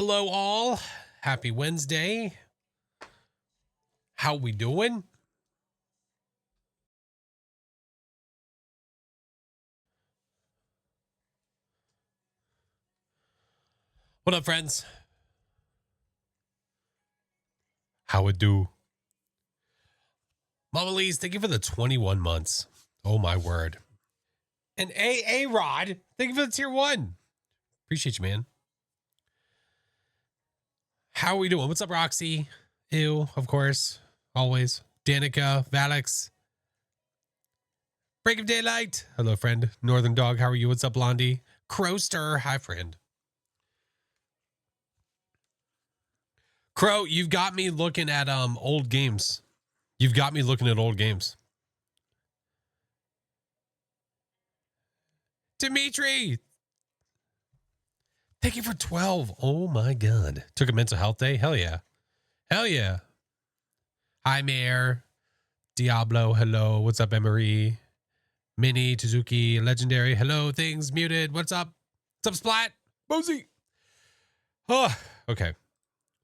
Hello all. Happy Wednesday. How we doing? What up, friends? How it do? Mama Lee's, thank you for the 21 months. Oh my word. And A Rod, thank you for the tier 1. Appreciate you, man. How are we doing? What's up, Roxy? Ew, of course. Always. Danica, Valix. Break of Daylight. Hello, friend. Northern Dog, how are you? What's up, Blondie? Crowster, hi, friend. Crow, you've got me looking at old games. You've got me looking at old games. Dimitri, thank you for 12. Oh my God. Took a mental health day? Hell yeah. Hell yeah. Hi, Mayor. Diablo, hello. What's up, Emery? Minnie, Tizuki, Legendary, hello. Things muted. What's up? What's up, Splat? Mosey. Oh, okay.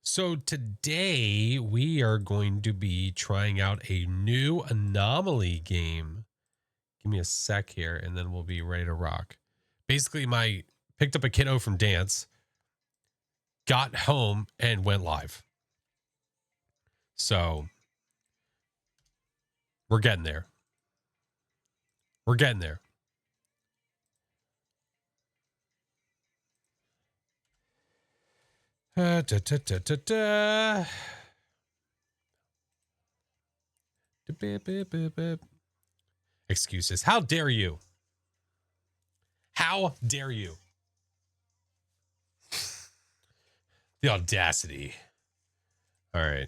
So today we are going to be trying out a new anomaly game. Give me a sec here and then we'll be ready to rock. Basically, picked up a kiddo from dance, got home and went live. So we're getting there. We're getting there. Excuses. How dare you? How dare you? The audacity. All right.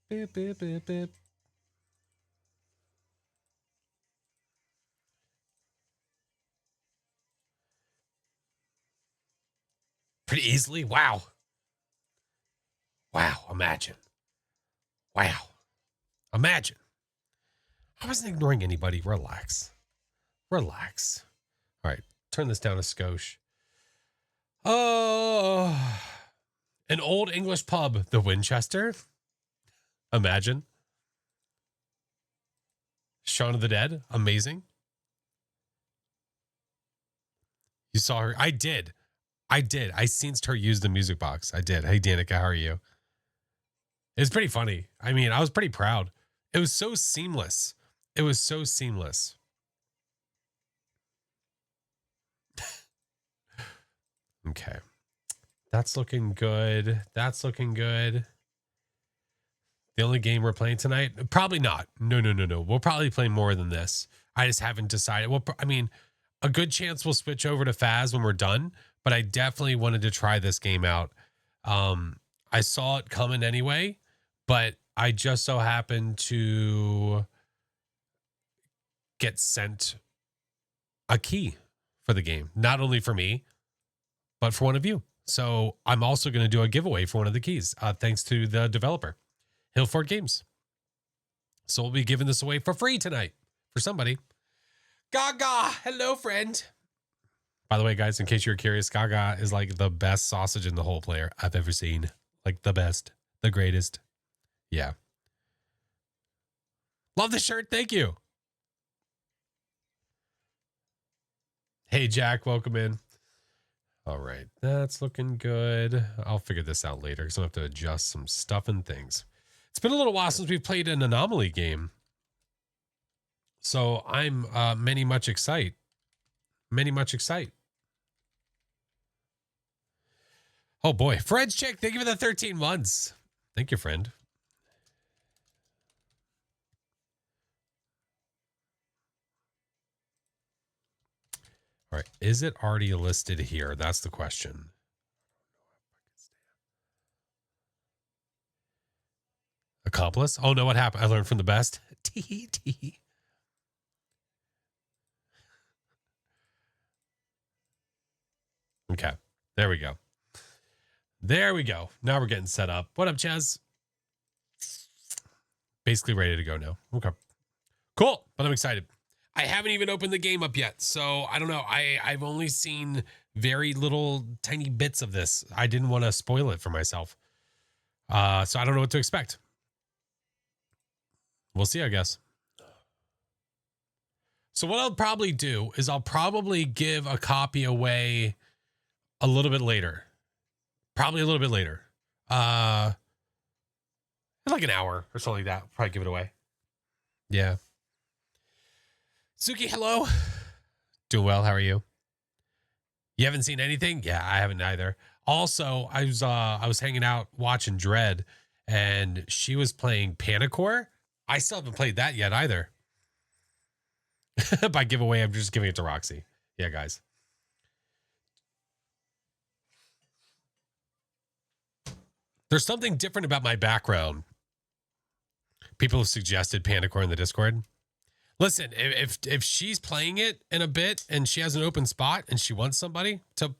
Beep, beep, beep, beep. Pretty easily. Wow. Wow. Imagine. Wow. Imagine. I wasn't ignoring anybody. Relax. Relax. All right. Turn this down a skosh. Oh, an old English pub, the Winchester. Imagine. Shaun of the Dead. Amazing. You saw her. I did. I seen her use the music box. I did. Hey, Danica, how are you? It was pretty funny. I mean, I was pretty proud. It was so seamless. It was so seamless. Okay. That's looking good. That's looking good. The only game we're playing tonight? Probably not. No. We'll probably play more than this. I just haven't decided. Well, I mean, a good chance we'll switch over to Faz when we're done, but I definitely wanted to try this game out. I saw it coming anyway, but I just so happened to get sent a key for the game, not only for me, but for one of you. So I'm also going to do a giveaway for one of the keys, thanks to the developer, Hillford Games. So we'll be giving this away for free tonight for somebody. Gaga, hello, friend. By the way, guys, in case you're curious, Gaga is like the best sausage in the whole player I've ever seen. Like the best, the greatest. Yeah. Love the shirt. Thank you. Hey, Jack, welcome in. All right. That's looking good. I'll figure this out later because I'll have to adjust some stuff and things. It's been a little while since we've played an anomaly game. So I'm many much excite. Oh boy. Fred's check. Thank you for the 13 months. Thank you, friend. All right. Is it already listed here? That's the question. Accomplice? Oh no, what happened? I learned from the best. T. Okay. There we go. Now we're getting set up. What up, Chaz? Basically ready to go now. Okay. Cool. But I'm excited. I haven't even opened the game up yet, so I don't know. I've only seen very little tiny bits of this. I didn't want to spoil it for myself. So I don't know what to expect. We'll see, I guess. So what I'll probably do is I'll probably give a copy away a little bit later. Probably a little bit later. In like an hour or something like that. Probably give it away. Yeah. Suki, hello. Doing well. How are you? You haven't seen anything? Yeah, I haven't either. Also, I was hanging out watching Dread, and she was playing Panicore. I still haven't played that yet either. By giveaway, I'm just giving it to Roxy. Yeah, guys. There's something different about my background. People have suggested Panicore in the Discord. Listen, if she's playing it in a bit and she has an open spot and she wants somebody to,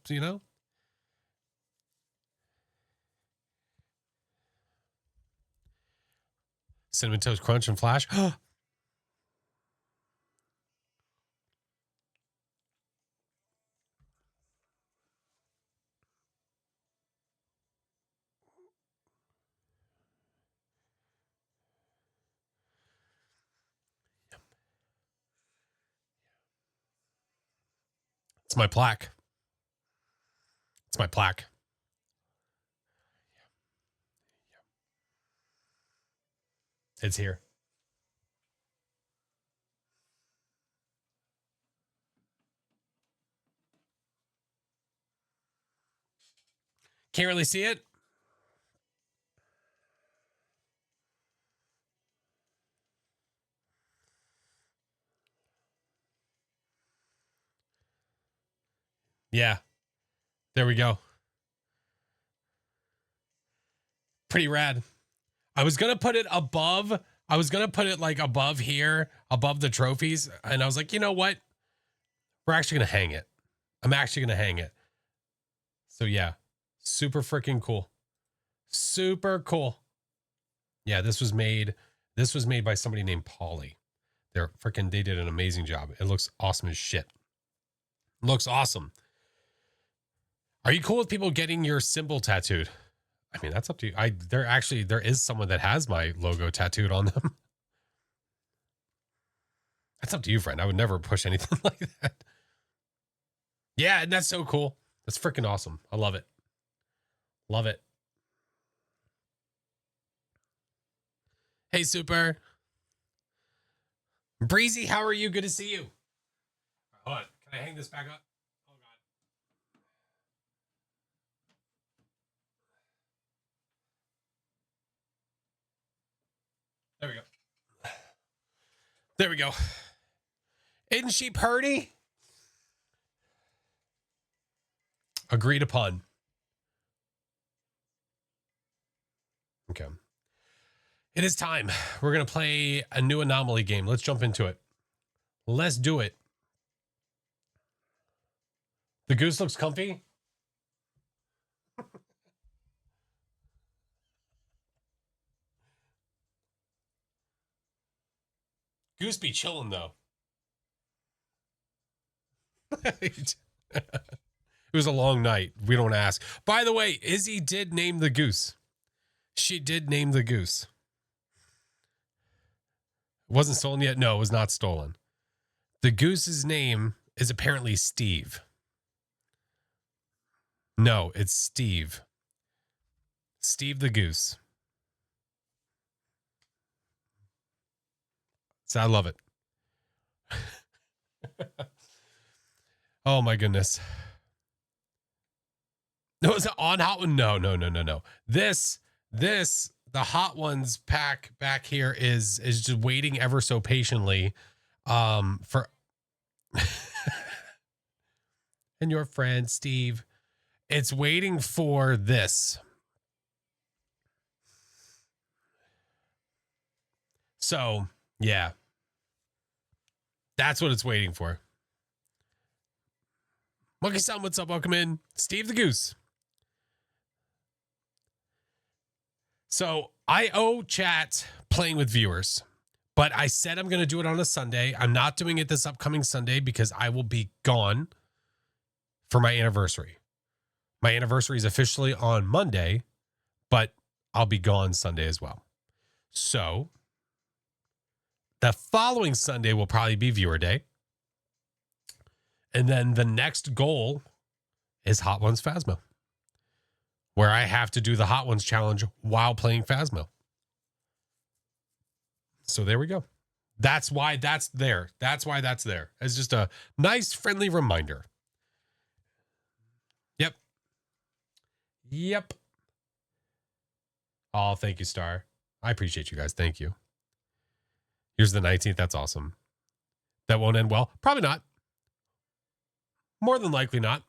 Cinnamon Toast Crunch and Flash. It's my plaque. It's my plaque. It's here. Can't really see it. Yeah. There we go. Pretty rad. I was going to put it above. I was going to put it like above here, above the trophies. And I was like, you know what? We're actually going to hang it. I'm actually going to hang it. So yeah, super freaking cool. Super cool. Yeah, this was made by somebody named Polly. They did an amazing job. It looks awesome as shit. Looks awesome. Are you cool with people getting your symbol tattooed? I mean, that's up to you. There is someone that has my logo tattooed on them. That's up to you, friend. I would never push anything like that. Yeah, and that's so cool. That's freaking awesome. I love it. Love it. Hey, Super. Breezy, how are you? Good to see you. Hold on. Can I hang this back up? Oh, God. There we go. There we go. Isn't she purdy? Agreed upon. Okay. It is time. We're going to play a new anomaly game. Let's jump into it. Let's do it. The goose looks comfy. Goose be chilling, though. It was a long night. We don't ask. By the way, Izzy did name the goose. She did name the goose. It wasn't stolen yet? No, it was not stolen. The goose's name is apparently Steve. No, it's Steve. Steve the goose. So I love it. Oh my goodness. No, is it on Hot One? No. This, the Hot Ones pack back here is just waiting ever so patiently, for, and your friend Steve, it's waiting for this. So yeah, that's what it's waiting for. Monkey-san, what's up? Welcome in. Steve the Goose. So I owe chat playing with viewers, But I said I'm going to do it on a Sunday. I'm not doing it this upcoming Sunday because I will be gone for my anniversary. My anniversary is officially on Monday, but I'll be gone Sunday as well. So the following Sunday will probably be viewer day. And then the next goal is Hot Ones Phasmo, where I have to do the Hot Ones challenge while playing Phasmo. So there we go. That's why that's there. That's why that's there. It's just a nice, friendly reminder. Yep. Yep. Oh, thank you, Star. I appreciate you guys. Thank you. Here's the 19th. That's awesome. That won't end well. Probably not. More than likely not.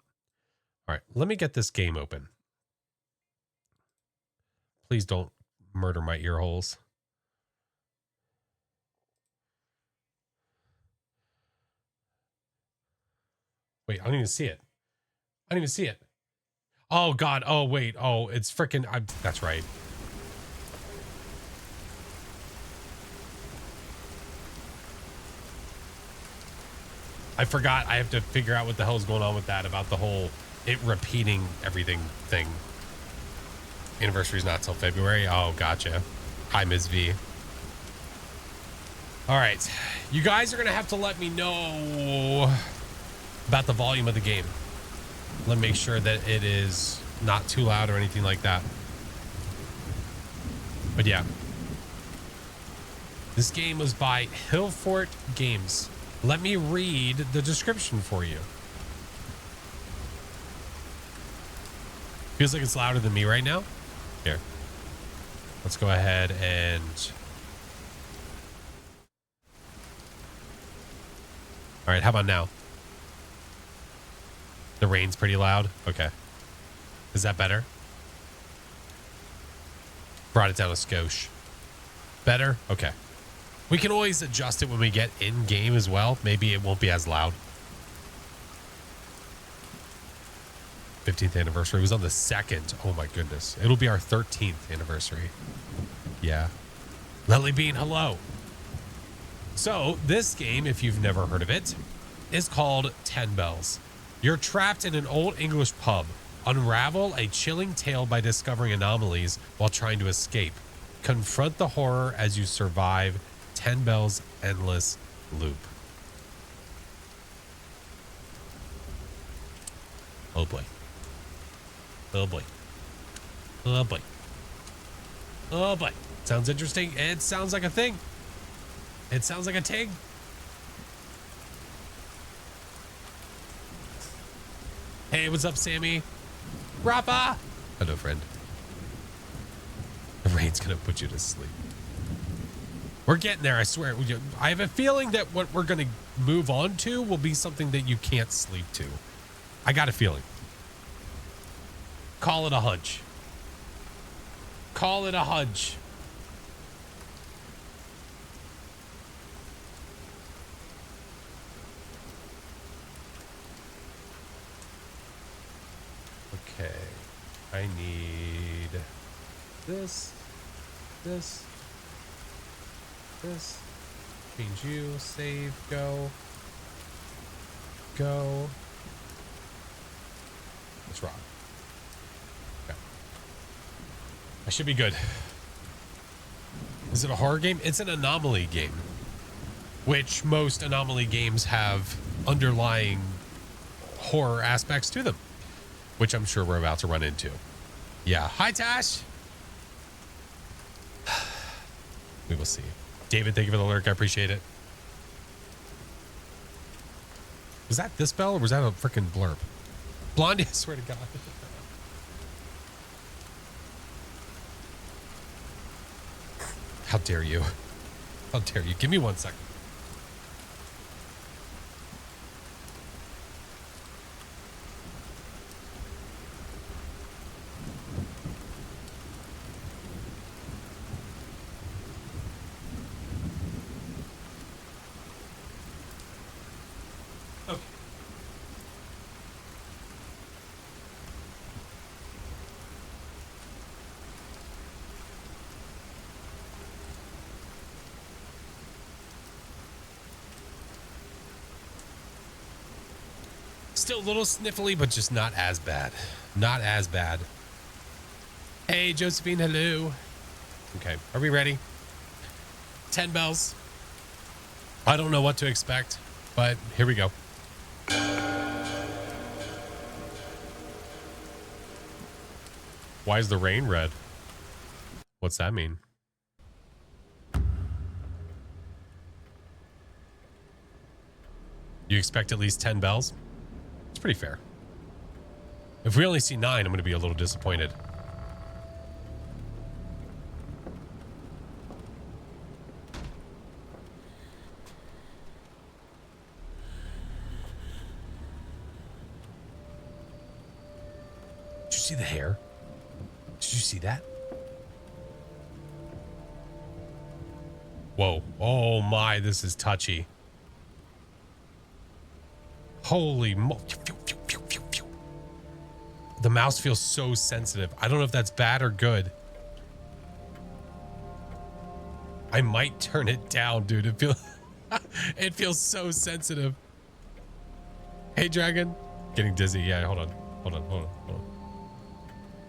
All right. Let me get this game open. Please don't murder my ear holes. Wait, I don't even see it. I don't even see it. Oh, God. Oh, wait. Oh, it's freaking... That's right. I forgot. I have to figure out what the hell is going on with that about the whole it repeating everything thing. Anniversary's not till February. Oh, gotcha. Hi, Ms. V. All right. You guys are going to have to let me know about the volume of the game. Let me make sure that it is not too loud or anything like that. But yeah. This game was by Hillfort Games. Let me read the description for you. Feels like it's louder than me right now. Here. Let's go ahead and... All right, how about now? The rain's pretty loud. Okay. Is that better? Brought it down a skosh. Better? Okay. We can always adjust it when we get in game as well. Maybe it won't be as loud. 15th anniversary was on the 2nd. Oh my goodness. It'll be our 13th anniversary. Yeah. Lily Bean, hello. So this game, if you've never heard of it, is called 10 Bells. You're trapped in an old English pub. Unravel a chilling tale by discovering anomalies while trying to escape. Confront the horror as you survive 10 Bells' endless loop. Oh boy. Oh boy. Oh boy. Oh boy. Sounds interesting. It sounds like a thing. It sounds like a ting. Hey, what's up, Sammy? Rappa! Hello, friend. The rain's gonna put you to sleep. We're getting there, I swear. I have a feeling that what we're gonna move on to will be something that you can't sleep to. I got a feeling. Call it a hunch. Call it a hunch. Okay, I need this, this, change you, save, go, let's rock. Okay. I should be good. Is it a horror game? It's an anomaly game, which most anomaly games have underlying horror aspects to them, which I'm sure we're about to run into. Yeah. Hi, Tash. We will see. David, thank you for the lurk. I appreciate it. Was that this bell or was that a freaking blurb? Blondie, I swear to God. How dare you? How dare you? Give me 1 second. Still a little sniffly, but just not as bad. Not as bad. Hey, Josephine, hello. Okay, are we ready? 10 bells. I don't know what to expect, but here we go. Why is the rain red? What's that mean? You expect at least 10 bells? It's pretty fair. If we only see 9, I'm going to be a little disappointed. Did you see the hair? Did you see that? Whoa. Oh my, this is touchy. Holy mo... The mouse feels so sensitive. I don't know if that's bad or good. I might turn it down, dude. It feels so sensitive. Hey, Dragon. Getting dizzy. Yeah, hold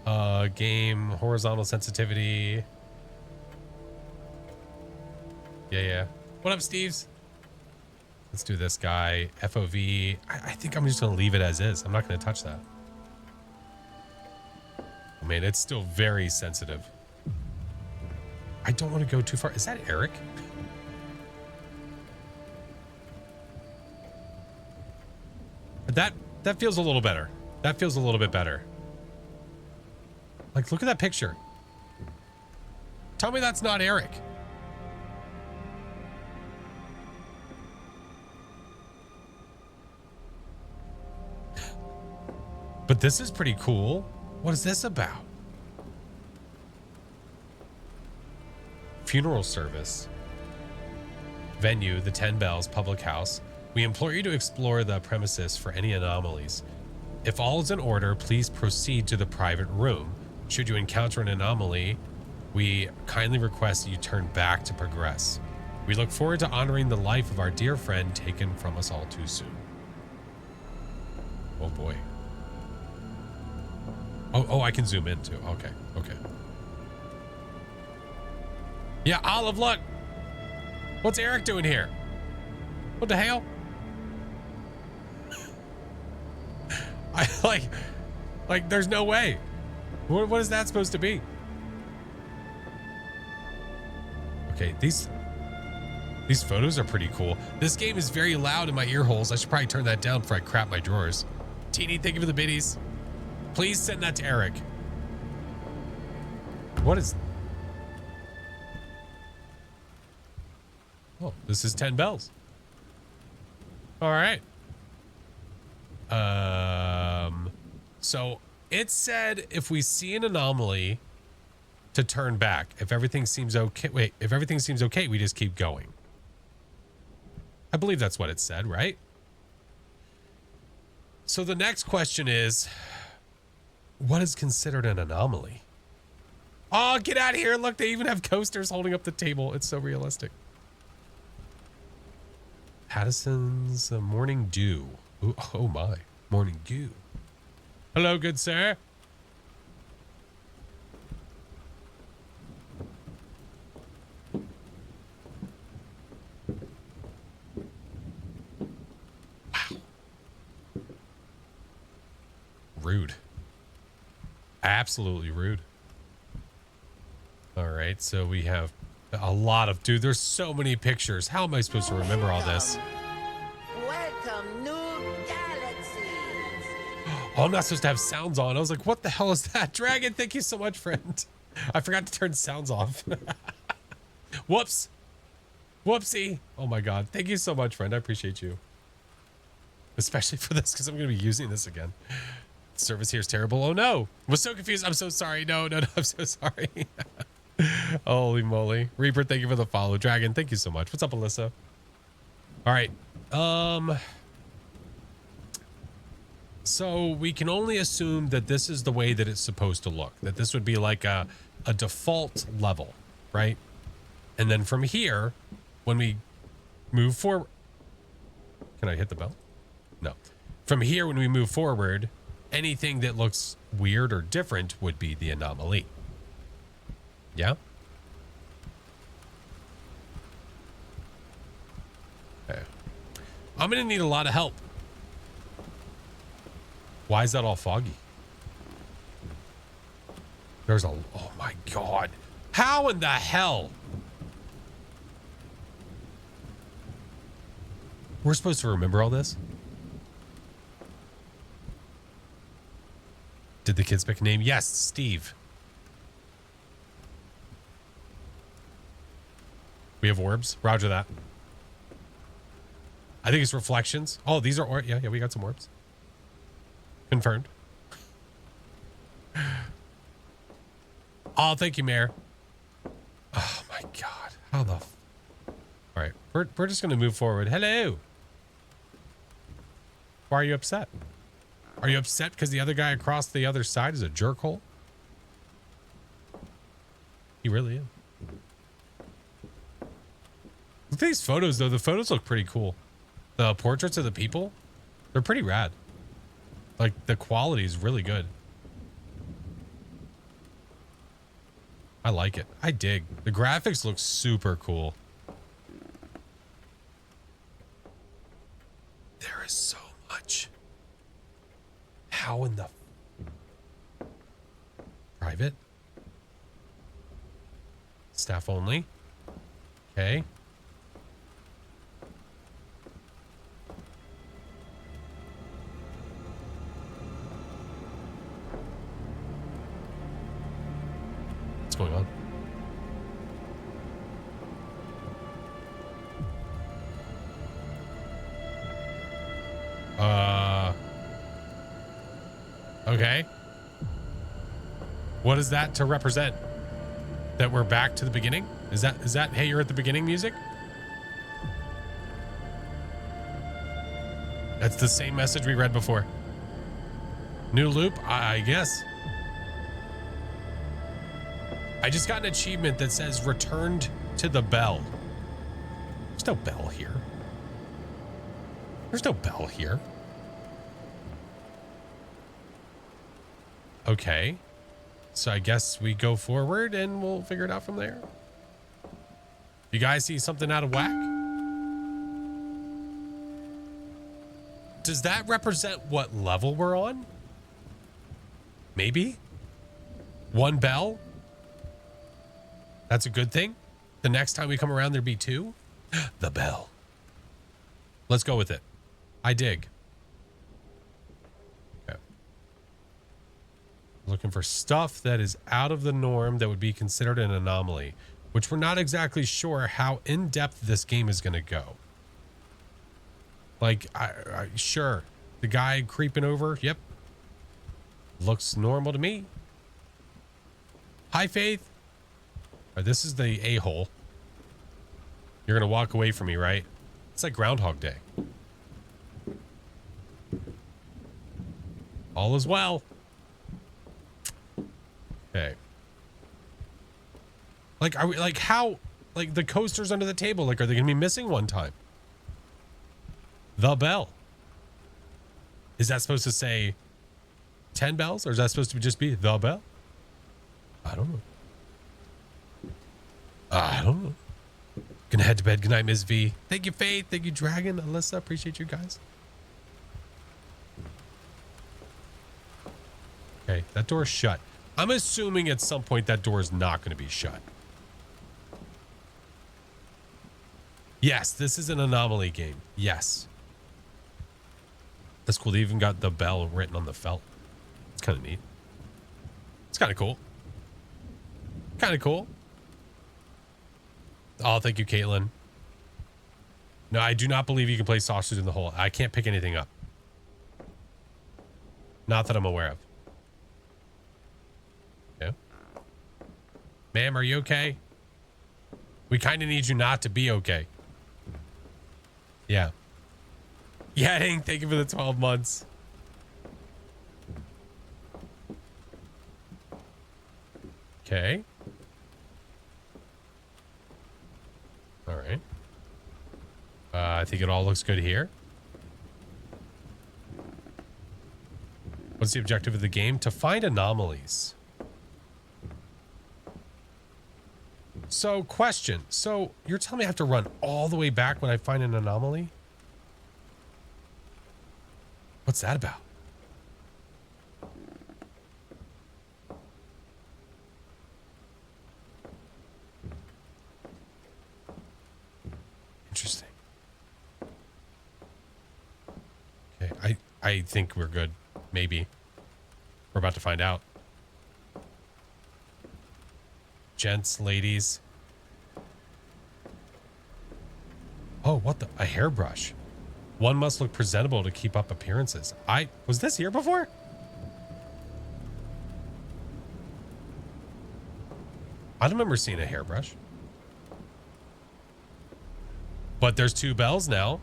on. Game, horizontal sensitivity. Yeah. What up, Steves? Let's do this guy. FOV. I think I'm just going to leave it as is. I'm not going to touch that. I mean, it's still very sensitive. I don't want to go too far. Is that Eric? That feels a little better. That feels a little bit better. Like, look at that picture. Tell me that's not Eric. But this is pretty cool. What is this about? Funeral service. Venue, the 10 Bells Public House. We implore you to explore the premises for any anomalies. If all is in order, please proceed to the private room. Should you encounter an anomaly, we kindly request that you turn back to progress. We look forward to honoring the life of our dear friend taken from us all too soon. Oh boy. Oh, I can zoom in too. Okay. Yeah, Olive, look. What's Eric doing here? What the hell? I like there's no way. What is that supposed to be? Okay, these photos are pretty cool. This game is very loud in my ear holes. I should probably turn that down before I crap my drawers. Teeny, thank you for the biddies. Please send that to Eric. What is... Oh, this is 10 bells. All right. So it said if we see an anomaly to turn back. If everything seems okay. Wait, if everything seems okay, we just keep going. I believe that's what it said, right? So the next question is, what is considered an anomaly? Oh, get out of here. Look, they even have coasters holding up the table. It's so realistic. Addison's Morning Dew. Ooh, oh my, Morning Dew. Hello, good sir. Wow. Rude. Absolutely rude. All right, so we have a lot of... Dude, there's so many pictures. How am I supposed to remember all this? Welcome, new galaxies. Oh, I'm not supposed to have sounds on. I was like, what the hell is that? Dragon, thank you so much, friend. I forgot to turn sounds off. Whoops. Whoopsie. Oh my God. Thank you so much, friend. I appreciate you. Especially for this, because I'm going to be using this again. Service here is terrible. Oh no. I was so confused. I'm so sorry. No. I'm so sorry. Holy moly. Reaper, thank you for the follow. Dragon, thank you so much. What's up, Alyssa? All right. So we can only assume that this is the way that it's supposed to look. That this would be like a default level, right? And then from here, when we move forward... Can I hit the bell? No. From here, when we move forward, anything that looks weird or different would be the anomaly. Yeah? Okay. I'm going to need a lot of help. Why is that all foggy? There's a... Oh my God. How in the hell? We're supposed to remember all this? Did the kids pick a name? Yes, Steve. We have orbs. Roger that. I think it's reflections. Oh, these are... Yeah, we got some orbs. Confirmed. Oh, thank you, Mayor. Oh, my God. How the... All right. We're just going to move forward. Hello. Why are you upset? Are you upset because the other guy across the other side is a jerkhole? He really is. Look at these photos, though. The photos look pretty cool. The portraits of the people, they're pretty rad. Like, the quality is really good. I like it. I dig. The graphics look super cool. There is so much. How in the... Private? Staff only. Okay. What's going on? Okay. What is that to represent? That we're back to the beginning? Is that hey, you're at the beginning music? That's the same message we read before. New loop, I guess. I just got an achievement that says returned to the bell. There's no bell here. There's no bell here. Okay. So I guess we go forward and we'll figure it out from there. You guys see something out of whack? Does that represent what level we're on? Maybe? One bell? That's a good thing. The next time we come around, there'd be two. The bell. Let's go with it. I dig. Okay. Looking for stuff that is out of the norm that would be considered an anomaly, which we're not exactly sure how in-depth this game is going to go. Like, sure. The guy creeping over. Yep. Looks normal to me. Hi, Faith. This is the a-hole. You're going to walk away from me, right? It's like Groundhog Day. All is well. Okay. Like, are we, like, how, like, the coasters under the table, like, are they going to be missing one time? The bell. Is that supposed to say 10 bells? Or is that supposed to just be the bell? I don't know. I don't know. Gonna head to bed. Good night, Ms. V. Thank you, Faith. Thank you, Dragon. Alyssa, appreciate you guys. Okay, that door's shut. I'm assuming at some point that door is not going to be shut. Yes, this is an anomaly game. Yes. That's cool. They even got the bell written on the felt. It's kind of neat. It's kind of cool. Kind of cool. Oh, thank you, Caitlin. No, I do not believe you can play sausage in the hole. I can't pick anything up. Not that I'm aware of. Yeah. Ma'am, are you okay? We kind of need you not to be okay. Yeah. Yeah, Hank, thank you for the 12 months. Okay. All right. I think it all looks good here. What's the objective of the game? To find anomalies. So, question. So, you're telling me I have to run all the way back when I find an anomaly? What's that about? Interesting. Okay, I think we're good. Maybe. We're about to find out. Gents, ladies. Oh, what the? A hairbrush. One must look presentable to keep up appearances. Was this here before? I don't remember seeing a hairbrush. But there's 2 bells now.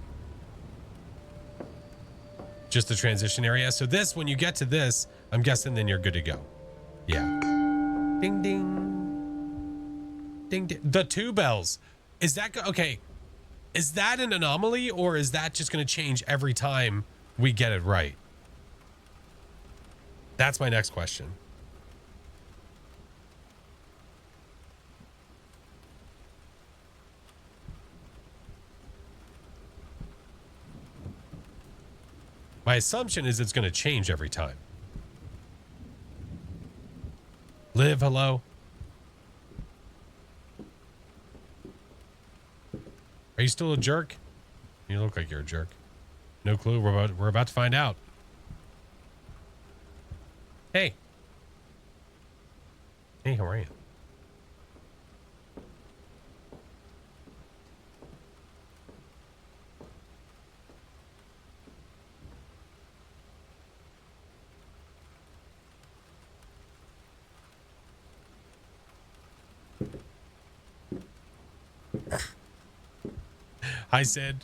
Just the transition area. So this, when you get to this, I'm guessing then you're good to go. Yeah. Ding, ding. Ding, ding. The 2 bells. Is that okay? Is that an anomaly, or is that just going to change every time we get it right? That's my next question. My assumption is it's going to change every time. Liv, hello. Are you still a jerk? You look like you're a jerk. No clue. We're about to find out. Hey. Hey, how are you? Hi, Sid.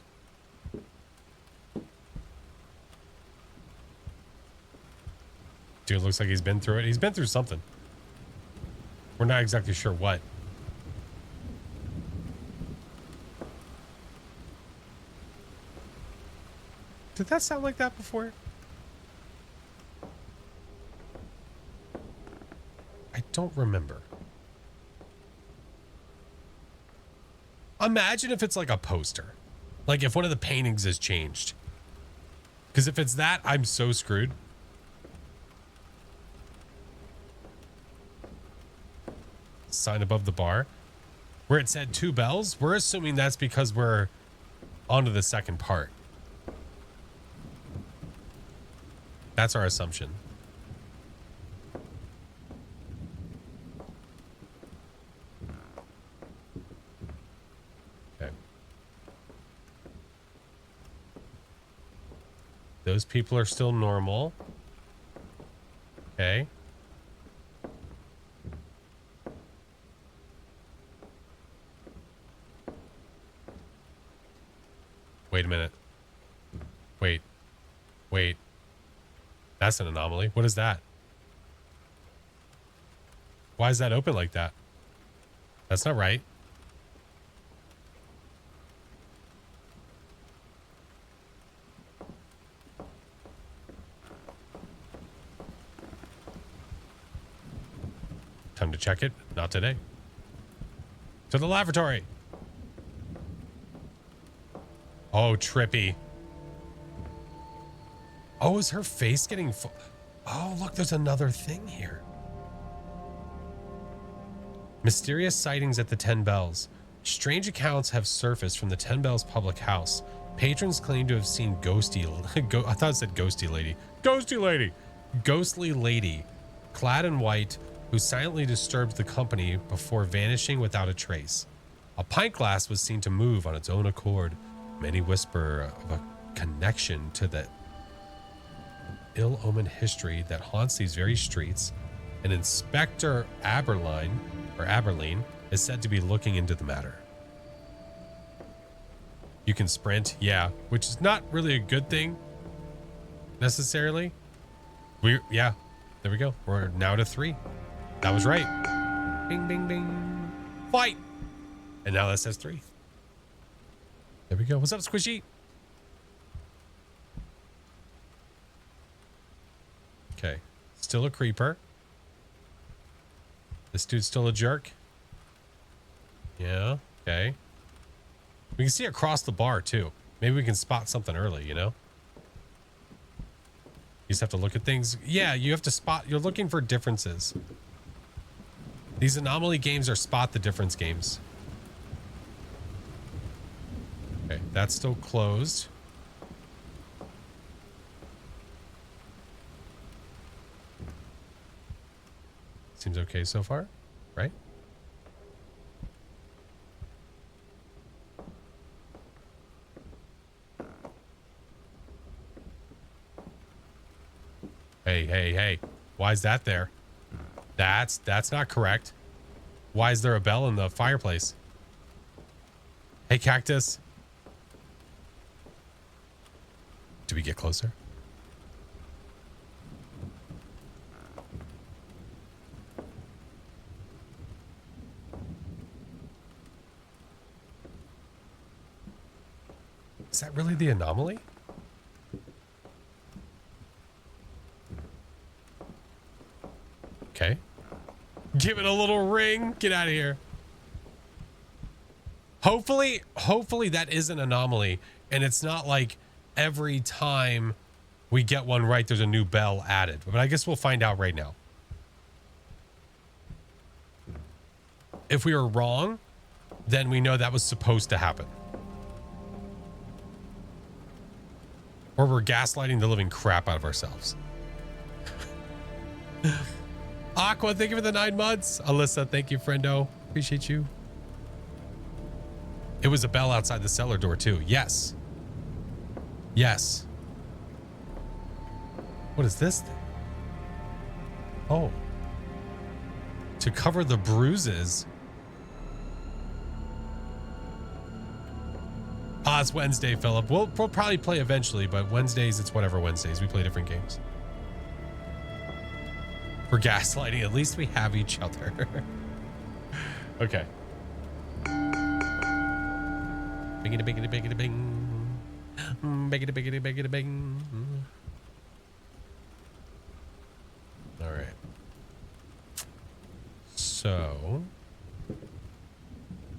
Dude, looks like he's been through it. He's been through something. We're not exactly sure what. Did that sound like that before? I don't remember. Imagine if it's like a poster. Like if one of the paintings is changed. Because if it's that, I'm so screwed. Sign above the bar. Where it said 2 bells, we're assuming that's because we're onto the second part. That's our assumption. Okay. Those people are still normal. Okay. Wait a minute. Wait. That's an anomaly. What is that? Why is that open like that? That's not right. Time to check it. Not today. To the lavatory. Oh, trippy. Oh, is her face getting full? Oh, look, there's another thing here. Mysterious sightings at the 10 Bells. Strange accounts have surfaced from the 10 Bells public house. Patrons claim to have seen I thought it said ghosty lady. Ghosty lady. Ghostly lady, clad in white, who silently disturbed the company before vanishing without a trace. A pint glass was seen to move on its own accord. Many whisper of a connection to the ill-omened history that haunts these very streets, and Inspector Aberline is said to be looking into the matter. You can sprint, yeah, which is not really a good thing necessarily. There we go. We're now to 3. That was right. Bing, bing, bing. Fight! And now that says 3. There we go. What's up, Squishy? Okay. Still a creeper. This dude's still a jerk. Yeah. Okay. We can see across the bar too. Maybe we can spot something early, you know? You just have to look at things. Yeah, you have to spot. You're looking for differences. These anomaly games are spot the difference games. Okay, that's still closed. Seems okay so far, right? Hey, hey, hey. Why is that there? That's not correct. Why is there a bell in the fireplace? Hey, cactus. Do we get closer? Is that really the anomaly? Okay. Give it a little ring. Get out of here. Hopefully that is an anomaly. And it's not like every time we get one right, there's a new bell added. But I guess we'll find out right now. If we were wrong, then we know that was supposed to happen. Or we're gaslighting the living crap out of ourselves. Aqua, thank you for the 9 months. Alyssa, thank you, friendo. Appreciate you. It was a bell outside the cellar door too. Yes. Yes. What is this thing? Oh. To cover the bruises. Ah, it's Wednesday, Philip. We'll probably play eventually, but Wednesdays, it's whatever Wednesdays. We play different games. For gaslighting, at least we have each other. Okay. Biggity biggity biggity bing. Biggity biggity biggity bing. All right. So,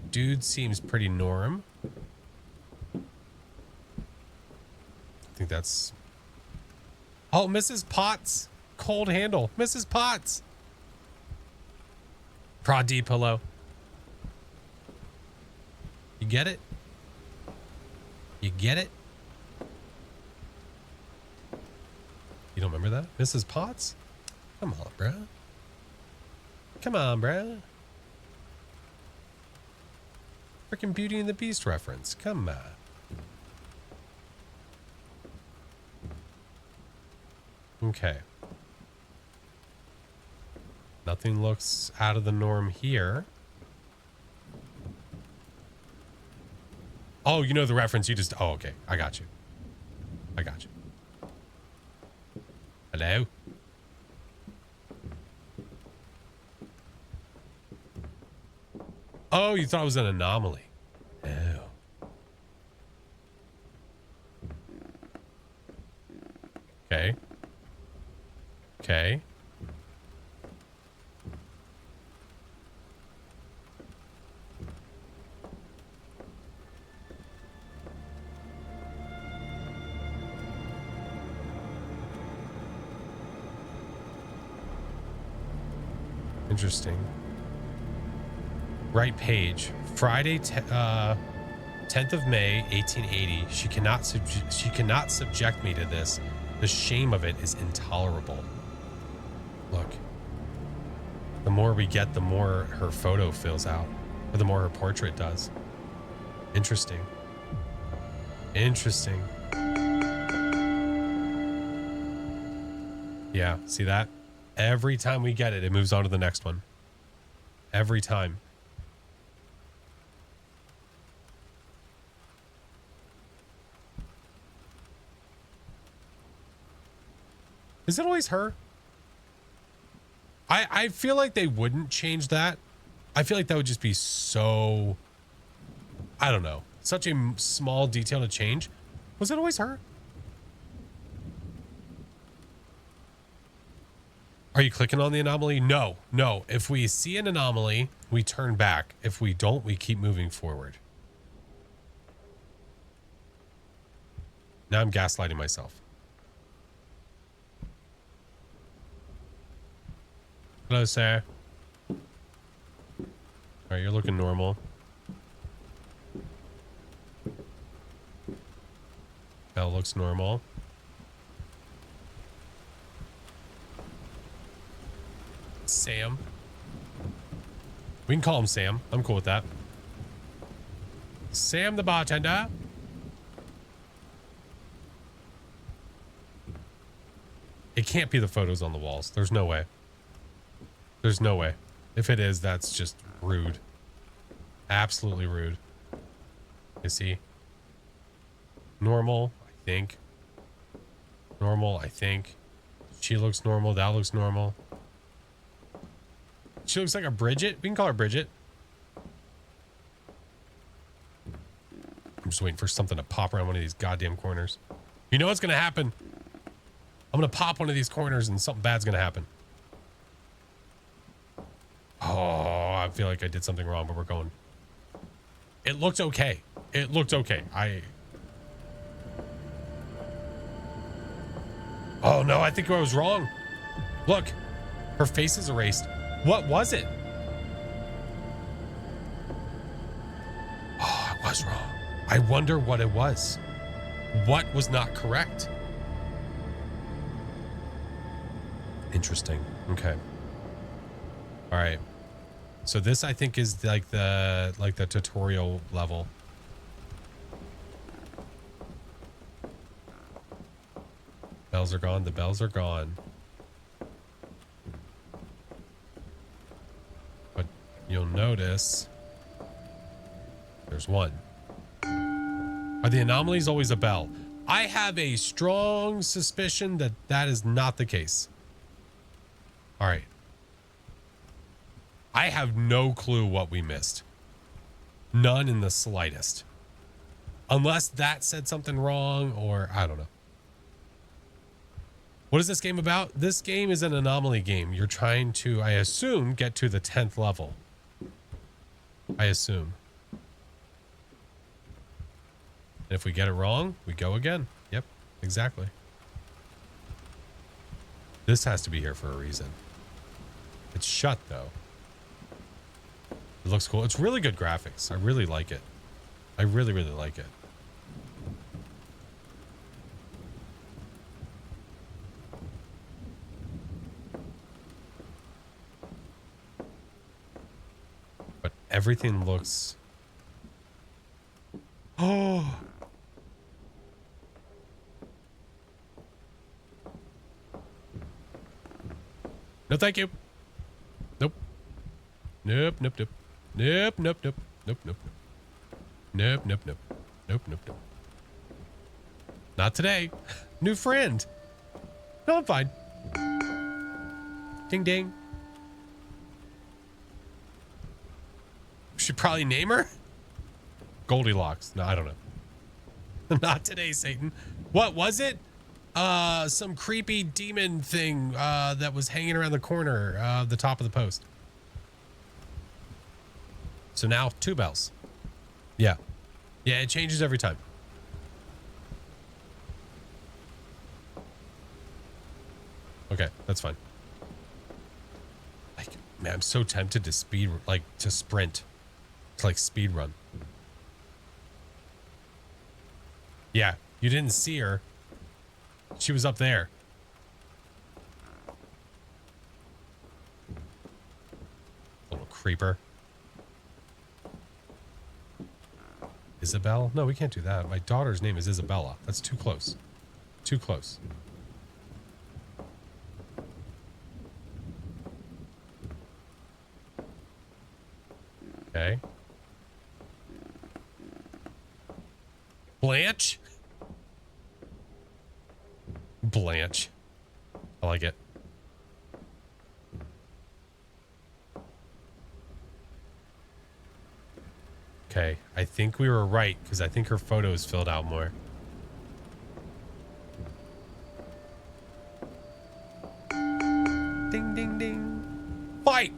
dude seems pretty norm. I think that's... Oh, Mrs. Potts. Cold handle. Mrs. Potts. Prod D pillow. You get it? You get it? You don't remember that? Mrs. Potts? Come on, bruh. Come on, bruh. Freaking Beauty and the Beast reference. Come on. Okay. Nothing looks out of the norm here. Oh, you know the reference. You just... Oh, okay. I got you. I got you. Hello? Oh, you thought it was an anomaly. Oh. Okay. Okay. Interesting. Right page. Friday, 10th of May, 1880. She cannot subject me to this. The shame of it is intolerable. Look. The more we get, the more her photo fills out. Or the more her portrait does. Interesting. Interesting. Yeah, see that? Every time we get it, it moves on to the next one. Every time. Is it always her? I feel like they wouldn't change that. I feel like that would just be so... I don't know. Such a small detail to change. Was it always her? Are you clicking on the anomaly? No, no. If we see an anomaly, we turn back. If we don't, we keep moving forward. Now I'm gaslighting myself. Hello, sir. All right, you're looking normal. Bell looks normal. Sam. We can call him Sam. I'm cool with that. Sam the bartender. It can't be the photos on the walls. There's no way. There's no way. If it is, that's just rude. Absolutely rude. You see? Normal, I think. Normal, I think. She looks normal. That looks normal. She looks like a Bridget. We can call her Bridget. I'm just waiting for something to pop around one of these goddamn corners. You know what's going to happen? I'm going to pop one of these corners and something bad's going to happen. Oh, I feel like I did something wrong, but we're going. It looked okay. It looked okay. Oh, no, I think I was wrong. Look, her face is erased. What was it? Oh, I was wrong. I wonder what it was. What was not correct? Interesting. Okay. All right. So this, I think, is like the tutorial level. Bells are gone. The bells are gone. But you'll notice there's one. Are the anomalies always a bell? I have a strong suspicion that that is not the case. All right. I have no clue what we missed. None in the slightest. Unless that said something wrong, or I don't know. What is this game about? This game is an anomaly game. You're trying to, I assume, get to the 10th level. I assume. And if we get it wrong, we go again. Yep, exactly. This has to be here for a reason. It's shut, though. It looks cool. It's really good graphics. I really like it. I really, really like it. But everything looks... Oh! No, thank you. Nope. Nope, nope, nope. Nope, nope, nope. Nope, nope. Nope, nope, nope. Nope, nope, nope. Not today. New friend. No, I'm fine. Ding, ding. Should probably name her Goldilocks. No, I don't know. Not today, Satan. What was it? Some creepy demon thing that was hanging around the corner of the top of the post. So now 2 bells. Yeah. Yeah, it changes every time. Okay, that's fine. Like, man, I'm so tempted to sprint. To like speed run. Yeah, you didn't see her. She was up there. Little creeper. Isabel? No, we can't do that. My daughter's name is Isabella. That's too close. Too close. Okay. Blanche? Blanche. I like it. Okay, I think we were right because I think her photo is filled out more. Ding, ding, ding. Fight!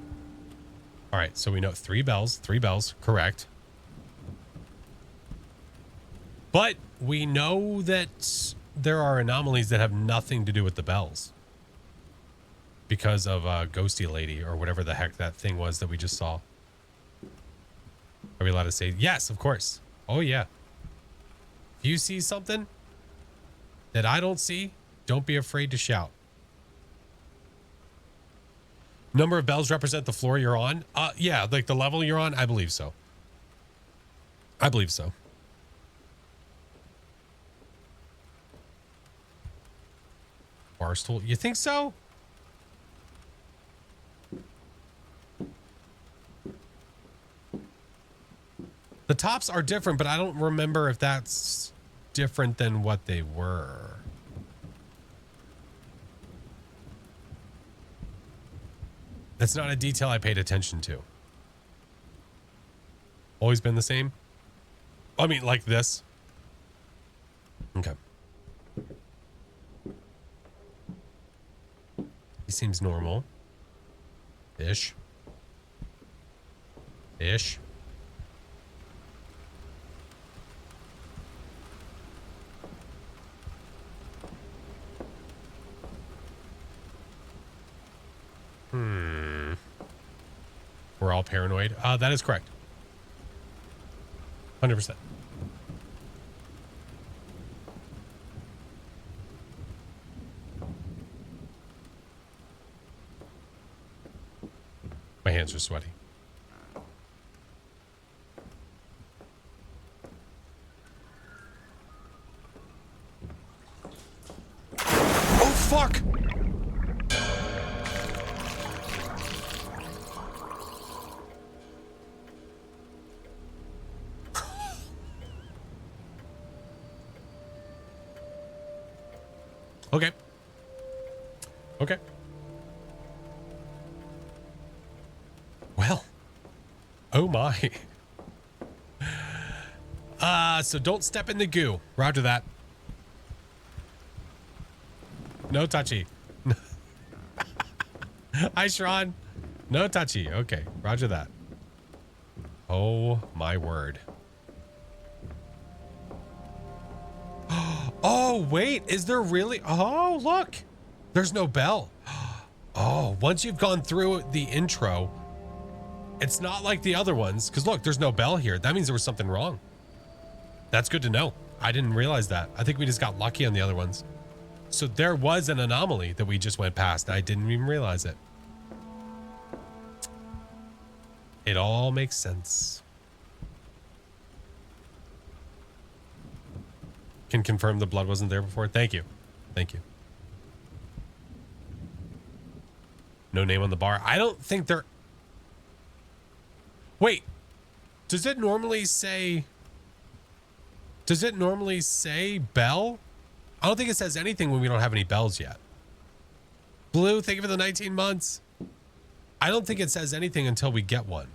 All right, so we know 3 bells. 3 bells, correct. But we know that there are anomalies that have nothing to do with the bells. Because of Ghosty Lady or whatever the heck that thing was that we just saw. Are we allowed to say? Yes, of course. Oh, yeah. If you see something that I don't see, don't be afraid to shout. Number of bells represent the floor you're on? Yeah, like the level you're on? I believe so. I believe so. Barstool? You think so? The tops are different, but I don't remember if that's different than what they were. That's not a detail I paid attention to. Always been the same? I mean, like this. Okay. He seems normal. Ish. Ish. We're all paranoid. That is correct. 100%. My hands are sweaty. Oh, fuck! Okay. Okay. Well. Oh my. So don't step in the goo. Roger that. No touchy. Hi, Shran. No touchy. Okay. Roger that. Oh my word. Oh, wait. Is there really? Oh, look. There's no bell. Oh, once you've gone through the intro, it's not like the other ones. Because look, there's no bell here. That means there was something wrong. That's good to know. I didn't realize that. I think we just got lucky on the other ones. So there was an anomaly that we just went past. I didn't even realize it. It all makes sense. Can confirm the blood wasn't there before. Thank you. Thank you. No name on the bar. I don't think there... Wait. Does it normally say... Does it normally say bell? I don't think it says anything when we don't have any bells yet. Blue, thank you for the 19 months. I don't think it says anything until we get one.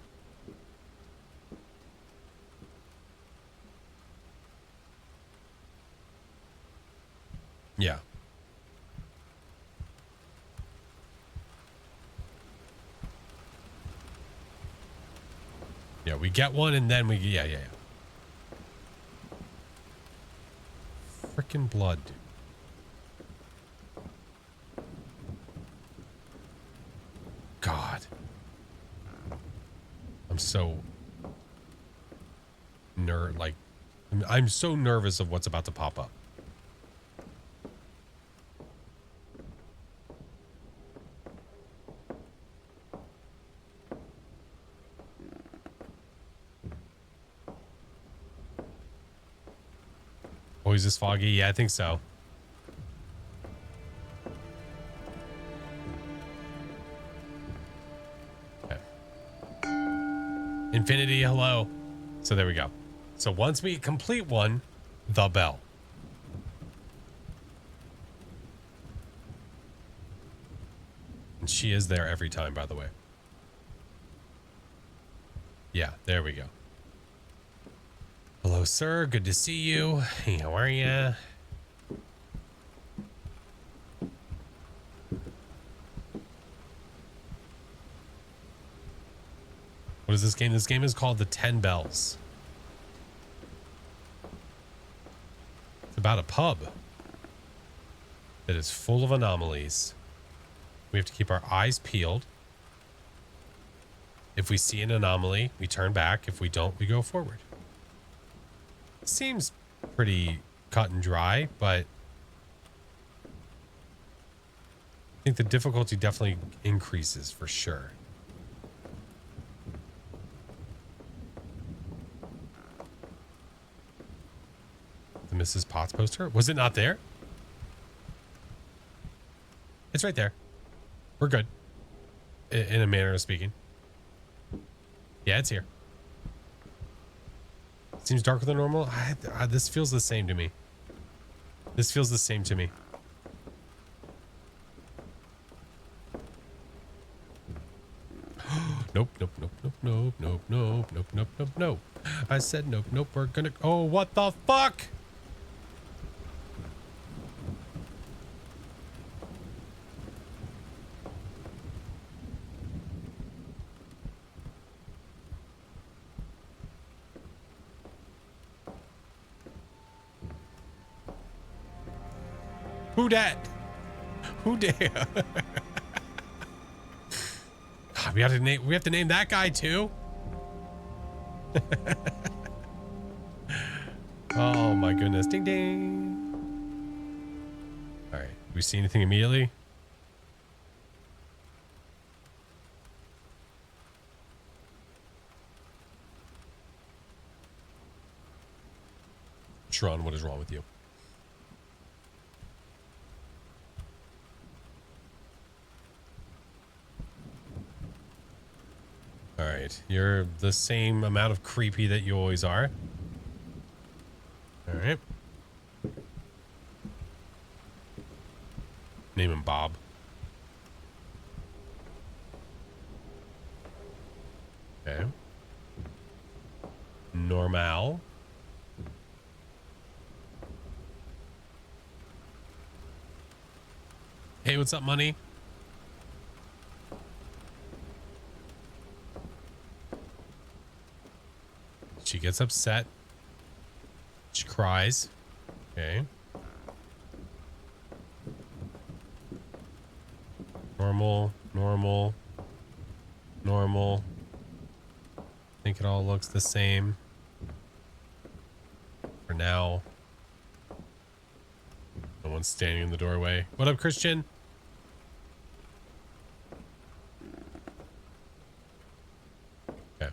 Yeah. Yeah, we get one and then we... Yeah. Frickin' blood. God. I'm so... I'm so nervous of what's about to pop up. Oh, is this foggy? Yeah, I think so. Okay. Infinity, hello. So there we go. So once we complete one, the bell. And she is there every time, by the way. Yeah, there we go. Hello, sir. Good to see you. Hey, how are ya? was this game? This game is called The 10 Bells. It's about a pub that is full of anomalies. We have to keep our eyes peeled. If we see an anomaly, we turn back. If we don't, we go forward. Seems pretty cut and dry, but I think the difficulty definitely increases for sure. The Mrs. Potts poster? Was it not there? It's right there. We're good. In a manner of speaking. Yeah, it's here. Seems darker than normal. This feels the same to me. This feels the same to me. Nope, nope, nope, nope, nope, nope, nope, nope, nope, nope, nope. I said nope, nope, we're gonna... Oh, what the fuck? Who dat? Who dare? We have to name that guy too. Oh my goodness. Ding ding. All right. We see anything immediately? Sharon, what is wrong with you? All right, you're the same amount of creepy that you always are. All right. Name him Bob. Okay. Normal. Hey, what's up, money? She gets upset. She cries. Okay. Normal, normal, normal. I think it all looks the same for now. No one's standing in the doorway. What up, Christian? Okay.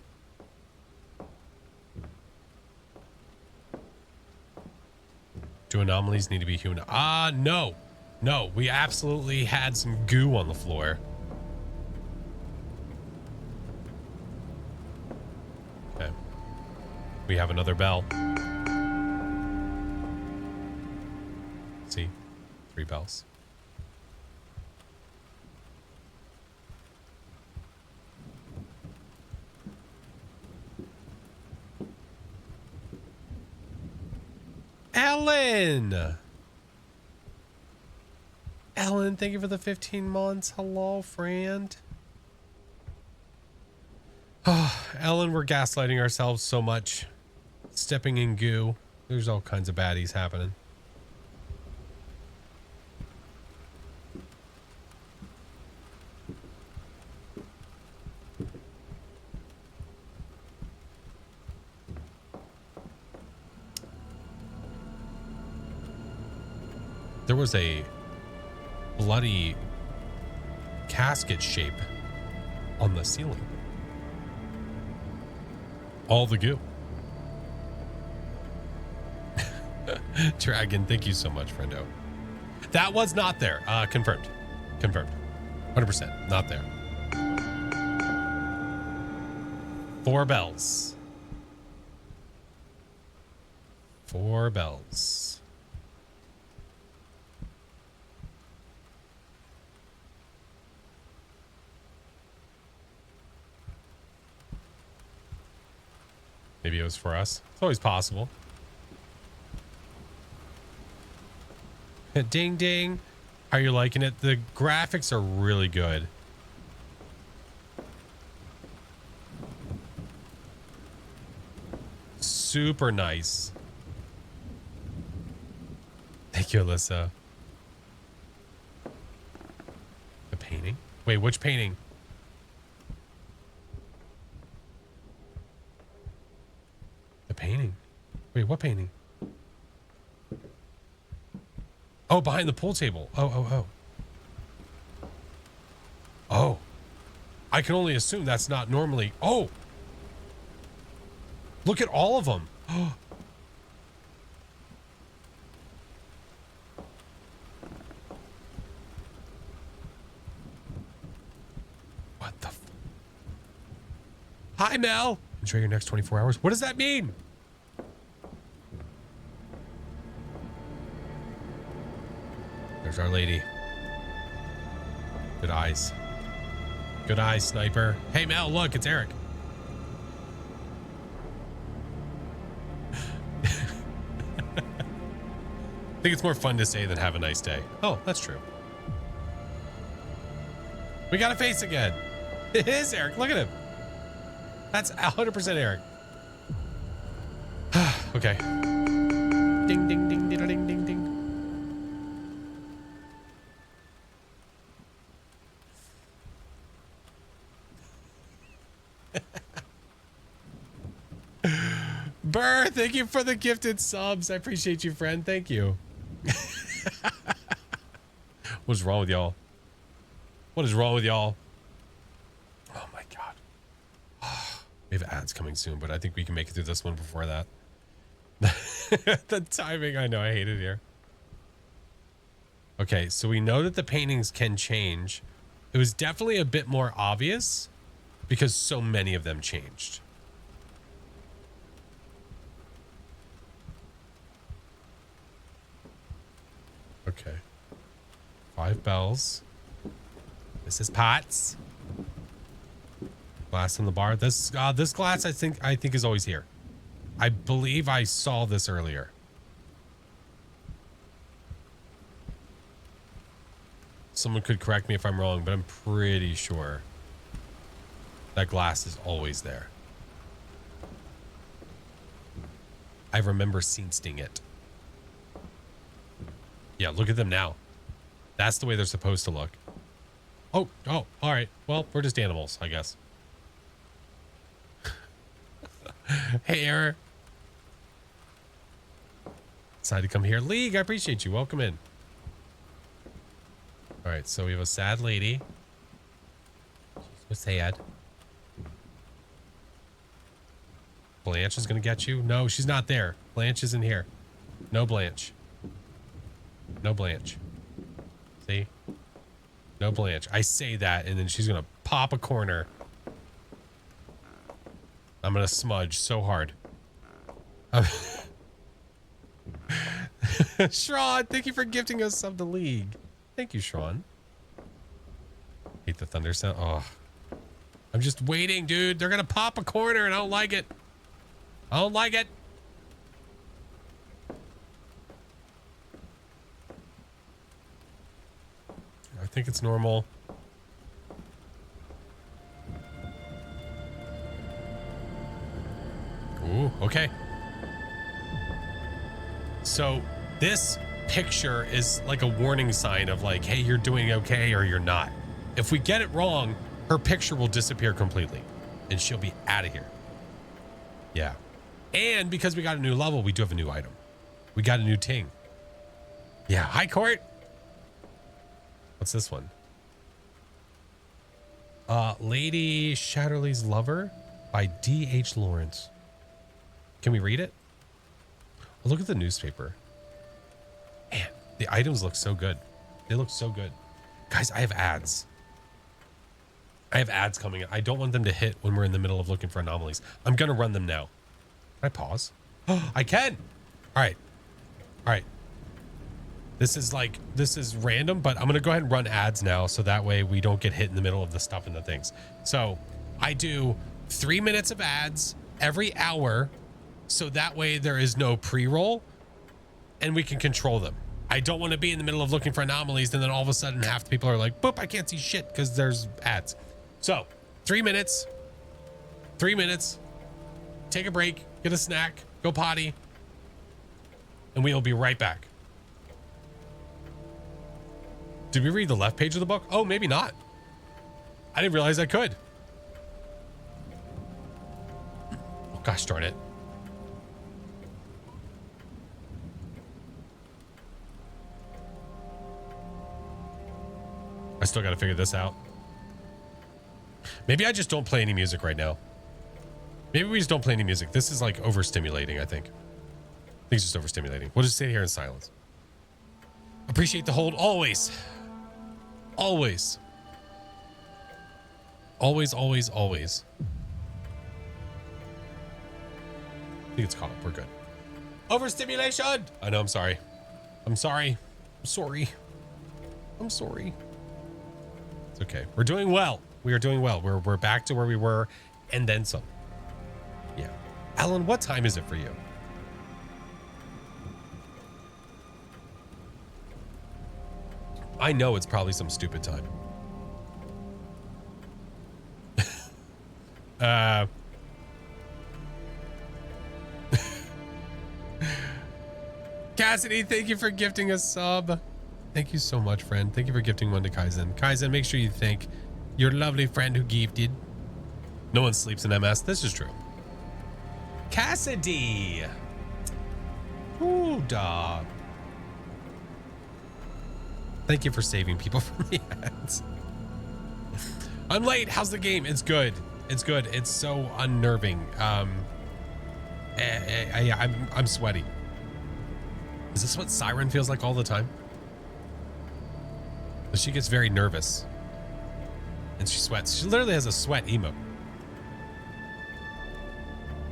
Do anomalies need to be human? No. No, we absolutely had some goo on the floor. Okay. We have another bell. See? 3 bells. Ellen! Ellen, thank you for the 15 months. Hello, friend. Oh, Ellen, we're gaslighting ourselves so much. Stepping in goo. There's all kinds of baddies happening. There was a bloody casket shape on the ceiling. All the goo. Dragon, thank you so much, friendo. That was not there. Confirmed. Confirmed. 100% not there. 4 bells. 4 bells. Maybe it was for us. It's always possible. Ding ding. How are you liking it? The graphics are really good. super nice. Thank you, Alyssa. The painting? Wait, which painting? The painting? Wait, what painting? Oh, behind the pool table. Oh. Oh. I can only assume that's not normally. Oh. Look at all of them. Oh. What the? Hi, Mel. Enjoy your next 24 hours. What does that mean? There's Our Lady. Good eyes. Good eyes, sniper. Hey, Mel, look, it's Eric. I think it's more fun to say than have a nice day. Oh, that's true. We got a face again. It is Eric. Look at him. That's 100% Eric. Okay. Ding, ding, ding, ding, ding, ding, ding. Burr, thank you for the gifted subs. I appreciate you, friend. Thank you. What's wrong with y'all? What is wrong with y'all? Oh my god. We have ads coming soon, but I think we can make it through this one before that. The timing, I know, I hate it here. Okay, so we know that the paintings can change. It was definitely a bit more obvious because so many of them changed. Okay. 5 bells. This is pots. Glass on the bar. This glass I think is always here. I believe I saw this earlier. Someone could correct me if I'm wrong, but I'm pretty sure that glass is always there. I remember seeing it. Yeah, look at them now. That's the way they're supposed to look. Oh, all right. Well, we're just animals, I guess. Hey, Error. Decided to come here. League, I appreciate you. Welcome in. All right, so we have a sad lady. She's so sad. Blanche is going to get you? No, she's not there. Blanche isn't here. No Blanche. No Blanche. See? No Blanche. I say that, and then she's going to pop a corner. I'm going to smudge so hard. Shron, thank you for gifting us sub to League. Thank you, Shron. Hate the thunder sound. Oh. I'm just waiting, dude. They're going to pop a corner, and I don't like it. I don't like it. I think it's normal. Ooh, okay. So this picture is like a warning sign of like, hey, you're doing okay or you're not. If we get it wrong, her picture will disappear completely and she'll be out of here. Yeah. And because we got a new level, we do have a new item. We got a new ting. Yeah. Hi, Court. What's this one? Lady Shatterley's Lover by D.H. Lawrence. Can we read it? Oh, look at the newspaper. Man, the items look so good. They look so good. Guys, I have ads. I have ads coming in. I don't want them to hit when we're in the middle of looking for anomalies. I'm going to run them now. Can I pause? Oh, I can. All right. All right. This is random, but I'm going to go ahead and run ads now. So that way we don't get hit in the middle of the stuff and the things. So I do 3 minutes of ads every hour. So that way there is no pre-roll and we can control them. I don't want to be in the middle of looking for anomalies and then all of a sudden half the people are like, boop, I can't see shit because there's ads. So 3 minutes, 3 minutes, take a break, get a snack, Go potty. And we will be right back. Did we read the left page of the book? Oh, maybe not. I didn't realize I could. Oh, gosh darn it. I still got to figure this out. Maybe I just don't play any music right now. Maybe we just don't play any music. This is like overstimulating, I think. I think it's just overstimulating. We'll just sit here in silence. Appreciate the hold always. Always. Always, always, always. I think it's caught up. We're good. Overstimulation! I know, I'm sorry. I'm sorry. I'm sorry. I'm sorry. It's okay. We're doing well. We are doing well. We're back to where we were and then some. Yeah. Alan, what time is it for you? I know it's probably some stupid time. Cassidy, thank you for gifting a sub. Thank you so much, friend. Thank you for gifting one to Kaizen. Kaizen, make sure you thank your lovely friend who gifted. No one sleeps in MS. This is true. Cassidy. Ooh, dog. Thank you for saving people from the ads. I'm late. How's the game? It's good. It's good. It's so unnerving. I'm sweaty. Is this what Siren feels like all the time? She gets very nervous. And she sweats. She literally has a sweat emote.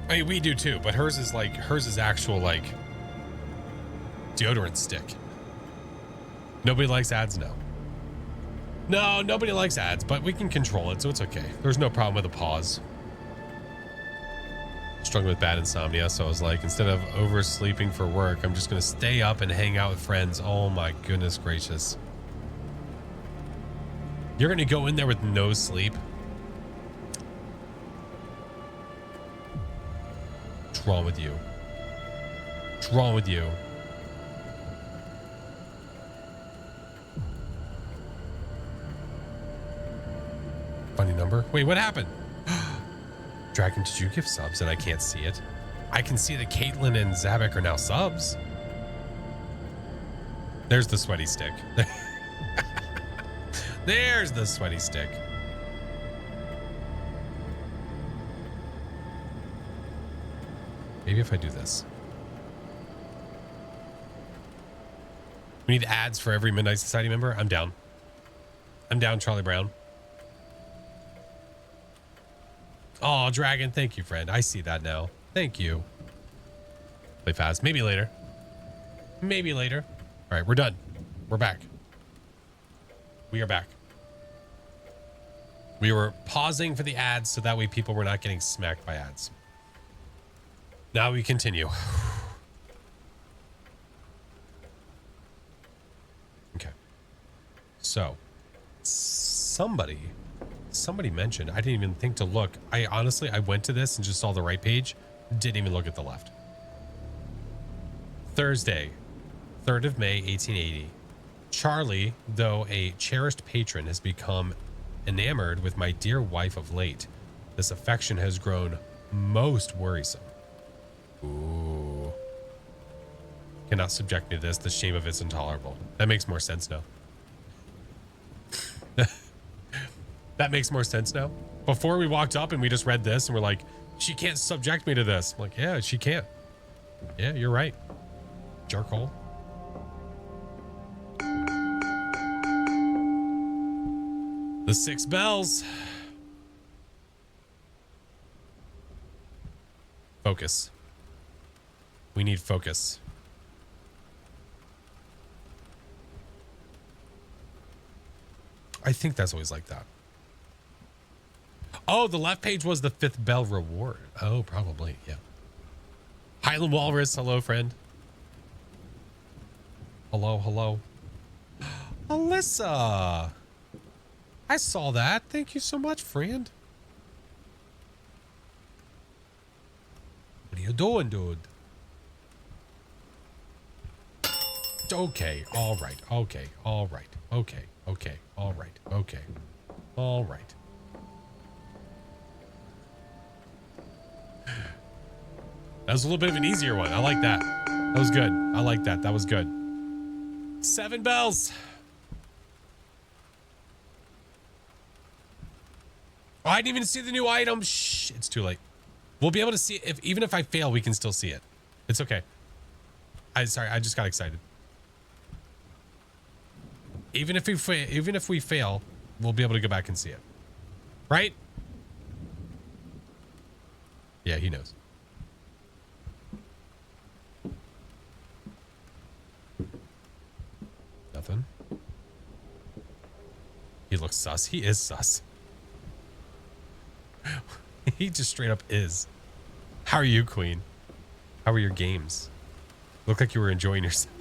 I mean, we do too, but hers is actual like deodorant stick. Nobody likes ads now. No, nobody likes ads, but we can control it, so it's okay. There's no problem with a pause. Struggling with bad insomnia, so I was like, instead of oversleeping for work, I'm just gonna stay up and hang out with friends. Oh my goodness gracious. You're gonna go in there with no sleep? What's wrong with you? What's wrong with you? Funny number. Wait, what happened? Dragon, did you give subs and I can't see it? I can see that Caitlin and Zabek are now subs. There's the sweaty stick. There's the sweaty stick. Maybe if I do this. We need ads for every Midnight Society member. I'm down. I'm down, Charlie Brown. Oh, Dragon, thank you, friend. I see that now. Thank you. Play fast. Maybe later. Maybe later. All right, we're done. We're back. We are back. We were pausing for the ads so that way people were not getting smacked by ads. Now we continue. Okay. So, somebody mentioned, I didn't even think to look. I went to this and just saw the right page. Didn't even look at the left. Thursday, 3rd of May, 1880. Charlie, though a cherished patron, has become enamored with my dear wife of late. This affection has grown most worrisome. Ooh. Cannot subject me to this. The shame of it's intolerable. That makes more sense now. That makes more sense now. Before we walked up and we just read this and we're like, she can't subject me to this. I'm like, yeah, she can't. Yeah, you're right. Jerkhole. The 6 bells. Focus. We need focus. I think that's always like that. Oh, the left page was the 5th bell reward. Oh, probably. Yeah. Highland Walrus. Hello, friend. Hello, hello. Alyssa. I saw that. Thank you so much, friend. What are you doing, dude? Okay. All right. Okay. All right. Okay. Okay. All right. Okay. All right. That was a little bit of an easier one. I like that. That was good. I like that. That was good. 7 bells. Oh, I didn't even see the new item. Shh, it's too late. We'll be able to see it. Even if I fail, we can still see it. It's okay. Sorry, I just got excited. Even if we fail, we'll be able to go back and see it. Right? Yeah, he knows. Nothing. He looks sus. He is sus. He just straight up is. How are you, Queen? How were your games? Looked like you were enjoying yourself.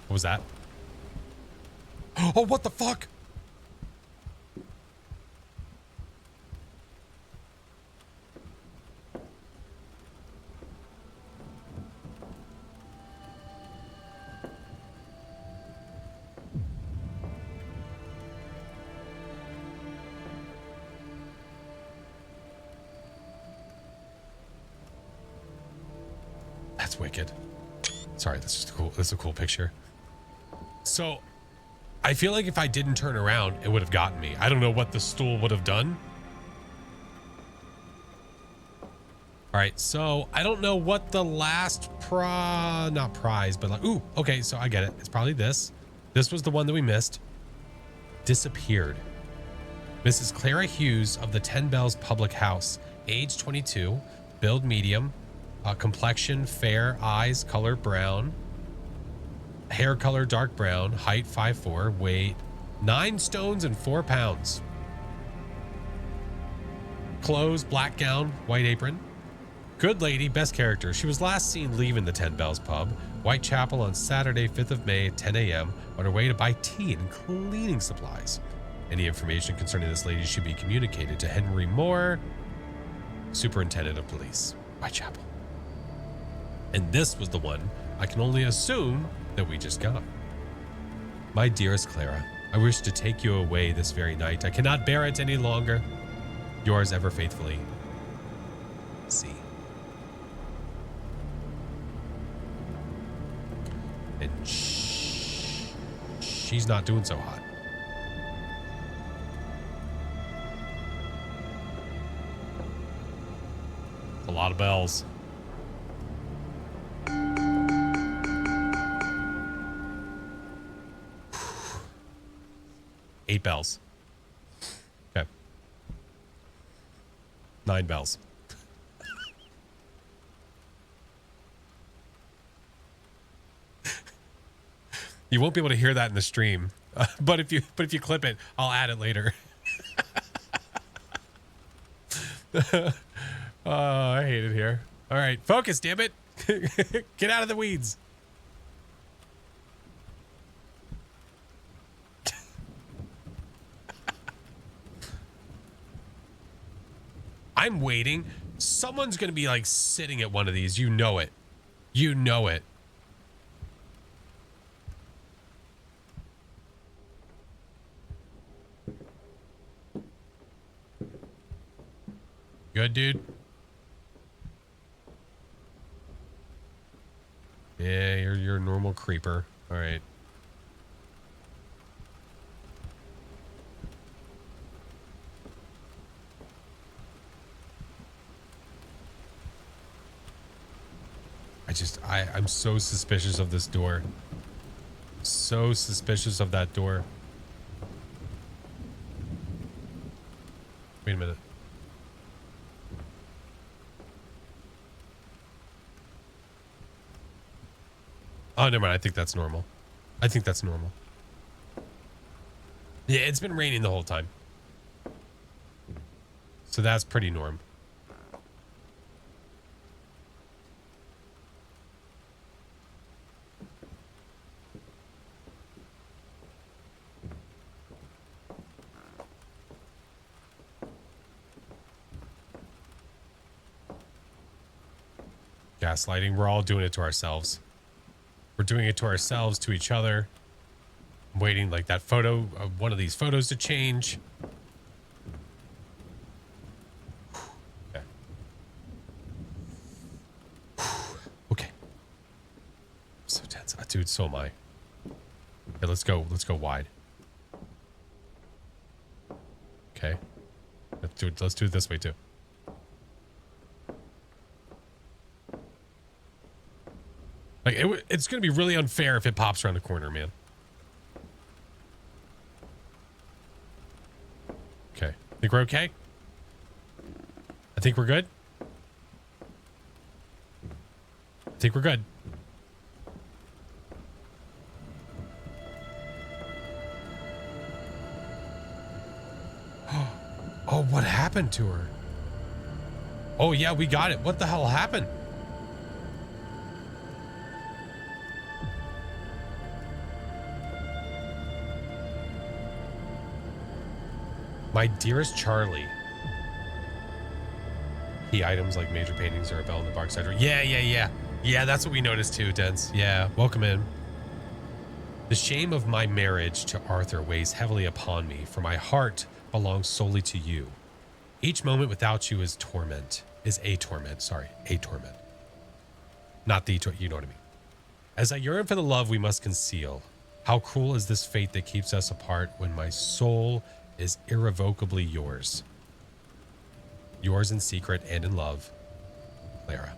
What was that? Oh, what the fuck? That's wicked. Sorry, this is cool. This is a cool picture. So, I feel like if I didn't turn around, it would have gotten me. I don't know what the stool would have done. All right, so I don't know what the last not prize, but like, ooh, okay, so I get it. It's probably this. This was the one that we missed. Disappeared. Mrs. Clara Hughes of the 10 Bells Public House, age 22, build medium, complexion fair, eyes color brown, hair color dark brown, height 5'4", weight 9 stones and 4 pounds. Clothes, black gown, white apron. Good lady, best character. She was last seen leaving the 10 Bells Pub, Whitechapel, on Saturday, 5th of May, 10 a.m. on her way to buy tea and cleaning supplies. Any information concerning this lady should be communicated to Henry Moore, Superintendent of Police, Whitechapel. And this was the one I can only assume that we just got. My dearest Clara, I wish to take you away this very night. I cannot bear it any longer. Yours ever faithfully, C. And she's not doing so hot. A lot of bells. Eight bells. Okay. 9 bells. You won't be able to hear that in the stream, but if you clip it, I'll add it later. Oh, I hate it here. All right, focus, damn it. Get out of the weeds. I'm waiting. Someone's going to be like sitting at one of these. You know it. You know it. Good, dude. Yeah, you're a normal creeper. All right. I'm so suspicious of this door. So suspicious of that door. Wait a minute. Oh, never mind. I think that's normal. I think that's normal. Yeah, it's been raining the whole time. So that's pretty norm. Gaslighting. We're all doing it to ourselves. We're doing it to ourselves, to each other. I'm waiting like that photo of one of these photos to change. Okay. Okay. So tense. Dude, so am I. Okay, let's go. Let's go wide. Okay. Let's do it this way too. Like it's going to be really unfair if it pops around the corner, man. Okay. Think we're okay? I think we're good. I think we're good. Oh, what happened to her? Oh, yeah, we got it. What the hell happened? My dearest Charlie. Key items like major paintings or a bell in the bark cider. Yeah. Yeah, that's what we noticed too, Dents. Yeah, welcome in. The shame of my marriage to Arthur weighs heavily upon me, for my heart belongs solely to you. Each moment without you is torment. Is a torment. Sorry, a torment. Not the, you know what I mean. As I yearn for the love we must conceal, how cruel is this fate that keeps us apart when my soul is irrevocably yours. Yours in secret and in love, Clara.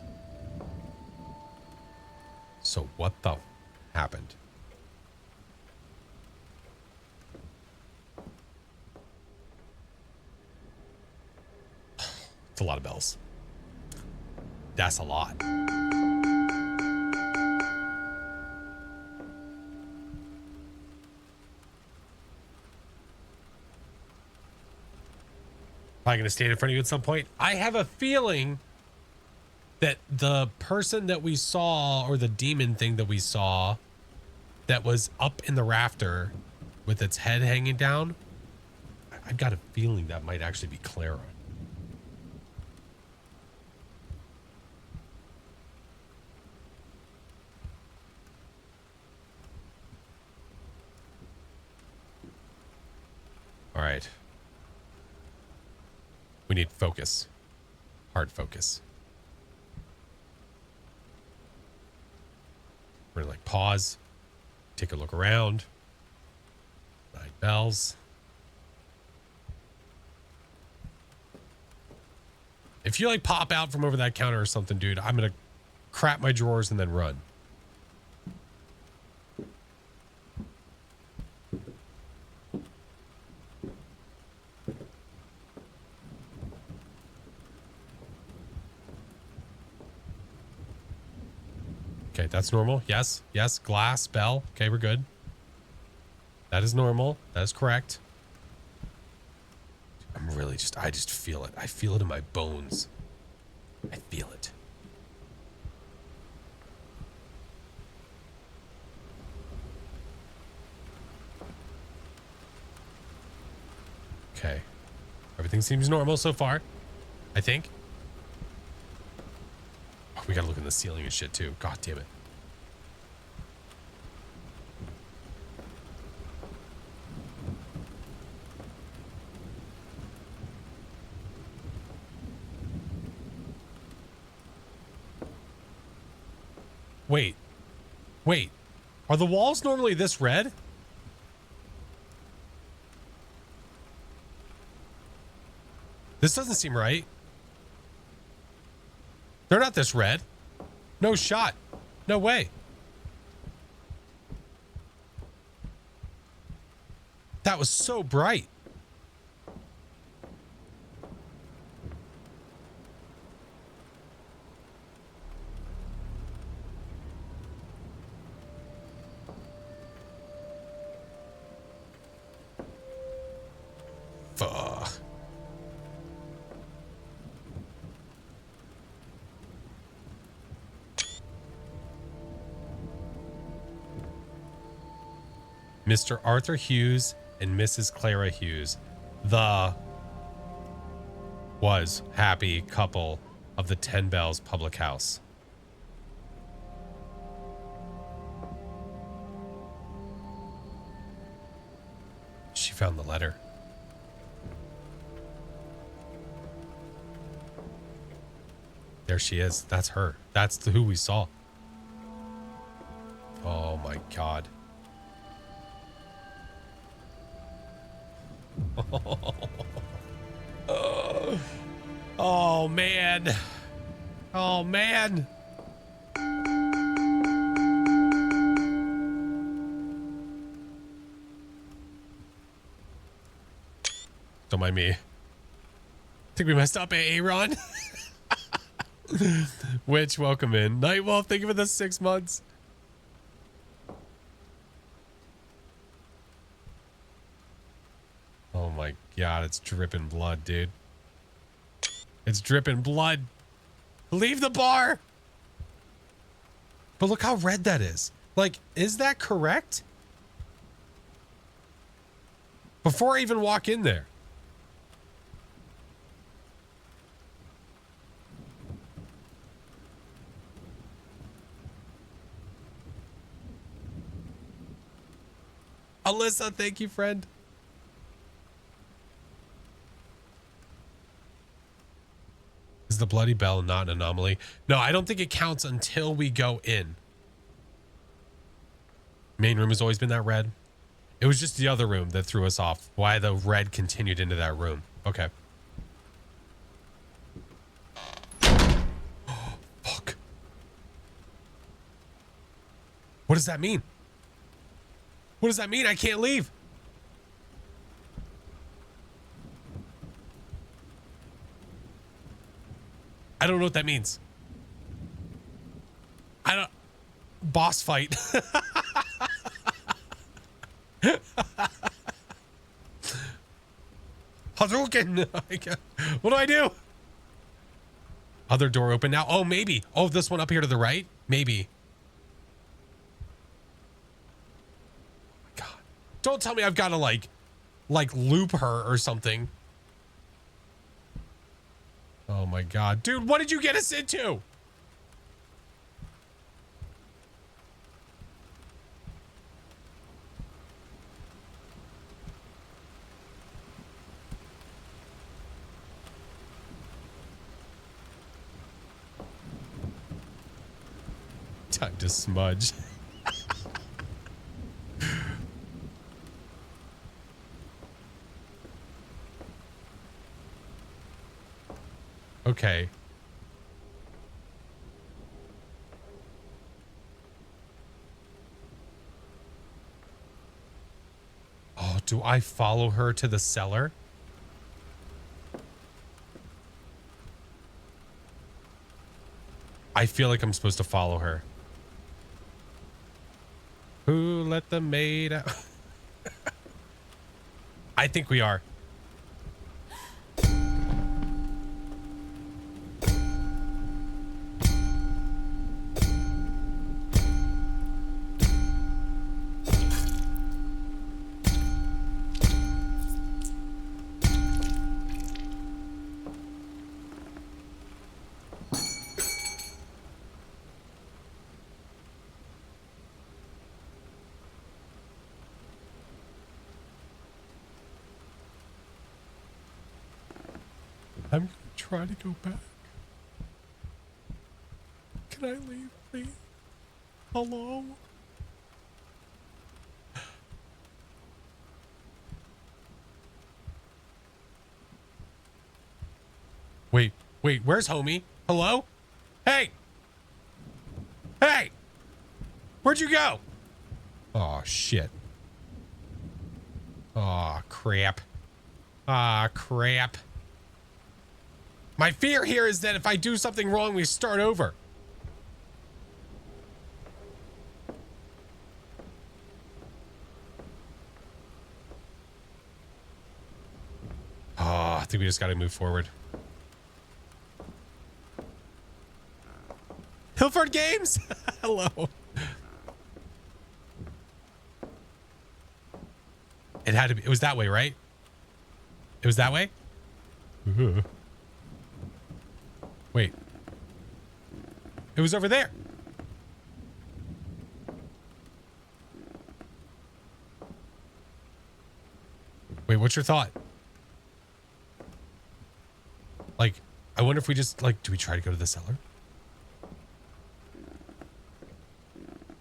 So what the happened? It's a lot of bells. That's a lot. Probably going to stand in front of you at some point. I have a feeling that the person that we saw, or the demon thing that we saw, that was up in the rafter with its head hanging down, I've got a feeling that might actually be Clara. All right. We need focus. Hard focus. We're gonna like pause, take a look around. 9 bells. If you like pop out from over that counter or something, dude, I'm gonna crap my drawers and then run. Okay, that's normal. Yes, yes. Glass, bell. Okay, we're good. That is normal. That is correct. I'm really I just feel it. I feel it in my bones. I feel it. Okay. Everything seems normal so far, I think. Oh, we gotta look in the ceiling and shit too. God damn it. Wait. Are the walls normally this red? This doesn't seem right. They're not this red. No shot. No way. That was so bright. Fuck. Mr. Arthur Hughes and Mrs. Clara Hughes, the was happy couple of the 10 Bells public house. found the letter. There she is. That's her. That's who we saw. Oh my God. Oh man. Oh man. Don't mind me. I think we messed up, Aaron. Witch, welcome in. Nightwolf, thank you for the 6 months. Oh my God, it's dripping blood, dude. It's dripping blood. Leave the bar. But look how red that is. Like, is that correct? Before I even walk in there. Alyssa, thank you, friend. Is the bloody bell not an anomaly? No, I don't think it counts until we go in. Main room has always been that red. It was just the other room that threw us off. Why the red continued into that room. Okay. Oh, fuck. What does that mean? What does that mean? I can't leave. I don't know what that means. I don't... Boss fight. Hadouken. What do I do? Other door open now. Oh, maybe. Oh, this one up here to the right? Maybe. Oh my God. Don't tell me I've got to like loop her or something. Oh my God. Dude, what did you get us into? Time to smudge. Okay. Oh, do I follow her to the cellar? I feel like I'm supposed to follow her. Who let the maid out? I think we are. I'm gonna try to go back. Can I leave, please? Hello? Wait, where's homie? Hello? Hey! Hey! Where'd you go? Oh, shit. Oh, crap. Ah, crap. My fear here is that if I do something wrong, we start over. Oh, I think we just got to move forward. Hilford Games? Hello. It had to be. It was that way, right? It was that way? Wait. It was over there. what's your thought? Like, I wonder if we just, like, do we try to go to the cellar?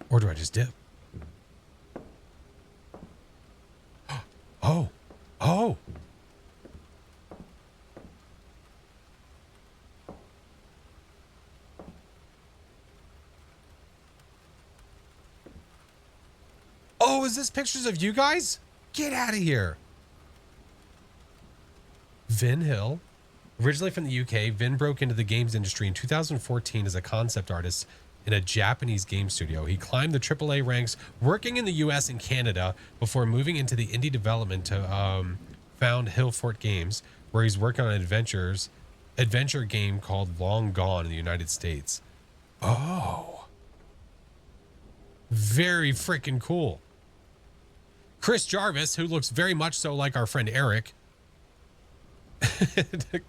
Or do I just dip? Oh. Oh. Oh, is this pictures of you guys? Get out of here. Vin Hill. Originally from the UK, Vin broke into the games industry in 2014 as a concept artist in a Japanese game studio. He climbed the AAA ranks working in the US and Canada before moving into the indie development to found Hillfort Games, where he's working on an adventure game called Long Gone in the United States. Oh. Very freaking cool. Chris Jarvis, who looks very much so like our friend Eric.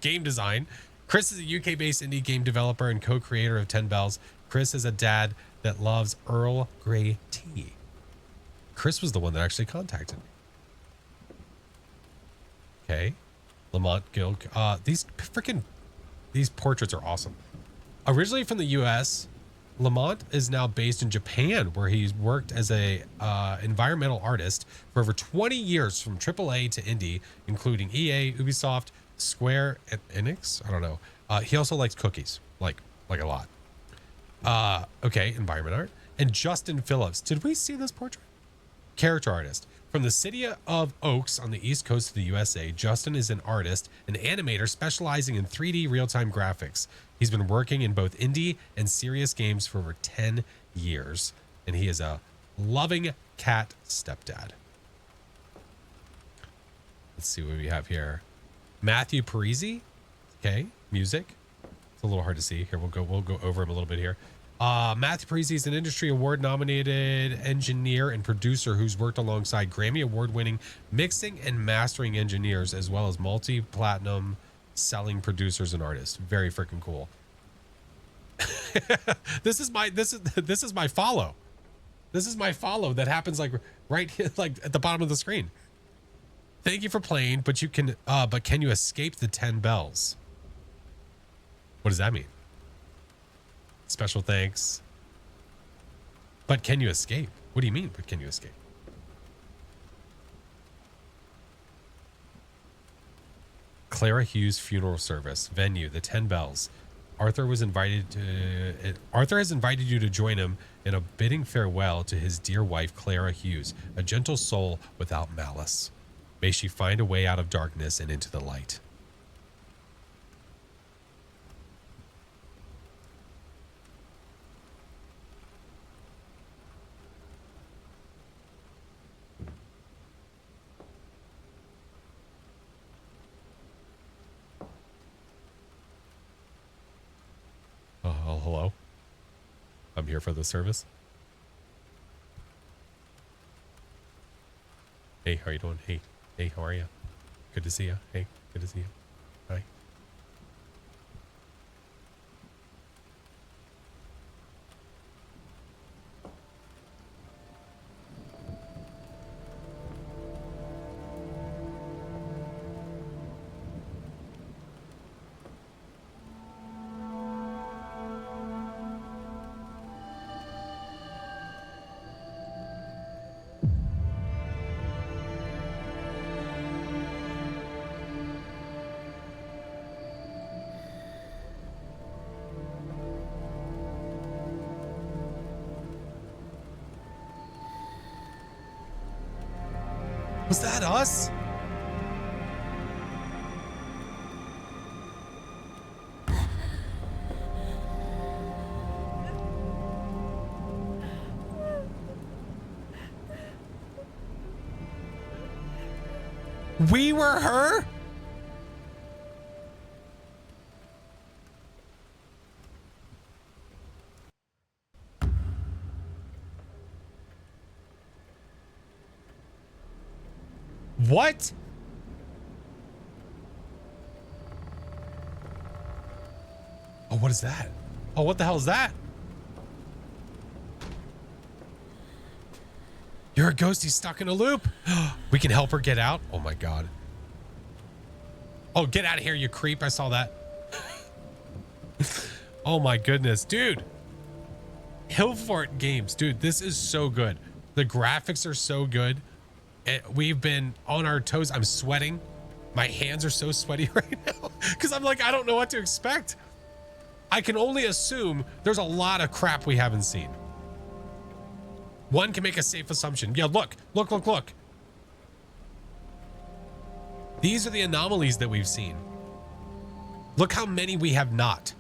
Game design. Chris is a UK-based indie game developer and co-creator of 10 Bells. Chris is a dad that loves Earl Grey tea. Chris was the one that actually contacted me. Okay. Lamont Gill. These portraits are awesome. Originally from the US, Lamont is now based in Japan, where he's worked as a environmental artist for over 20 years, from AAA to indie, including EA, Ubisoft, Square, and Enix. I don't know. He also likes cookies, like a lot. Okay, environment art. And Justin Phillips. Did we see this portrait? Character artist. From the city of Oaks on the east coast of the USA, Justin is an artist, an animator specializing in 3D real-time graphics. He's been working in both indie and serious games for over 10 years, and he is a loving cat stepdad. Let's see what we have here. Matthew Parisi. Okay, music. It's a little hard to see. Here, we'll go over him a little bit here. Matthew Parisi is an industry award nominated engineer and producer who's worked alongside Grammy award winning mixing and mastering engineers, as well as multi-platinum selling producers and artists. Very freaking cool. This is my follow. This is my follow that happens like right here, like at the bottom of the screen. Thank you for playing, but can you escape the 10 bells? What does that mean? Special thanks. But can you escape? What do you mean, but can you escape? Clara Hughes funeral service venue, the 10 bells. Arthur has invited you to join him in a bidding farewell to his dear wife, Clara Hughes, a gentle soul without malice. May she find a way out of darkness and into the light. Hello. I'm here for the service. Hey, how are you doing? Hey, how are you? Good to see you. Hey, good to see you. Hi. Was that us? We were her? What? Oh, what is that? Oh, what the hell is that? You're a ghost. He's stuck in a loop. We can help her get out. Oh my God. Oh, get out of here, you creep. I saw that. Oh my goodness, dude. Hillfort Games, dude, this is so good. The graphics are so good. We've been on our toes. I'm sweating. My hands are so sweaty right now because I'm like, I don't know what to expect. I can only assume there's a lot of crap we haven't seen. One can make a safe assumption. Yeah, look. These are the anomalies that we've seen. Look how many we have not.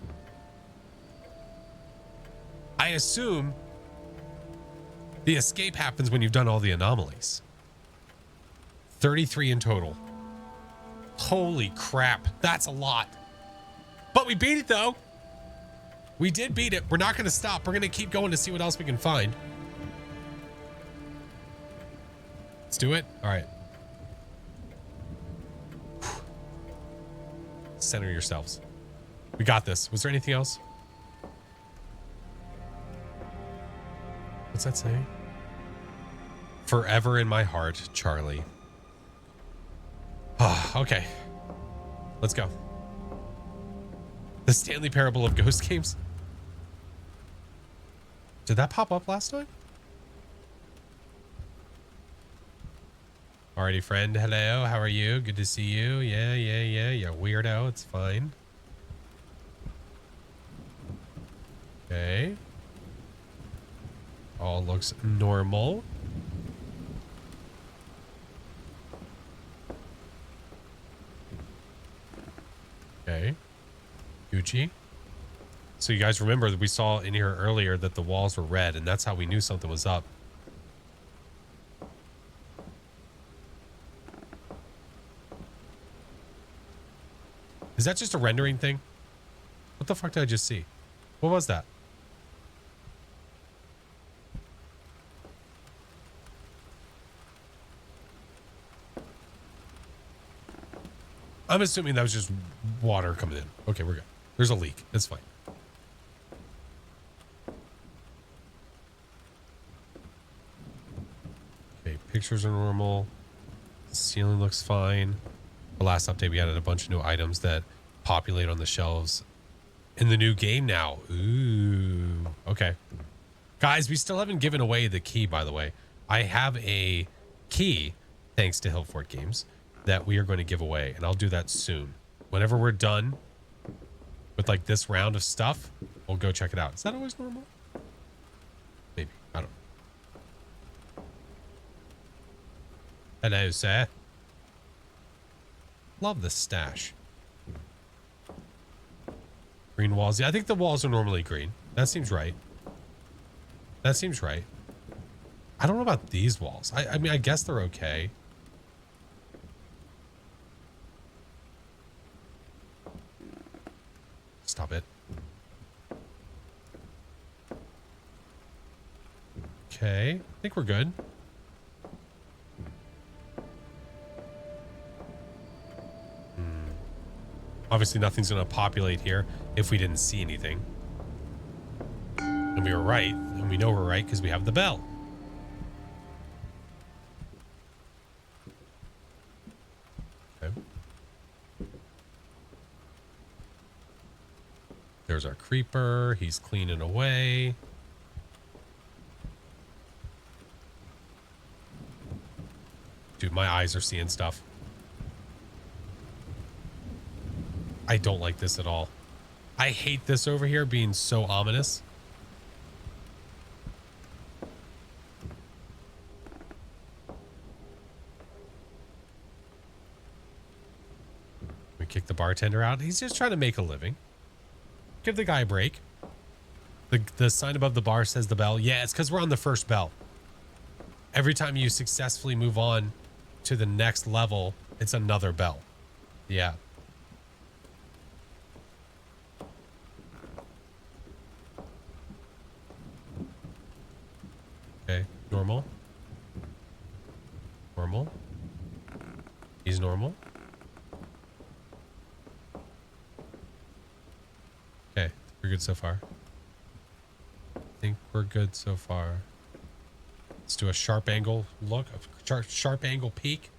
I assume the escape happens when you've done all the anomalies. 33 in total. Holy crap. That's a lot. But we beat it though. We did beat it. We're not going to stop. We're going to keep going to see what else we can find. Let's do it. All right. Center yourselves. We got this. Was there anything else? What's that saying? Forever in my heart, Charlie. Oh, okay. Let's go. The Stanley Parable of Ghost Games. Did that pop up last time? Alrighty, friend. Hello. How are you? Good to see you. Yeah. Yeah, weirdo. It's fine. Okay. All looks normal. Okay. Gucci. So you guys remember that we saw in here earlier that the walls were red, and that's how we knew something was up. Is that just a rendering thing? What the fuck did I just see? What was that? I'm assuming that was just water coming in. Okay, we're good. There's a leak. That's fine. Okay, pictures are normal. Ceiling looks fine. The last update, we added a bunch of new items that populate on the shelves in the new game now. Ooh, okay. Guys, we still haven't given away the key, by the way. I have a key, thanks to Hillfort Games, that we are going to give away, and I'll do that soon. Whenever we're done with like this round of stuff, we'll go check it out. Is that always normal? Maybe. I don't know. Hello, sir. Love the stash. Green walls. Yeah, I think the walls are normally green. That seems right. That seems right. I don't know about these walls. I mean, I guess they're okay. Stop it. Okay. I think we're good. Obviously, nothing's going to populate here if we didn't see anything. And we were right. And we know we're right because we have the bell. Okay. There's our creeper. He's cleaning away. Dude, my eyes are seeing stuff. I don't like this at all. I hate this over here being so ominous. We kick the bartender out. He's just trying to make a living. Give the guy a break. The sign above the bar says the bell. Yeah, it's because we're on the first bell. Every time you successfully move on to the next level, it's another bell. Yeah. Okay, normal. Normal. He's normal. Okay, we're good so far. I think we're good so far. Let's do a sharp angle look, a sharp angle peek.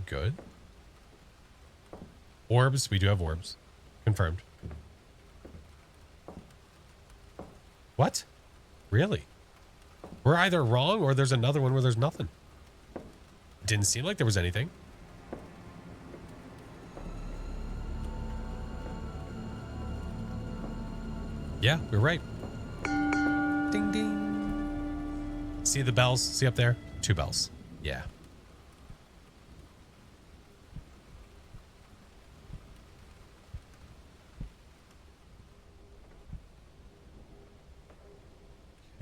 good. Orbs. We do have orbs. Confirmed. What? Really? We're either wrong or there's another one where there's nothing. Didn't seem like there was anything. Yeah, we're right. Ding, ding. See the bells? See up there? 2 bells. Yeah.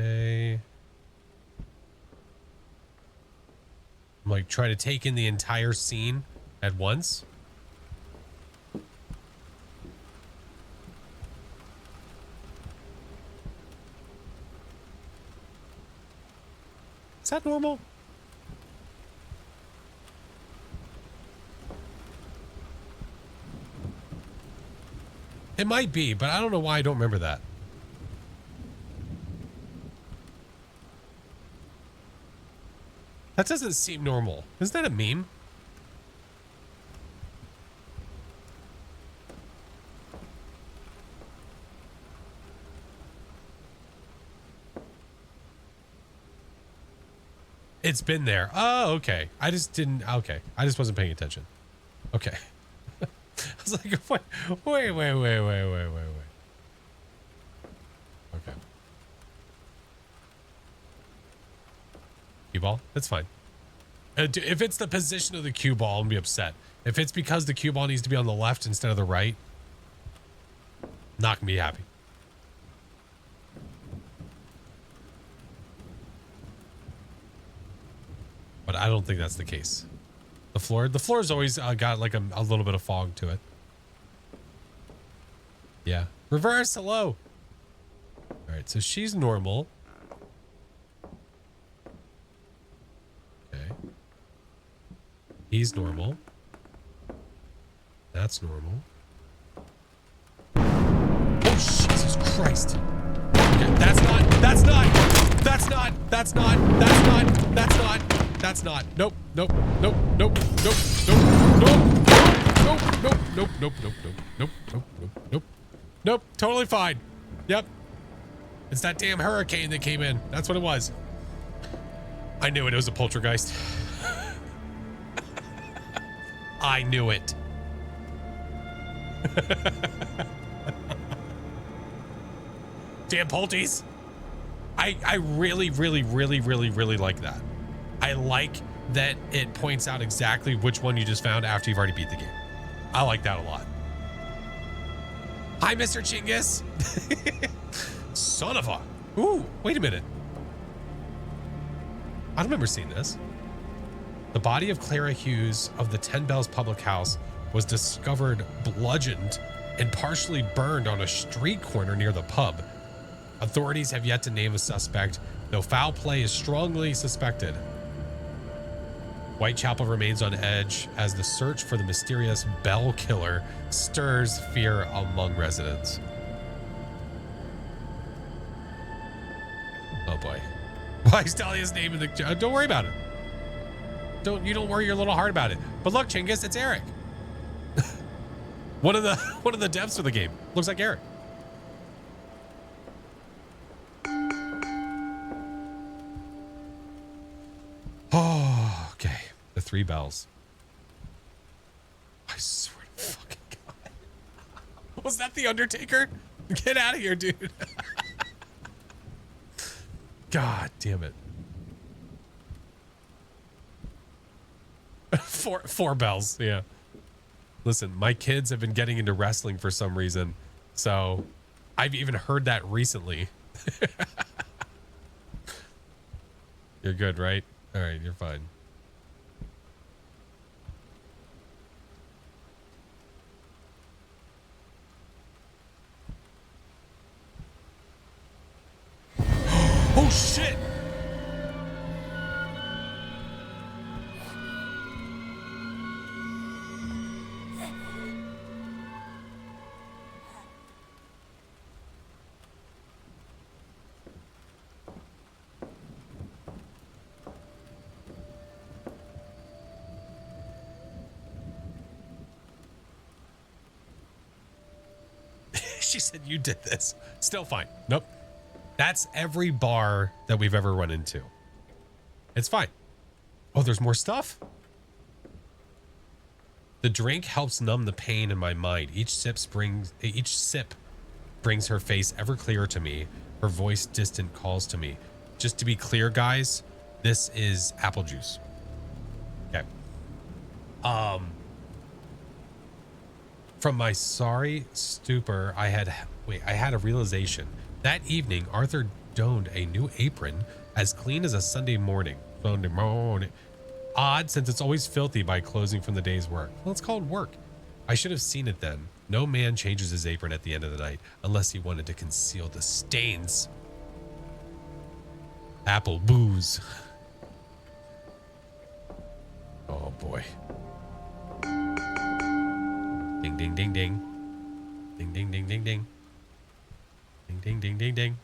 Okay. I'm like trying to take in the entire scene at once. Is that normal? It might be, but I don't know why I don't remember that. That doesn't seem normal. Isn't that a meme? It's been there. Oh, okay. I just didn't. Okay. I just wasn't paying attention. Okay. I was like, wait. Okay. Cue ball? That's fine. If it's the position of the cue ball, I'm gonna be upset. If it's because the cue ball needs to be on the left instead of the right, not gonna be happy. But I don't think that's the case. The floor's always got like a little bit of fog to it. Yeah. Reverse, hello. All right, so she's normal. Okay. He's normal. That's normal. Oh, Jesus Christ. Okay, that's not. Nope. Nope. Totally fine. Yep. It's that damn hurricane that came in. That's what it was. I knew it. It was a poltergeist. I knew it. Damn polties. I really like that. I like that it points out exactly which one you just found after you've already beat the game. I like that a lot. Hi, Mr. Chinggis. Son of a... Ooh, wait a minute. I don't remember seeing this. The body of Clara Hughes of the 10 Bells Public House was discovered bludgeoned and partially burned on a street corner near the pub. Authorities have yet to name a suspect, though foul play is strongly suspected. Whitechapel remains on edge as the search for the mysterious Bell Killer stirs fear among residents. Oh boy. Why he's telling his name in the... Don't worry about it. You don't worry your little heart about it. But look, Chinggis, it's Eric. one of the devs for the game. Looks like Eric. Oh, okay. The 3 bells. I swear to fucking God. Was that the Undertaker? Get out of here, dude. God damn it. 4 bells. Yeah. Listen, my kids have been getting into wrestling for some reason. So I've even heard that recently. You're good, right? All right, you're fine. Oh, shit! She said, you did this. Still fine. Nope. That's every bar that we've ever run into. It's fine. Oh, there's more stuff. The drink helps numb the pain in my mind. Each sip brings her face ever clearer to me. Her voice distant calls to me. Just to be clear, guys, this is apple juice. Okay. From my sorry stupor, I had a realization. That evening, Arthur donned a new apron as clean as a Sunday morning. Sunday morning. Odd, since it's always filthy by closing from the day's work. Well, it's called work. I should have seen it then. No man changes his apron at the end of the night unless he wanted to conceal the stains. Apple booze. Oh boy. Ding ding ding ding. Ding ding ding ding ding. Ding ding ding ding ding.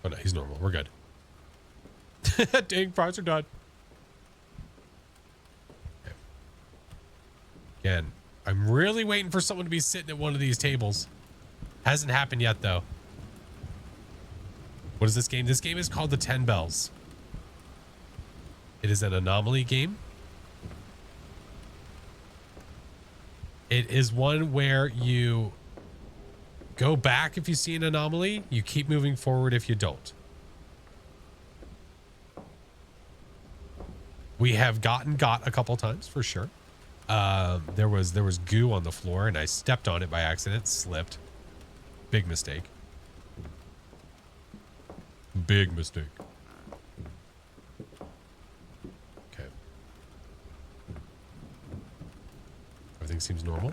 Oh no, he's normal. We're good. Dang, fries are done. Okay. Again, I'm really waiting for someone to be sitting at one of these tables. Hasn't happened yet, though. What is this game? This game is called the 10 Bells. It is an anomaly game. It is one where you go back if you see an anomaly. You keep moving forward if you don't. We have got a couple times for sure. There was goo on the floor and I stepped on it by accident, slipped. Big mistake. Big mistake. Okay. Everything seems normal.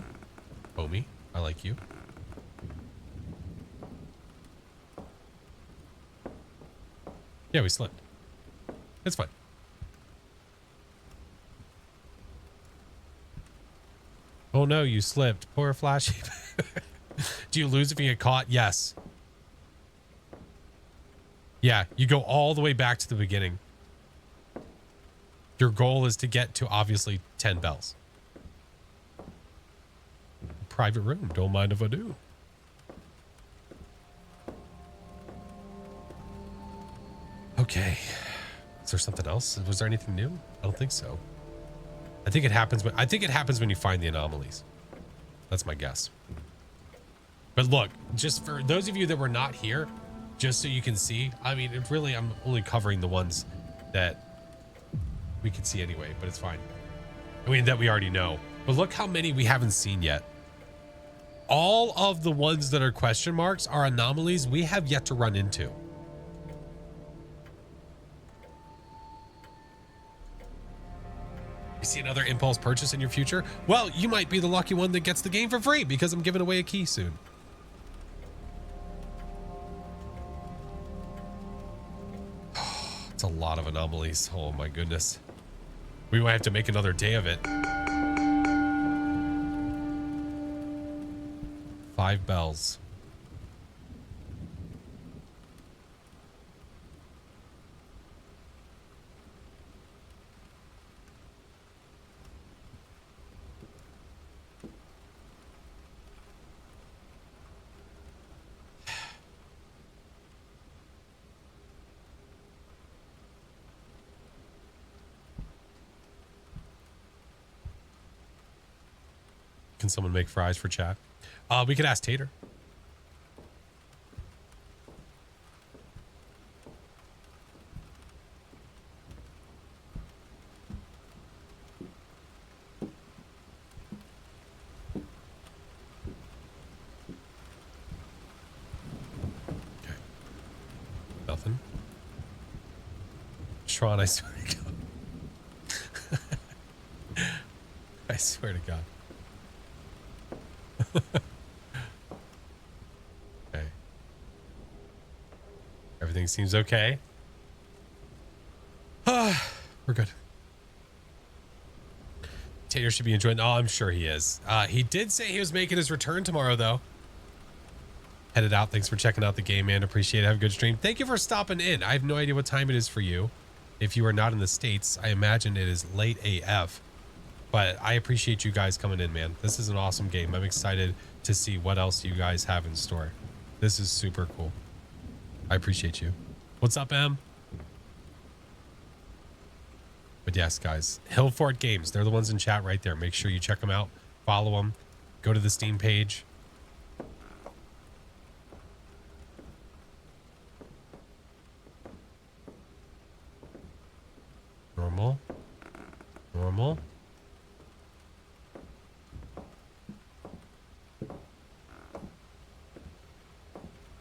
Homie, I like you. Yeah, we slipped. It's fine. Oh no, you slipped. Poor Flashy. Do you lose if you get caught? Yes. Yeah, you go all the way back to the beginning. Your goal is to get to obviously 10 bells. Private room. Don't mind if I do. Okay. Is there something else? Was there anything new? I don't think so. I think it happens when you find the anomalies. That's my guess. But look, just for those of you that were not here, just so you can see, I mean, it really, I'm only covering the ones that we can see anyway, but it's fine. I mean, that we already know. But look how many we haven't seen yet. All of the ones that are question marks are anomalies we have yet to run into. You see another impulse purchase in your future? Well, you might be the lucky one that gets the game for free because I'm giving away a key soon. It's a lot of anomalies. Oh my goodness. We might have to make another day of it. 5 bells. Can someone make fries for chat? We could ask Tater. Okay. Nothing. Tron, I swear to God. I swear to God. Okay. Everything seems okay. We're good. Tater should be enjoying. Oh, I'm sure he is. He did say he was making his return tomorrow, though. Headed out. Thanks for checking out the game, man. Appreciate it. Have a good stream. Thank you for stopping in. I have no idea what time it is for you. If you are not in the States, I imagine it is late AF. But I appreciate you guys coming in, man. This is an awesome game. I'm excited to see what else you guys have in store. This is super cool. I appreciate you. What's up, Em? But yes, guys, Hillfort Games, they're the ones in chat right there. Make sure you check them out, follow them, go to the Steam page. Normal. Normal.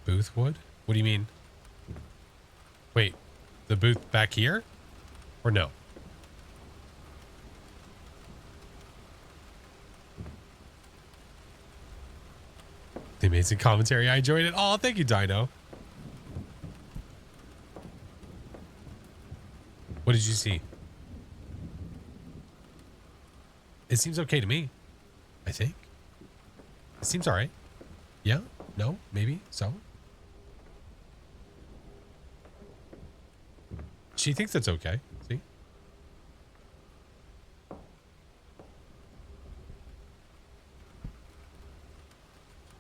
Boothwood? What do you mean? Wait, the booth back here? Or no? The amazing commentary. I enjoyed it. Oh, thank you, Dino. What did you see? It seems okay to me. I think. It seems all right. Yeah? No? Maybe? So? She thinks it's okay. See?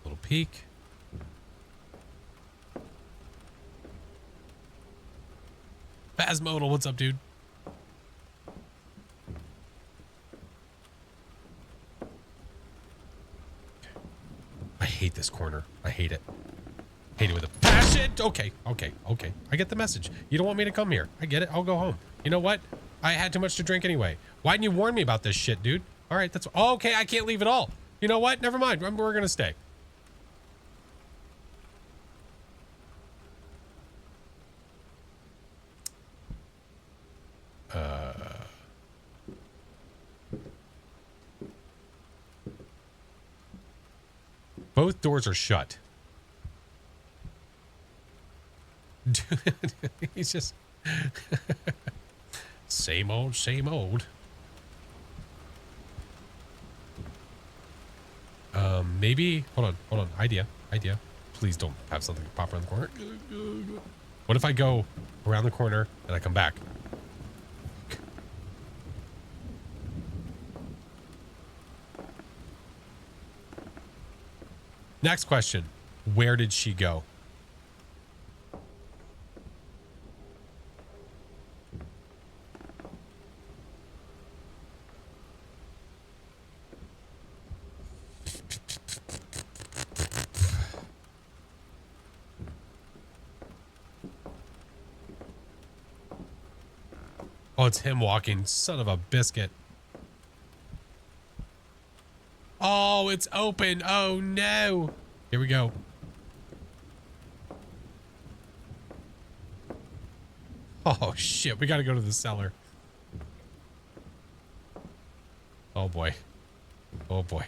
Little peek. Phasmodal, what's up, dude? I hate this corner. I hate it. Hate it with a passion. Okay, okay, okay. I get the message. You don't want me to come here. I get it. I'll go home. You know what? I had too much to drink anyway. Why didn't you warn me about this shit, dude? All right, that's okay. I can't leave at all. You know what? Never mind. We're gonna stay. Both doors are shut. Dude, he's just same old, same old. Maybe hold on. Idea. Please don't have something pop around the corner. What if I go around the corner and I come back? Next question. Where did she go? Oh, it's him walking. Son of a biscuit. Oh, it's open. Oh, no. Here we go. Oh, shit. We got to go to the cellar. Oh, boy. Oh, boy.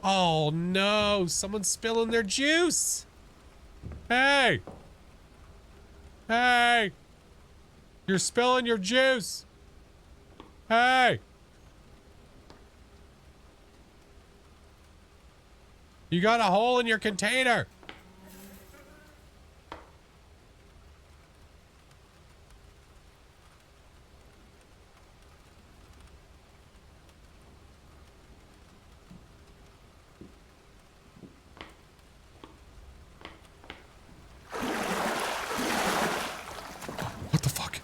Oh, no. Someone's spilling their juice. Hey. Hey. You're spilling your juice. Hey. You got a hole in your container. What the fuck?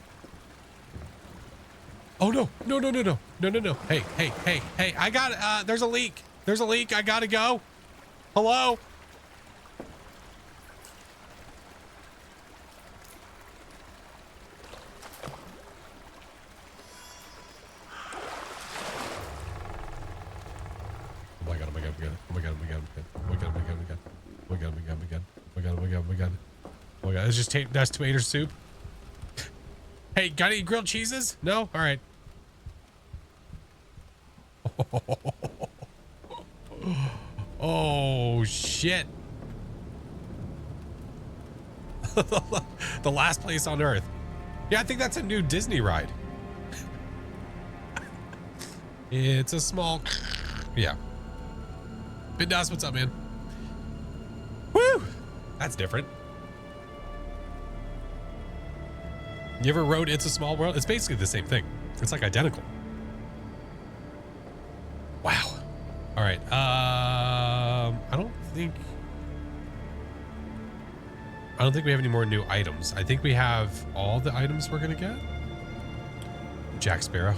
Oh no. No. Hey. I got there's a leak. I gotta go. Hello? Oh my god. It's just that's tomato soup. Hey, got any grilled cheeses? No? All right. Oh, shit. The last place on Earth. Yeah, I think that's a new Disney ride. It's a small... Yeah. Bindas, what's up, man? Woo! That's different. You ever wrote It's a Small World? It's basically the same thing. It's like identical. Wow. All right. I don't think we have any more new items. I think we have all the items we're gonna get. Jack Sparrow.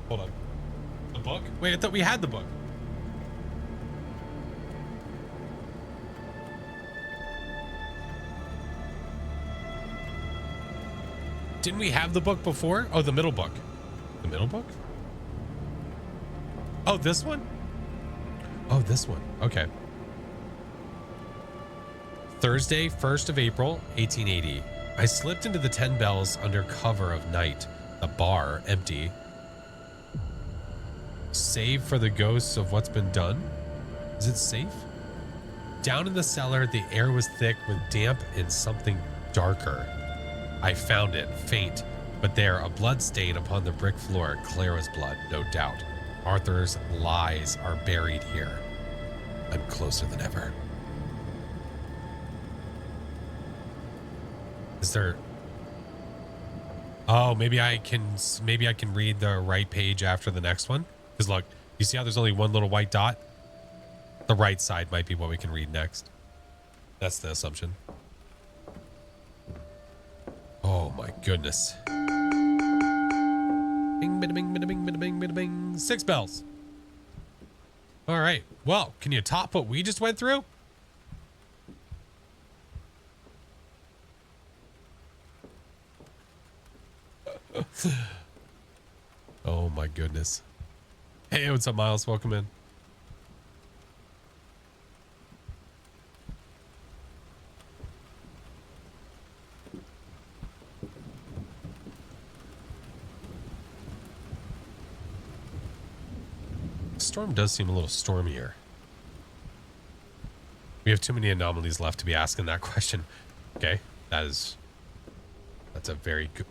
Hold on. The book? Wait, I thought we had the book. Didn't we have the book before? Oh, the middle book. The middle book? Oh, this one? Oh, this one. Okay. Thursday, 1st of April, 1880. I slipped into the 10 Bells under cover of night. The bar empty. Save for the ghosts of what's been done. Is it safe? Down in the cellar, the air was thick with damp and something darker. I found it, faint, but there, a blood stain upon the brick floor. Clara's blood, no doubt. Arthur's lies are buried here. I'm closer than ever. Is there... Oh, maybe I can read the right page after the next one. Because look, you see how there's only one little white dot? The right side might be what we can read next. That's the assumption. Oh my goodness. Bing, bada, bing, bada, bing, bada, bing, bada, bing. 6 bells. All right. Well, can you top what we just went through? Oh my goodness. Hey, what's up, Miles? Welcome in. Storm does seem a little stormier. We have too many anomalies left to be asking that question. Okay, that's a very good...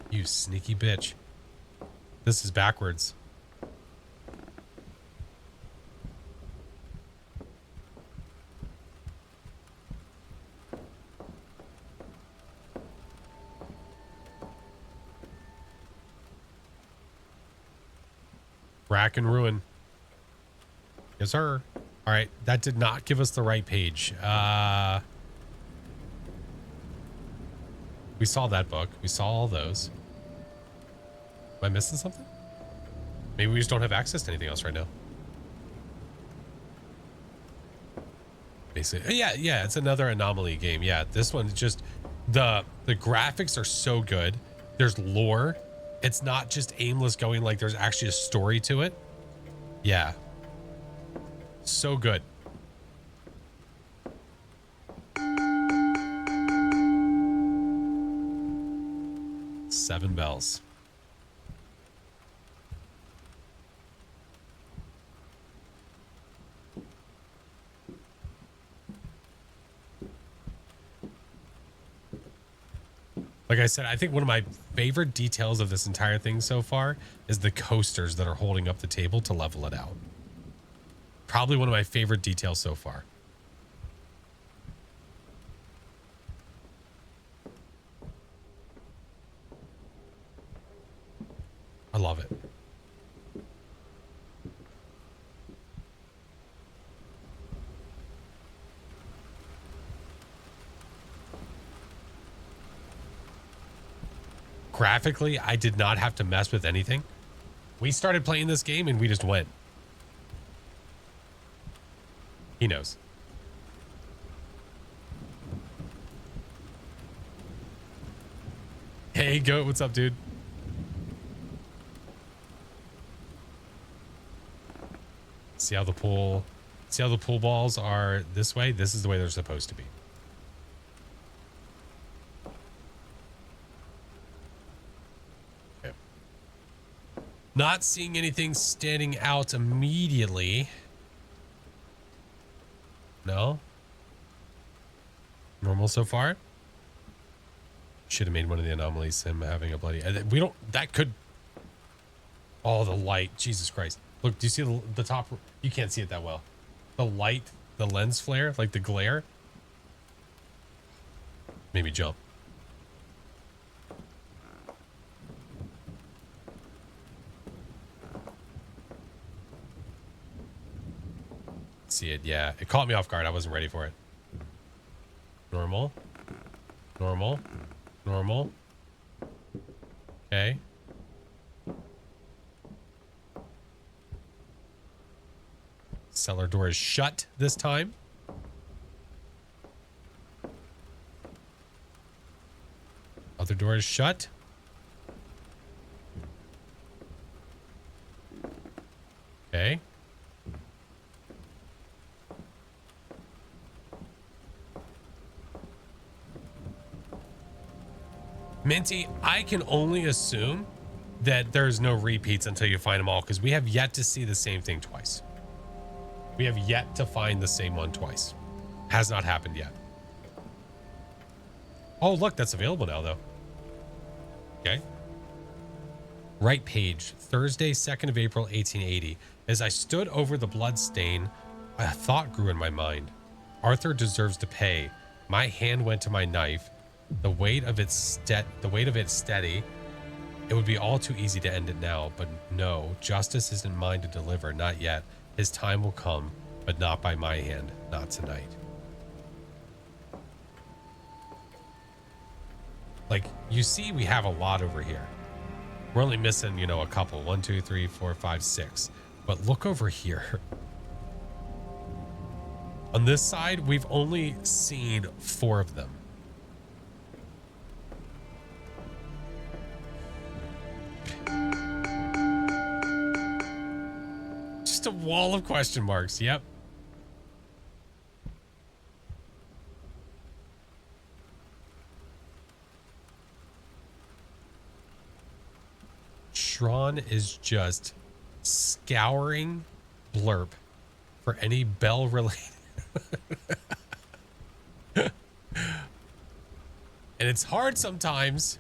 You sneaky bitch. This is backwards. Rack and ruin. Yes, sir. All right, that did not give us the right page. We saw that book. We saw all those. Am I missing something? Maybe we just don't have access to anything else right now. Basically, yeah, it's another anomaly game. Yeah, this one's just the graphics are so good. There's lore. It's not just aimless going, like there's actually a story to it. Yeah. So good. Seven bells. Like I said, I think one of my favorite details of this entire thing so far is the coasters that are holding up the table to level it out. Probably one of my favorite details so far. I love it. Graphically, I did not have to mess with anything. We started playing this game and we just went. He knows. Hey, Goat, what's up, dude? See how the pool balls are this way? This is the way they're supposed to be. Okay. Not seeing anything standing out immediately. No? Normal so far? Should have made one of the anomalies him having a bloody... We don't... That could... Oh, the light. Jesus Christ. Look, do you see the top? You can't see it that well. The light, the lens flare, like the glare. Made me jump. See it, yeah. It caught me off guard. I wasn't ready for it. Normal. Normal. Normal. Okay. Cellar door is shut this time. Other door is shut. Okay. Minty, I can only assume that there's no repeats until you find them all, because we have yet to see the same thing twice. We have yet to find the same one twice. Has not happened yet. Oh, look, that's available now, though. Okay. Right page, Thursday, 2nd of April, 1880. As I stood over the blood stain, a thought grew in my mind. Arthur deserves to pay. My hand went to my knife. The weight of it steady. It would be all too easy to end it now, but no, justice isn't mine to deliver, not yet. His time will come, but not by my hand, not tonight. Like, you see, we have a lot over here. We're only missing, you know, a couple. 1, 2, 3, 4, 5, 6. But look over here. On this side, we've only seen 4 of them. Just a wall of question marks. Yep. Shron is just scouring Blurp for any bell related. And it's hard sometimes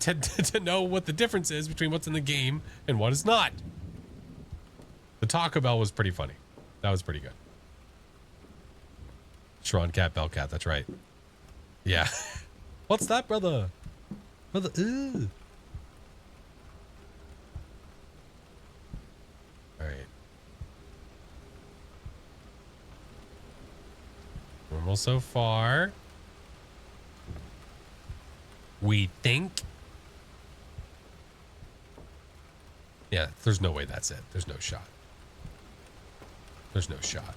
to know what the difference is between what's in the game and what is not. The Taco Bell was pretty funny. That was pretty good. Shron Cat, Bell Cat. That's right. Yeah. What's that, brother? Brother. Ooh. All right. Normal so far. We think. Yeah, there's no way that's it. There's no shot. There's no shot.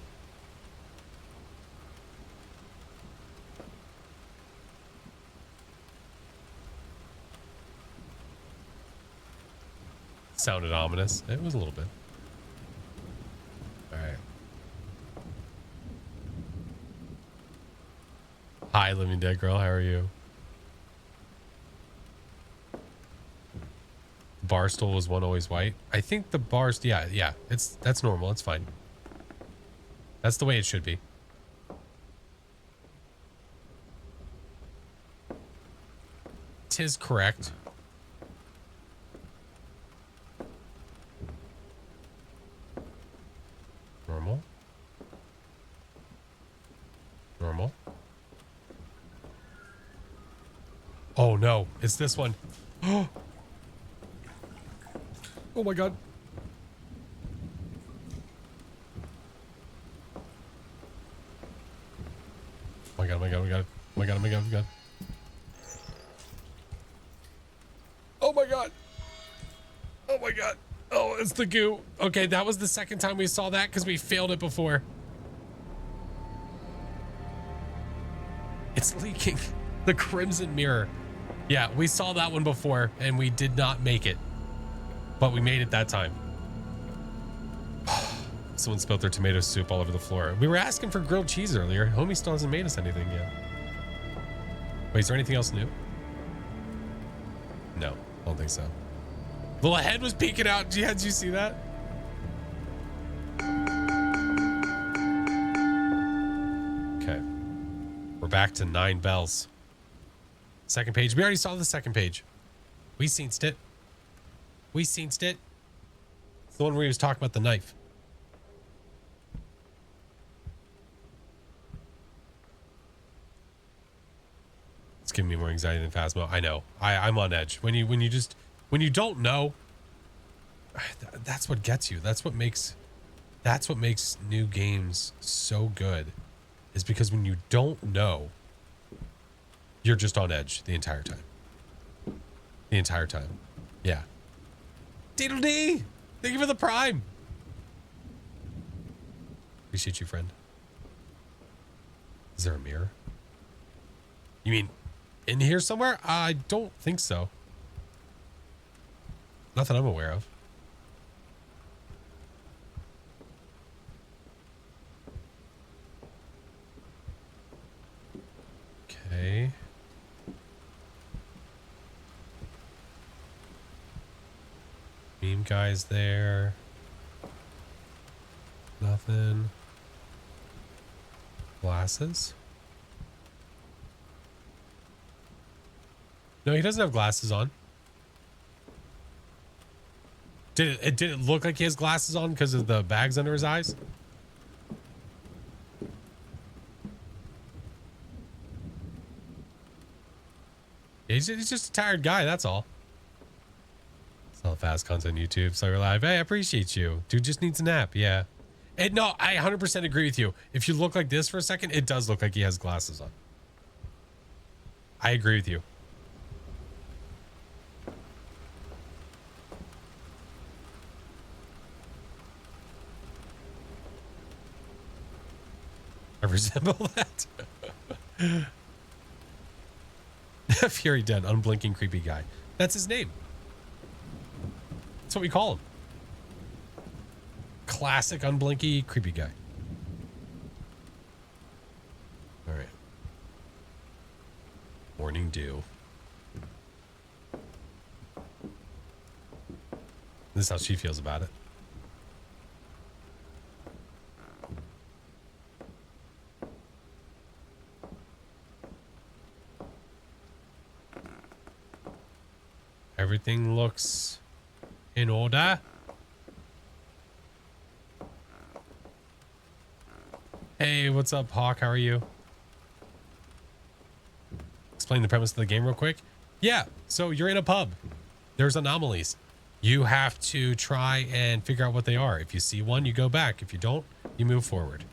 Sounded ominous. It was a little bit. All right. Hi, Living Dead Girl. How are you? Barstool was one always white. I think the bars, yeah, that's normal. It's fine. That's the way it should be. Tis correct. Normal. Normal. Oh no, it's this one. Oh my god. Oh my god, oh my god, oh my god. Oh my god, oh my god, oh my god. Oh my god. Oh my god. Oh, it's the goo. Okay, that was the second time we saw that because we failed it before. It's leaking. The crimson mirror. Yeah, we saw that one before and we did not make it. But we made it that time. Someone spilled their tomato soup all over the floor. We were asking for grilled cheese earlier. Homie still hasn't made us anything yet. Wait, is there anything else new? No, I don't think so. Little head was peeking out. Did you see that? Okay. We're back to 9 bells. Second page. We already saw the second page. We seenst it. We seenst it. It's the one where he was talking about the knife. It's giving me more anxiety than Phasmo. I know. I'm on edge. When you don't know, that's what gets you. That's what makes new games so good. Is because when you don't know, you're just on edge the entire time. The entire time. Yeah. Diddle D! Thank you for the prime. Appreciate you, friend. Is there a mirror? You mean in here somewhere? I don't think so. Not that I'm aware of. Okay. Meme guy's there. Nothing. Glasses? No, he doesn't have glasses on. Did it look like he has glasses on because of the bags under his eyes? He's just a tired guy, that's all. It's all fast content on YouTube, so we're live. Hey, I appreciate you. Dude just needs a nap, yeah. And no, I 100% agree with you. If you look like this for a second, it does look like he has glasses on. I agree with you. I resemble that. Fury Den, unblinking creepy guy. That's his name. That's what we call him. Classic unblinky creepy guy. All right. Morning dew. This is how she feels about it. Everything looks in order. Hey, what's up, Hawk? How are you? Explain the premise of the game real quick. Yeah, so you're in a pub. There's anomalies. You have to try and figure out what they are. If you see one, you go back. If you don't, you move forward.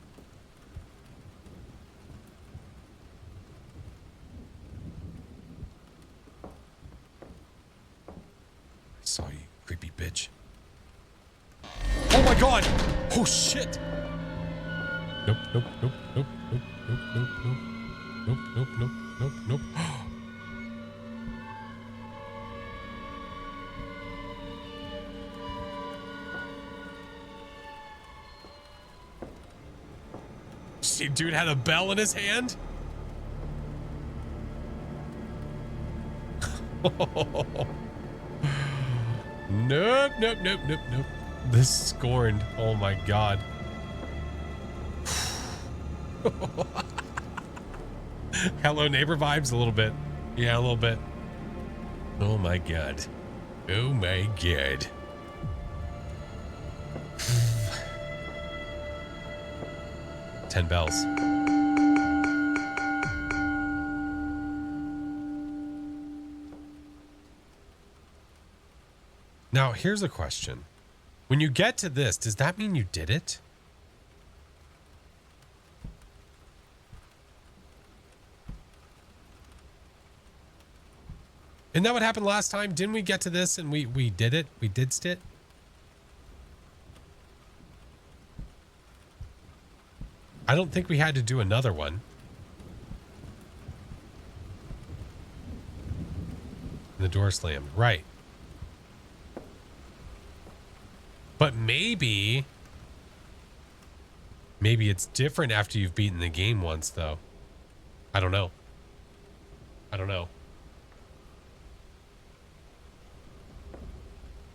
I saw you, creepy bitch. Oh my god! Oh shit! Nope, nope, nope, nope, nope, nope, nope, nope. Nope, nope, nope, nope, nope. See, dude had a bell in his hand? Nope, nope, nope, nope, nope. This scorned. Oh my god. Hello neighbor vibes a little bit. Yeah, a little bit. Oh my god. Oh my god. $10 bells. Now, here's a question. When you get to this, does that mean you did it? Isn't that what happened last time? Didn't we get to this and we did it? We did it? I don't think we had to do another one. The door slammed. Right. But maybe it's different after you've beaten the game once, though. I don't know. I don't know.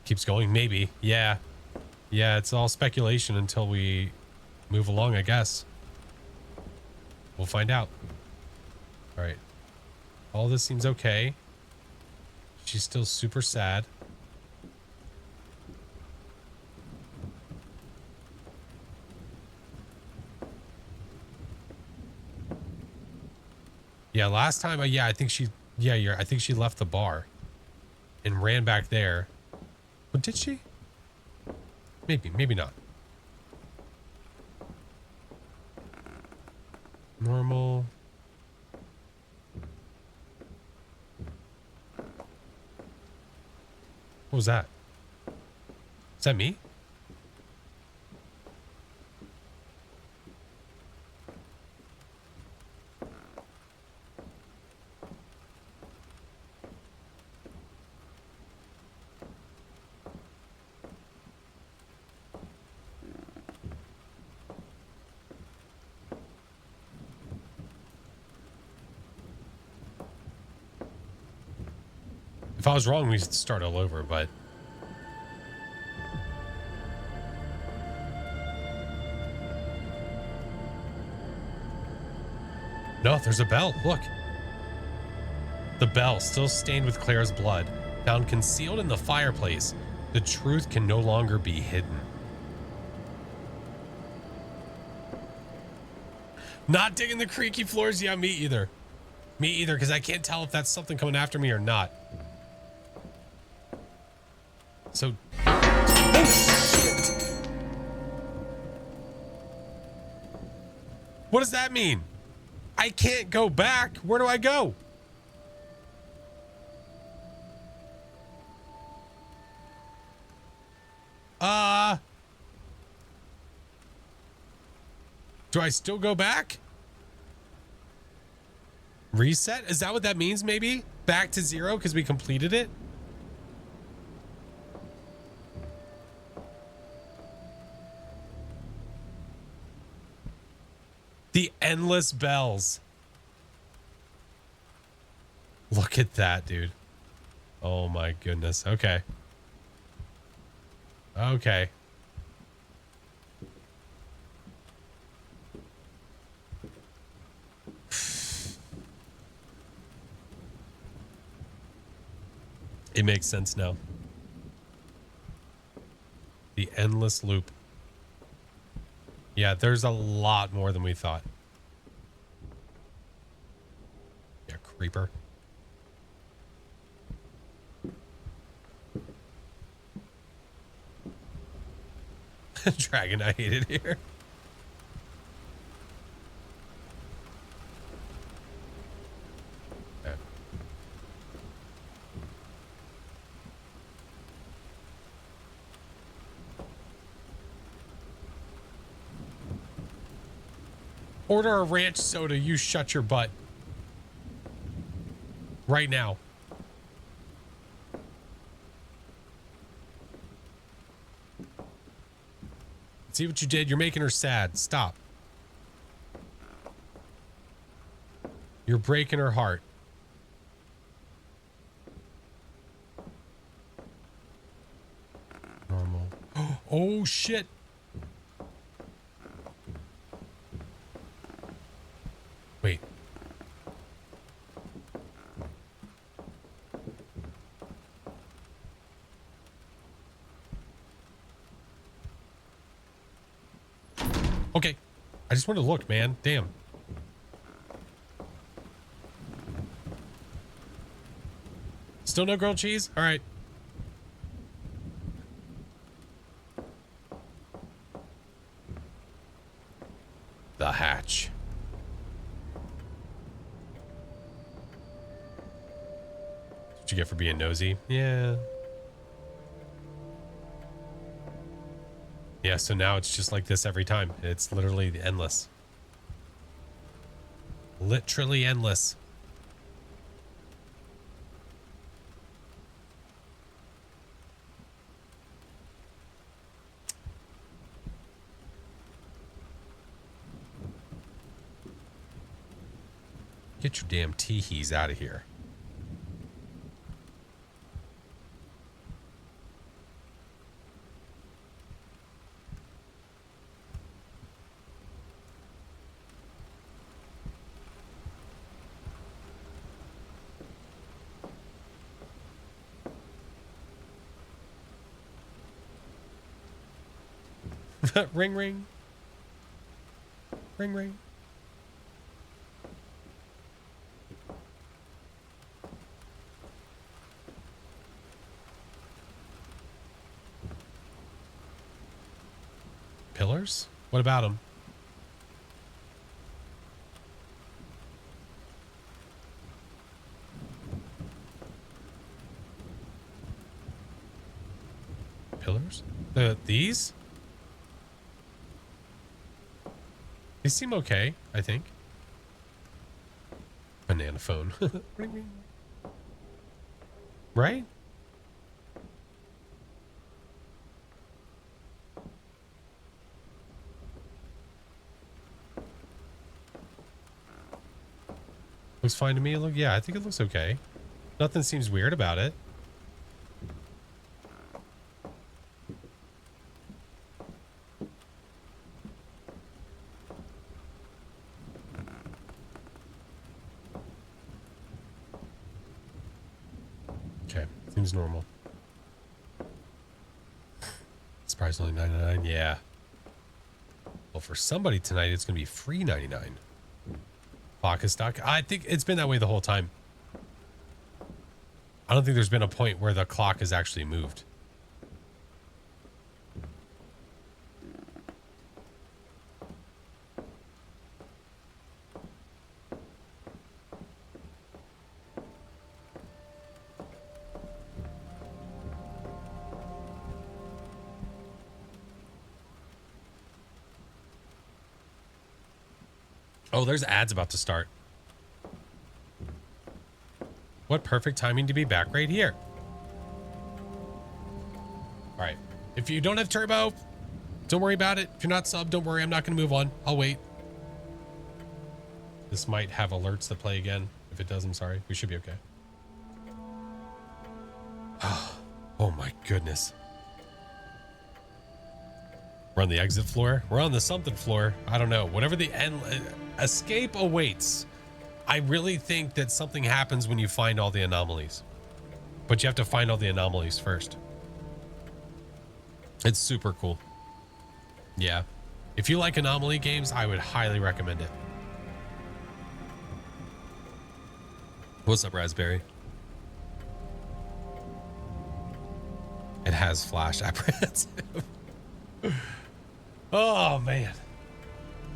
Keeps going. Maybe. Yeah. Yeah, it's all speculation until we move along, I guess. We'll find out. All right. All this seems okay. She's still super sad. Yeah, last time, yeah, I think she, I think she left the bar and ran back there. But did she? Maybe not. Normal. What was that? Is that me? If I was wrong, we should start all over, but... No, there's a bell. Look. The bell, still stained with Claire's blood, found concealed in the fireplace. The truth can no longer be hidden. Not digging the creaky floors? Yeah, me either. Me either, because I can't tell if that's something coming after me or not. So... Oh, shit! What does that mean? I can't go back. Where do I go? Do I still go back? Reset? Is that what that means, maybe? Back to 0 because we completed it? The endless bells. Look at that, dude. Oh my goodness. Okay. Okay. It makes sense now. The endless loop. Yeah, there's a lot more than we thought. Yeah, creeper. Dragon, I hate it here. Okay. Order a ranch soda, you shut your butt. Right now. See what you did? You're making her sad. Stop. You're breaking her heart. Normal. Oh, shit. Wait. Okay. I just wanted to look, man. Damn. Still no grilled cheese? All right. The hatch. What you get for being nosy? Yeah. Yeah, so now it's just like this every time. It's literally endless. Literally endless. Get your damn teehees out of here. Ring, ring. Ring, ring. Pillars? What about them? Pillars? These? These seem okay, I think. Banana phone. Right? Looks fine to me. Look, yeah, I think it looks okay. Nothing seems weird about it. Okay, seems normal. Surprise, only $9.99. Yeah. Well, for somebody tonight, it's going to be free $99. Clock is stuck. I think it's been that way the whole time. I don't think there's been a point where the clock has actually moved. Oh, there's ads about to start. What perfect timing to be back right here. All right. If you don't have turbo, don't worry about it. If you're not sub, don't worry. I'm not going to move on. I'll wait. This might have alerts that play again. If it does, I'm sorry. We should be okay. Oh my goodness. We're on the exit floor. We're on the something floor. I don't know. Whatever the end escape awaits. I really think that something happens when you find all the anomalies. But you have to find all the anomalies first. It's super cool. Yeah. If you like anomaly games, I would highly recommend it. What's up, Raspberry? It has flash apprehensive. Oh man.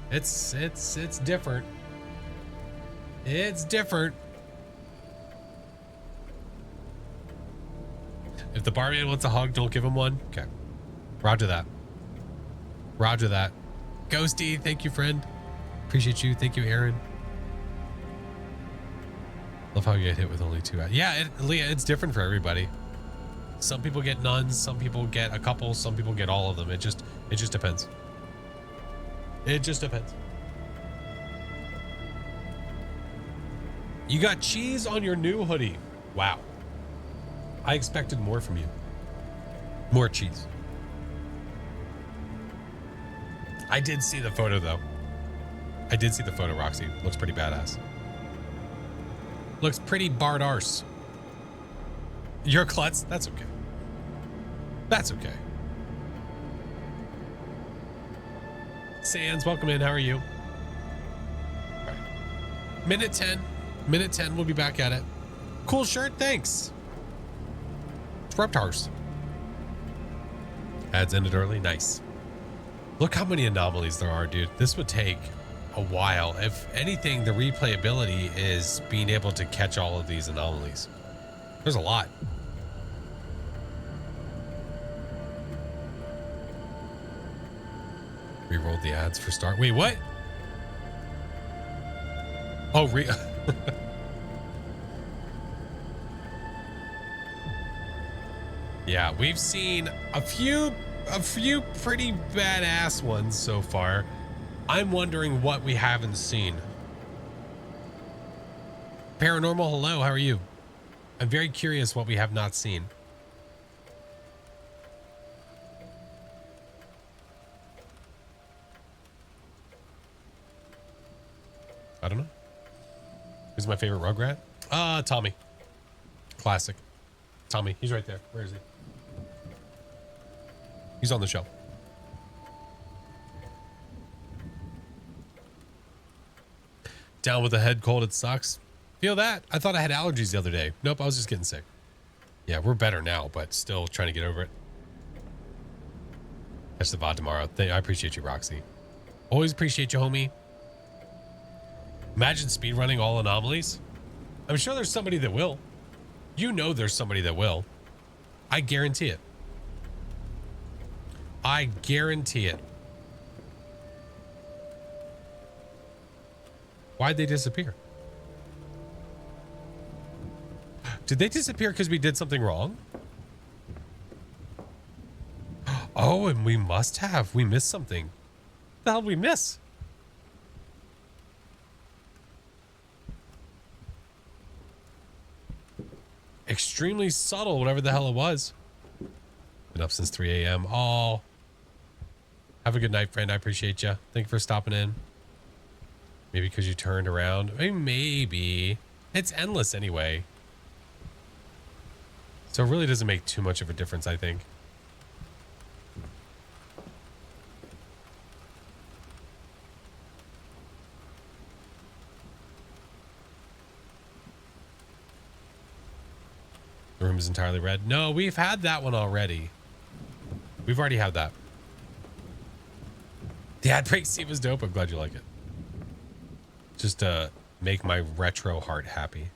It's different. It's different. If the barman wants a hug, don't give him one. Okay. Roger that. Roger that. Ghosty, thank you, friend. Appreciate you. Thank you, Aaron. Love how you get hit with only 2 ads. Yeah, Leah, it's different for everybody. Some people get none, some people get a couple, some people get all of them. It just depends. It just depends. You got cheese on your new hoodie. Wow. I expected more from you. More cheese. I did see the photo though. I did see the photo, Roxy. Looks pretty badass. Looks pretty Bard arse. You're klutz? That's okay. That's okay. Sands, welcome in. How are you? All right. Minute 10. Minute 10. We'll be back at it. Cool shirt. Thanks. It's Reptars. Ads ended early. Nice. Look how many anomalies there are, dude. This would take a while. If anything, the replayability is being able to catch all of these anomalies. There's a lot. Rerolled the ads for start. Wait, what? Oh, yeah, we've seen a few pretty badass ones so far. I'm wondering what we haven't seen. Paranormal, hello, how are you? I'm very curious what we have not seen. I don't know. Who's my favorite Rugrat? Tommy. Classic. Tommy, he's right there. Where is he? He's on the show. Down with the head cold, it sucks. Feel that? I thought I had allergies the other day. Nope, I was just getting sick. Yeah, we're better now, but still trying to get over it. Catch the VOD tomorrow. I appreciate you, Roxy. Always appreciate you, homie. Imagine speedrunning all anomalies. I'm sure there's somebody that will. You know there's somebody that will. I guarantee it. I guarantee it. Why'd they disappear? Did they disappear because we did something wrong? Oh, and we must have. We missed something. What the hell did we miss? Extremely subtle, whatever the hell it was. Been up since 3 a.m. Oh. Have a good night, friend. I appreciate you. Thank you for stopping in. Maybe because you turned around. I mean, maybe. It's endless anyway. So it really doesn't make too much of a difference, I think. The room is entirely red. No, we've had that one already. We've already had that. The ad break scene was dope. I'm glad you like it. Just to make my retro heart happy.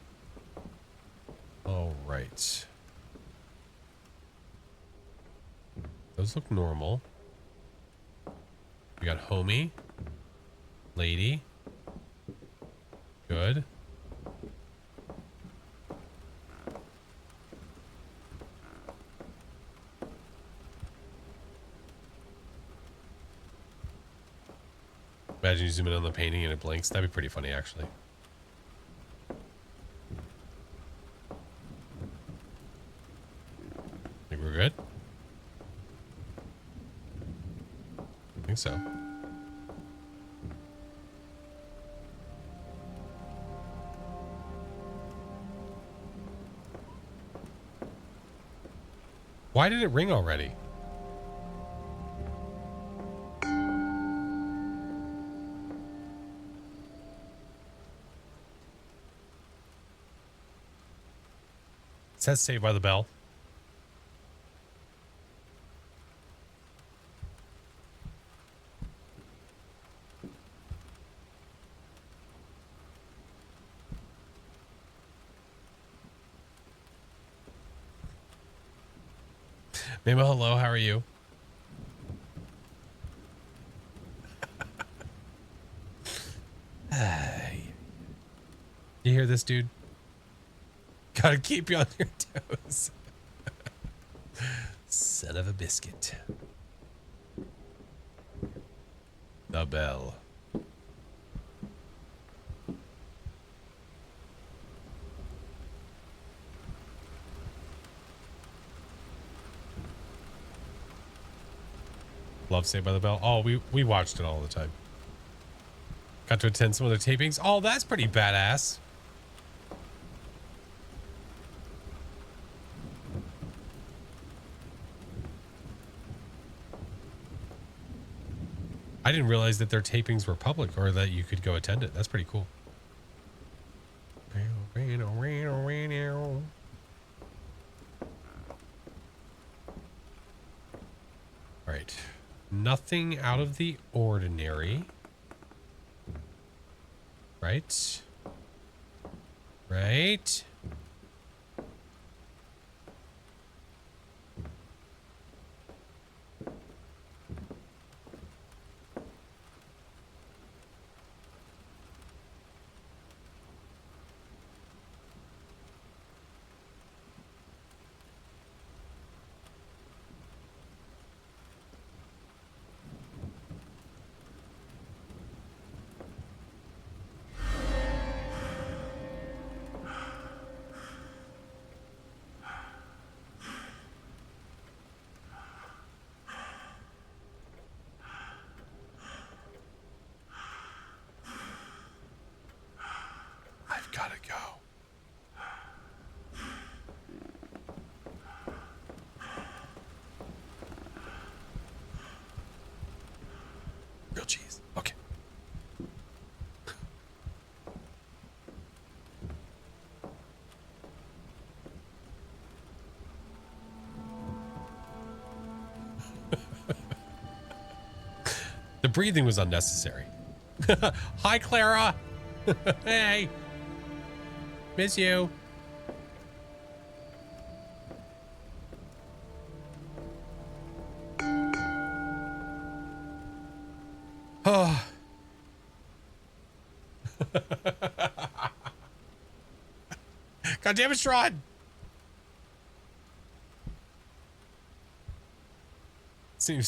All right. Those look normal. We got homie. Lady. Good. Imagine you zoom in on the painting and it blinks. That'd be pretty funny, actually. Think we're good? I think so. Why did it ring already? It says Saved by the Bell. Memo, hello, how are you? You hear this, dude? Gotta keep you on your toes. Son of a biscuit. The bell. Love Saved by the Bell. Oh, we watched it all the time. Got to attend some of their tapings. Oh, that's pretty badass. I didn't realize that their tapings were public or that you could go attend it. That's pretty cool. All right. Nothing out of the ordinary. Right. Right. The breathing was unnecessary. Hi, Clara. Hey. Miss you. Oh. God damn it, Strahd.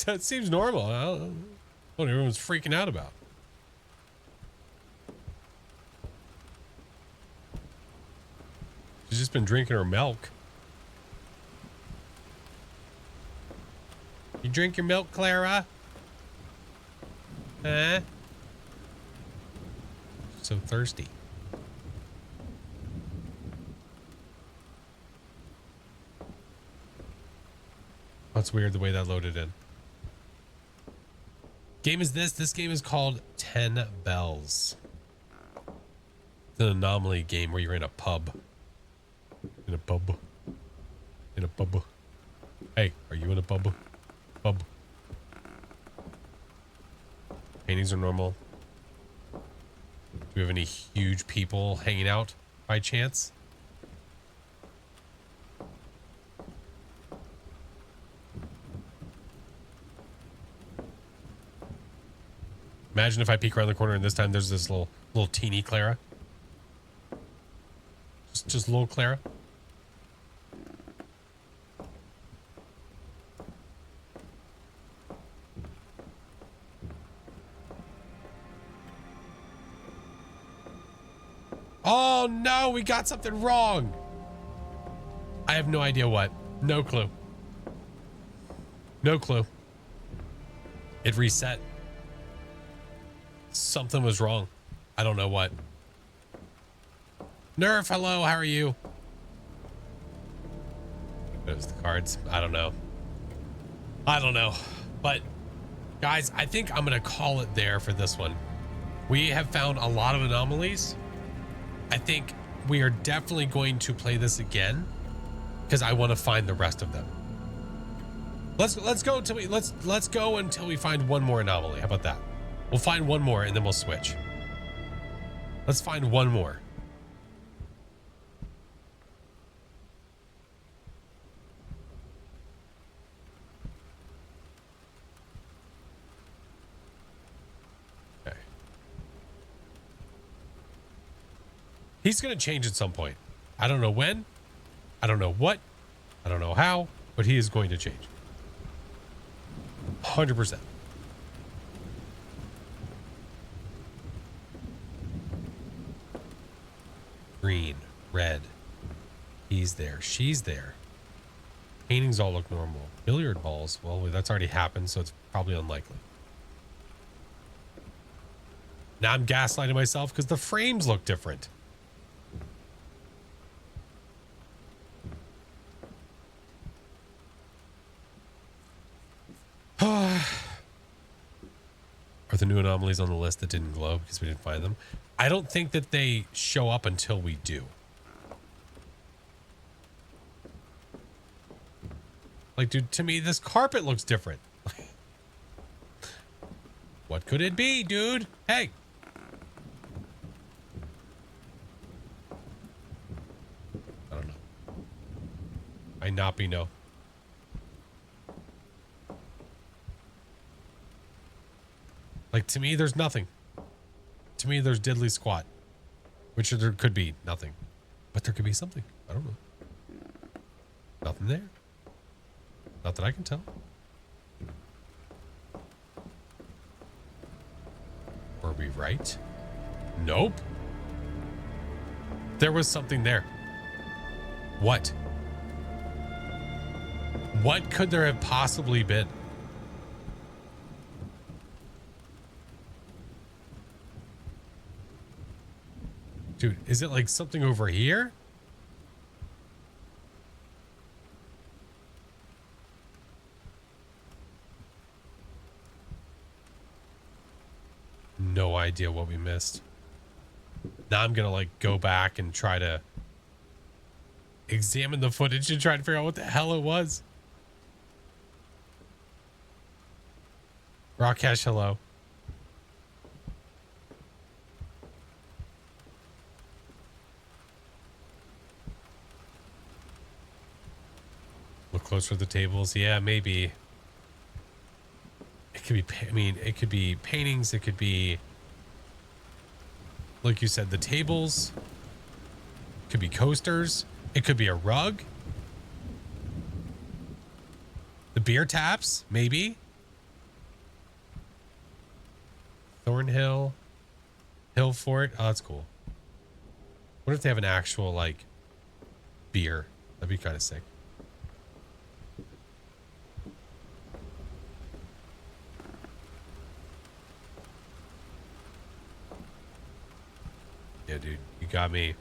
That seems normal. I don't know what everyone's freaking out about. She's just been drinking her milk. You drink your milk, Clara? Huh? So thirsty. That's weird the way that loaded in. Game is this? This game is called 10 Bells. It's an anomaly game where you're in a pub. In a pub. In a pub. Hey, are you in a pub? Pub. Paintings are normal. Do we have any huge people hanging out by chance? Imagine if I peek around the corner and this time there's this little teeny Clara. Just little Clara. Oh no, we got something wrong. I have no idea what. No clue. No clue. It reset. Something was wrong. I don't know what. Nerf, hello, how are you? Those the cards. I don't know. I don't know. But guys, I think I'm gonna call it there for this one. We have found a lot of anomalies. I think we are definitely going to play this again because I want to find the rest of them. Let's go until let's go until we find one more anomaly. How about that? We'll find one more and then we'll switch. Let's find one more. Okay. He's going to change at some point. I don't know when. I don't know what. I don't know how, but he is going to change. 100%. Green, red. He's there. She's there. Paintings all look normal. Billiard balls. Well, that's already happened, so it's probably unlikely. Now I'm gaslighting myself because the frames look different. Are the new anomalies on the list that didn't glow because we didn't find them? I don't think that they show up until we do. Like, dude, to me, this carpet looks different. What could it be, dude? Hey. I don't know. I not be no. Like, to me, there's nothing. To me, there's diddly squat. Which there could be nothing. But there could be something. I don't know. Nothing there. Not that I can tell. Were we right? Nope. There was something there. What? What could there have possibly been? Dude, is it like something over here? No idea what we missed. Now I'm gonna like go back and try to examine the footage and try to figure out what the hell it was. Rockash, hello. Look closer to the tables. Yeah, maybe. It could be, I mean, it could be paintings. It could be, like you said, the tables. It could be coasters. It could be a rug. The beer taps, maybe. Thornhill. Hill Fort. Oh, that's cool. What if they have an actual, like, beer? That'd be kind of sick. Yeah, dude. You got me.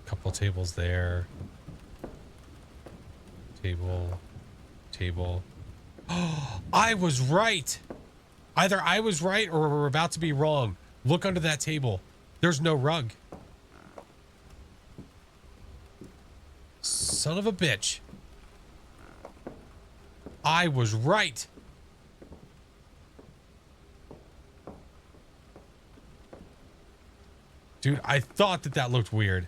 Couple tables there. Table. Oh, I was right. Either I was right or we're about to be wrong. Look under that table. There's no rug. Son of a bitch. I was right. Dude, I thought that looked weird.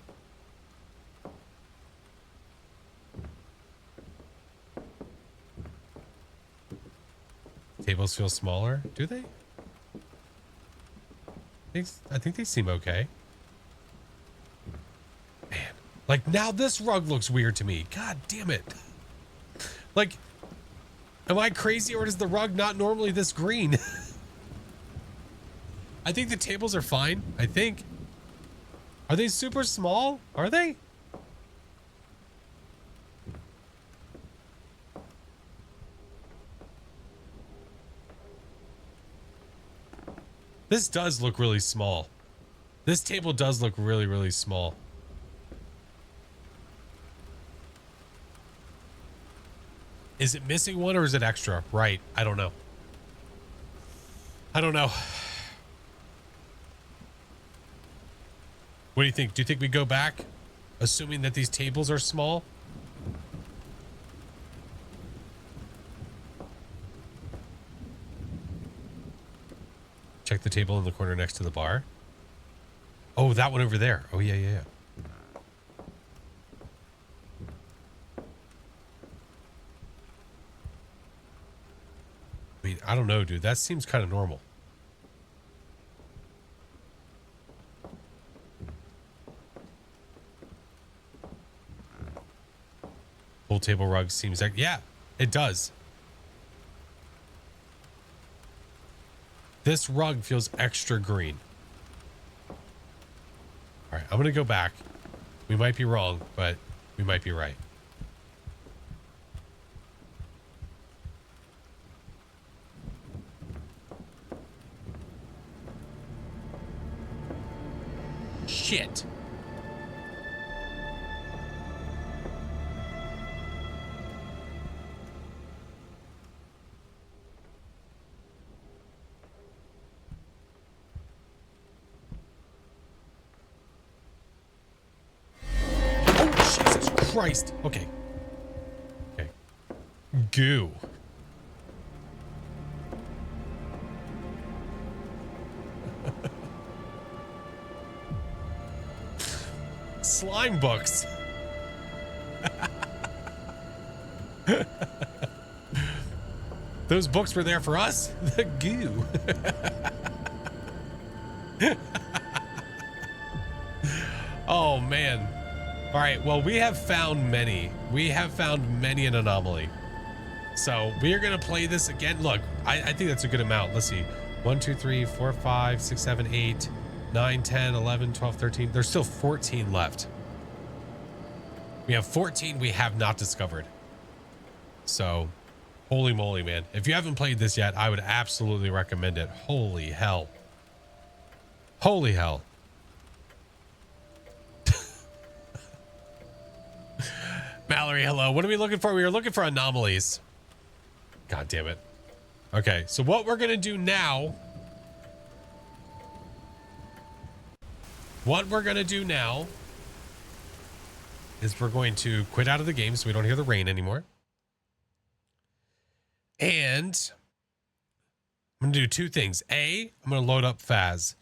Tables feel smaller, do they? I think they seem okay. Man, like now this rug looks weird to me. God damn it. Like, am I crazy or is the rug not normally this green? I think the tables are fine. I think. Are they super small? Are they? This does look really small. This table does look really, really small. Is it missing one or is it extra? Right. I don't know. I don't know. What do you think? Do you think we go back, assuming that these tables are small? Check the table in the corner next to the bar. Oh, that one over there. Oh, yeah. I mean, I don't know, dude. That seems kind of normal. Full table rug seems like, yeah, it does. This rug feels extra green. All right, I'm going to go back. We might be wrong, but we might be right. Shit. Christ. Okay. Goo. Slime books. Those books were there for us. The goo. Oh, man. All right, well, we have found many. We have found many an anomaly. So we are going to play this again. Look, I think that's a good amount. Let's see. 1, 2, 3, 4, 5, 6, 7, 8, 9, 10, 11, 12, 13. There's still 14 left. We have 14 we have not discovered. So, holy moly, man. If you haven't played this yet, I would absolutely recommend it. Holy hell. Holy hell. Mallory, hello. What are we looking for? We are looking for anomalies. God damn it. Okay, so what we're going to do now... What we're going to do now... is we're going to quit out of the game so we don't hear the rain anymore. And... I'm going to do two things. A, I'm going to load up Faz.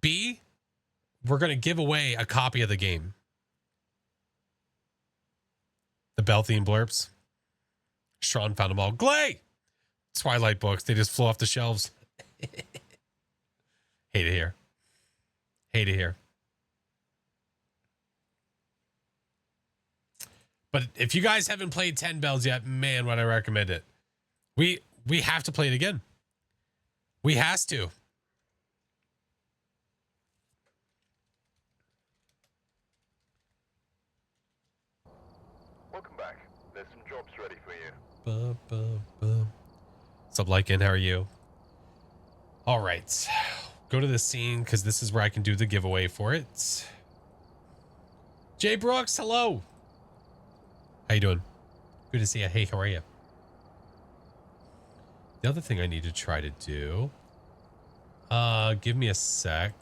B, we're going to give away a copy of the game. The Bell theme blurps. Sean found them all. Glay! Twilight books. They just flew off the shelves. Hate it here. Hate it here. But if you guys haven't played 10 Bells yet, man, would I recommend it. We have to play it again. We has to. Welcome back. There's some jobs ready for you. What's up, Lycan? How are you? All right. Go to the scene because this is where I can do the giveaway for it. Jay Brooks, hello. How you doing? Good to see you. Hey, how are you? The other thing I need to try to do. Give me a sec.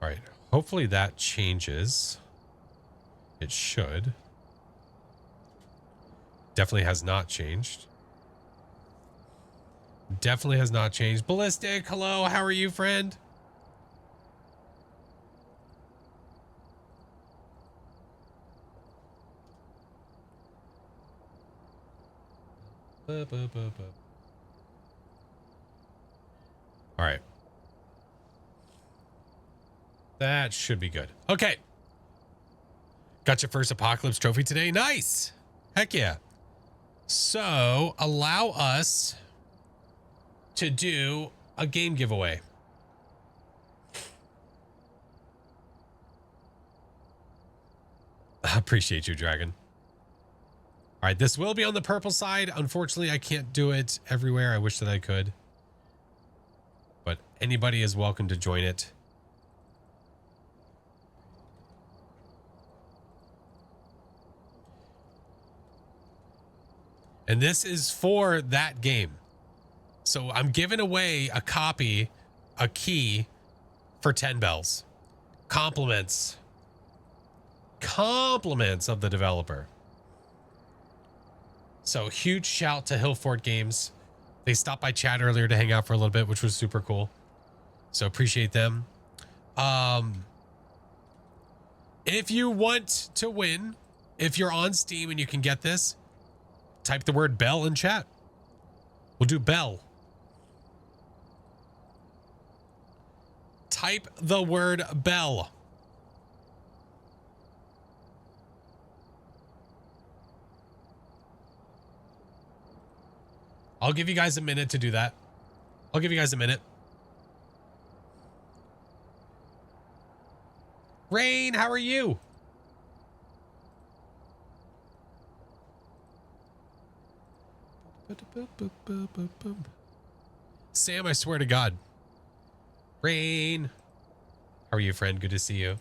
All right. Hopefully that changes. It should. Definitely has not changed. Definitely has not changed. Ballistic, hello. How are you, friend? All right. That should be good. Okay. Got your first Apocalypse trophy today. Nice. Heck yeah. So allow us to do a game giveaway. I appreciate you, Dragon. All right, this will be on the purple side. Unfortunately, I can't do it everywhere. I wish that I could. But anybody is welcome to join it. And this is for that game. So I'm giving away a copy, a key for 10 bells. Compliments. Compliments of the developer. So huge shout to Hillfort Games. They stopped by chat earlier to hang out for a little bit, which was super cool. So appreciate them. If you want to win, if you're on Steam and you can get this, type the word bell in chat. We'll do bell. Type the word bell. I'll give you guys a minute to do that. I'll give you guys a minute. Rain, how are you? Sam, I swear to God. Rain. How are you, friend? Good to see you.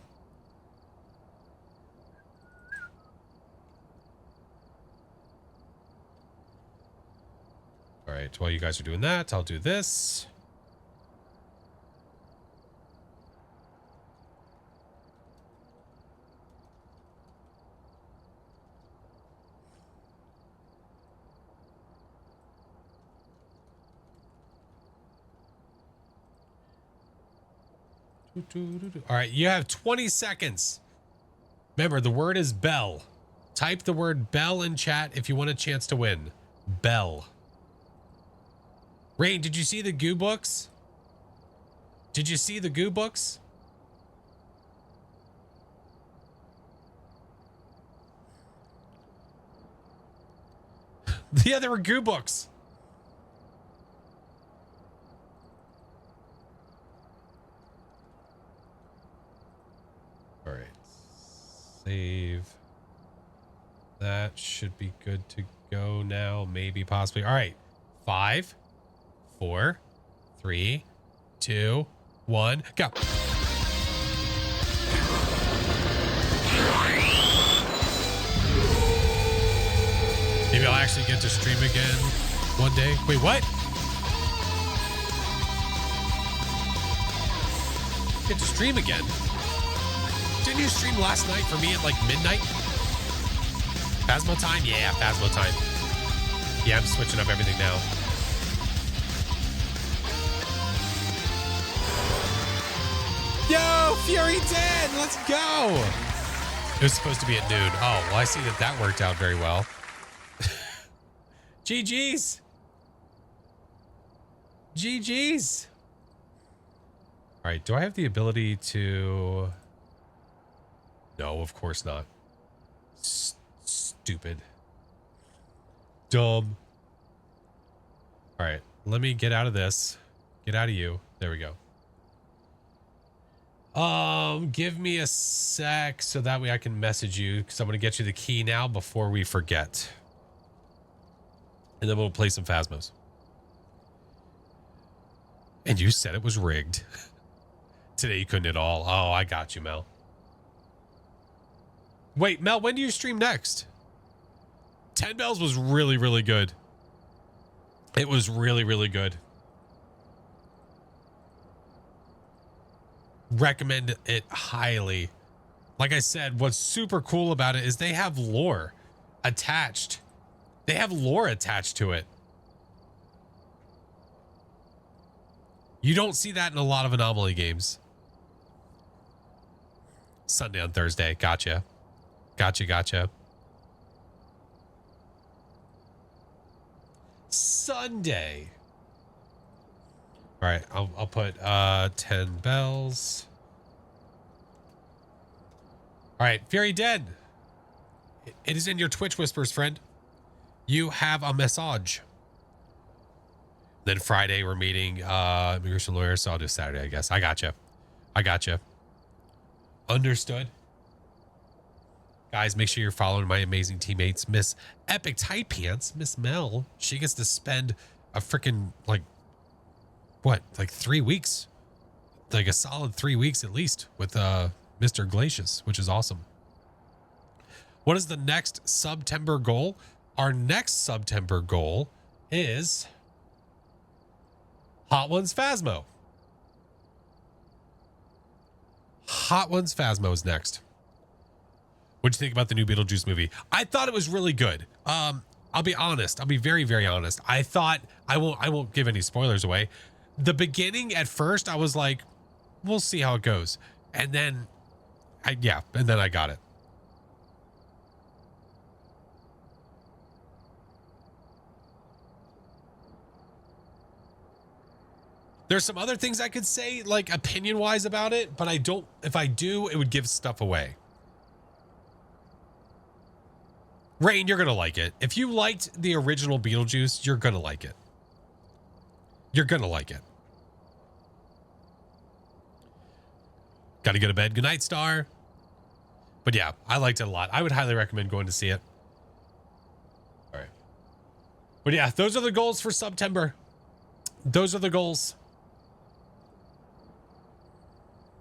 All right, while you guys are doing that, I'll do this. All right, you have 20 seconds. Remember, the word is bell. Type the word bell in chat if you want a chance to win. Bell. Rain, did you see the goo books? Did you see the goo books? Yeah, there were goo books. All right. Save. That should be good to go now. Maybe, possibly. All right. 5, 4, 3, 2, 1, go. Maybe I'll actually get to stream again one day. Wait, what? Get to stream again. Didn't you stream last night for me at like midnight? Phasmo time? Yeah, Phasmo time. Yeah, I'm switching up everything now. Yo, Fury 10, let's go. It was supposed to be at noon. Oh, well, I see that worked out very well. GG's. GG's. All right, do I have the ability to... No, of course not. Stupid. Dumb. All right, let me get out of this. Get out of you. There we go. Give me a sec so that way I can message you because I'm going to get you the key now before we forget. And then we'll play some Phasmos. And you said it was rigged. Today you couldn't at all. Oh, I got you, Mel. Wait, Mel, when do you stream next? 10 Bells was really, really good. It was really, really good. Recommend it highly. Like I said, what's super cool about it is they have lore attached. They have lore attached to it. You don't see that in a lot of Anomaly games. Sunday on Thursday. Gotcha. Gotcha. Sunday. All right, I'll put 10 bells. All right, Fury Dead. It is in your Twitch whispers, friend. You have a message. Then Friday we're meeting immigration lawyer, so I'll do Saturday, I guess. I gotcha. Understood. Guys, make sure you're following my amazing teammates. Miss Epic Tight Pants, Miss Mel. She gets to spend a freaking like 3 weeks, like a solid 3 weeks at least with Mr. Glacius, which is awesome. What is the next September goal? Our next September goal is Hot Ones Phasmo. Hot Ones Phasmo is next. What'd you think about the new Beetlejuice movie? I thought it was really good. I'll be honest. I'll be very, very honest. I thought I won't give any spoilers away. The beginning at first I was like, we'll see how it goes. And then I got it. There's some other things I could say, like opinion-wise about it, but I don't. If I do, it would give stuff away. Rain, you're gonna like it. If you liked the original Beetlejuice, you're gonna like it. You're gonna like it. Gotta go to bed. Good night, Star. But yeah, I liked it a lot. I would highly recommend going to see it. All right. But yeah, those are the goals for September. Those are the goals.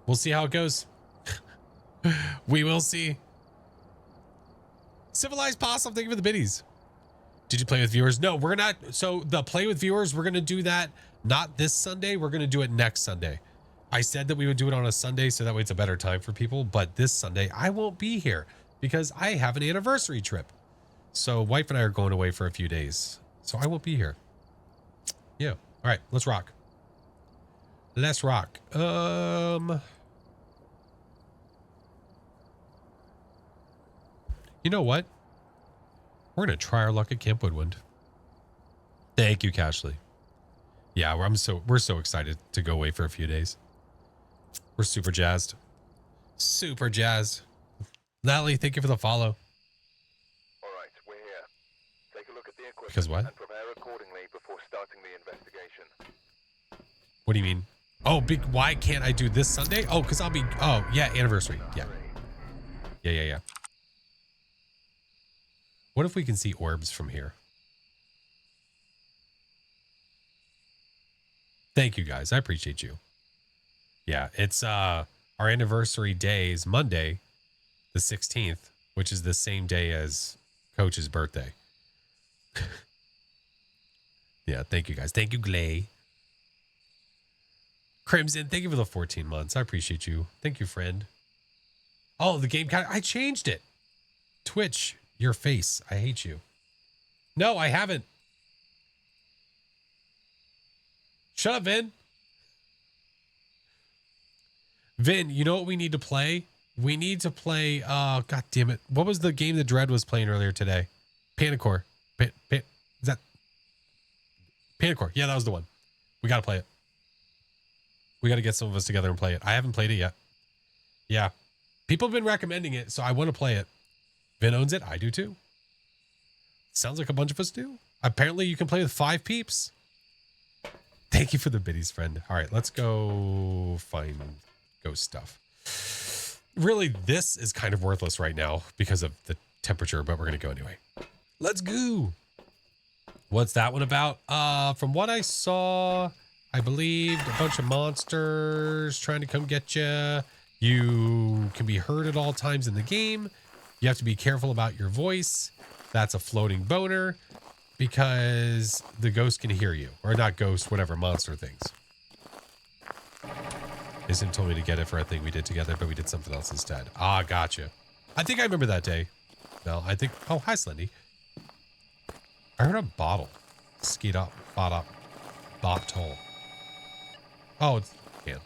We'll see how it goes. We will see. Civilized Possum, thank you for the biddies. Did you play with viewers? No, we're not. So the play with viewers, we're going to do that not this Sunday. We're going to do it next Sunday. I said that we would do it on a Sunday so that way it's a better time for people. But this Sunday, I won't be here because I have an anniversary trip. So wife and I are going away for a few days. So I won't be here. Yeah. All right, let's rock. Let's rock. You know what? We're going to try our luck at Camp Woodwind. Thank you, Cashley. Yeah, we're so excited to go away for a few days. We're super jazzed. Super jazzed. Natalie, thank you for the follow. All right, we're here. Take a look at the equipment Because what? and prepare accordingly before starting the investigation. What do you mean? Oh, why can't I do this Sunday? Oh, because I'll be, oh, yeah, anniversary. Yeah. Yeah. What if we can see orbs from here? Thank you, guys. I appreciate you. Yeah, it's our anniversary day is Monday, the 16th, which is the same day as Coach's birthday. Yeah, thank you, guys. Thank you, Glay. Crimson, thank you for the 14 months. I appreciate you. Thank you, friend. Oh, the game I changed it. Twitch, your face. I hate you. No, I haven't. Shut up, Vin. Vin, you know what we need to play? We need to play, god damn it. What was the game that Dread was playing earlier today? Panicore. Is that Panicore? Yeah, that was the one. We got to play it. We got to get some of us together and play it. I haven't played it yet. Yeah. People have been recommending it, so I want to play it. Vin owns it. I do too. Sounds like a bunch of us do. Apparently you can play with 5 peeps. Thank you for the biddies, friend. All right, let's go find ghost stuff. Really, this is kind of worthless right now because of the temperature, but we're going to go anyway. Let's go. What's that one about? From what I saw, I believed a bunch of monsters trying to come get you. You can be heard at all times in the game. You have to be careful about your voice. That's a floating boner because the ghost can hear you. Or not ghost, whatever, monster things. Isn't told me to get it for a thing we did together, but we did something else instead. Ah, gotcha. I think I remember that day. No, I think... Oh, hi, Slendy. I heard a bottle. Skeet up. Bottle. Oh, it's... Can.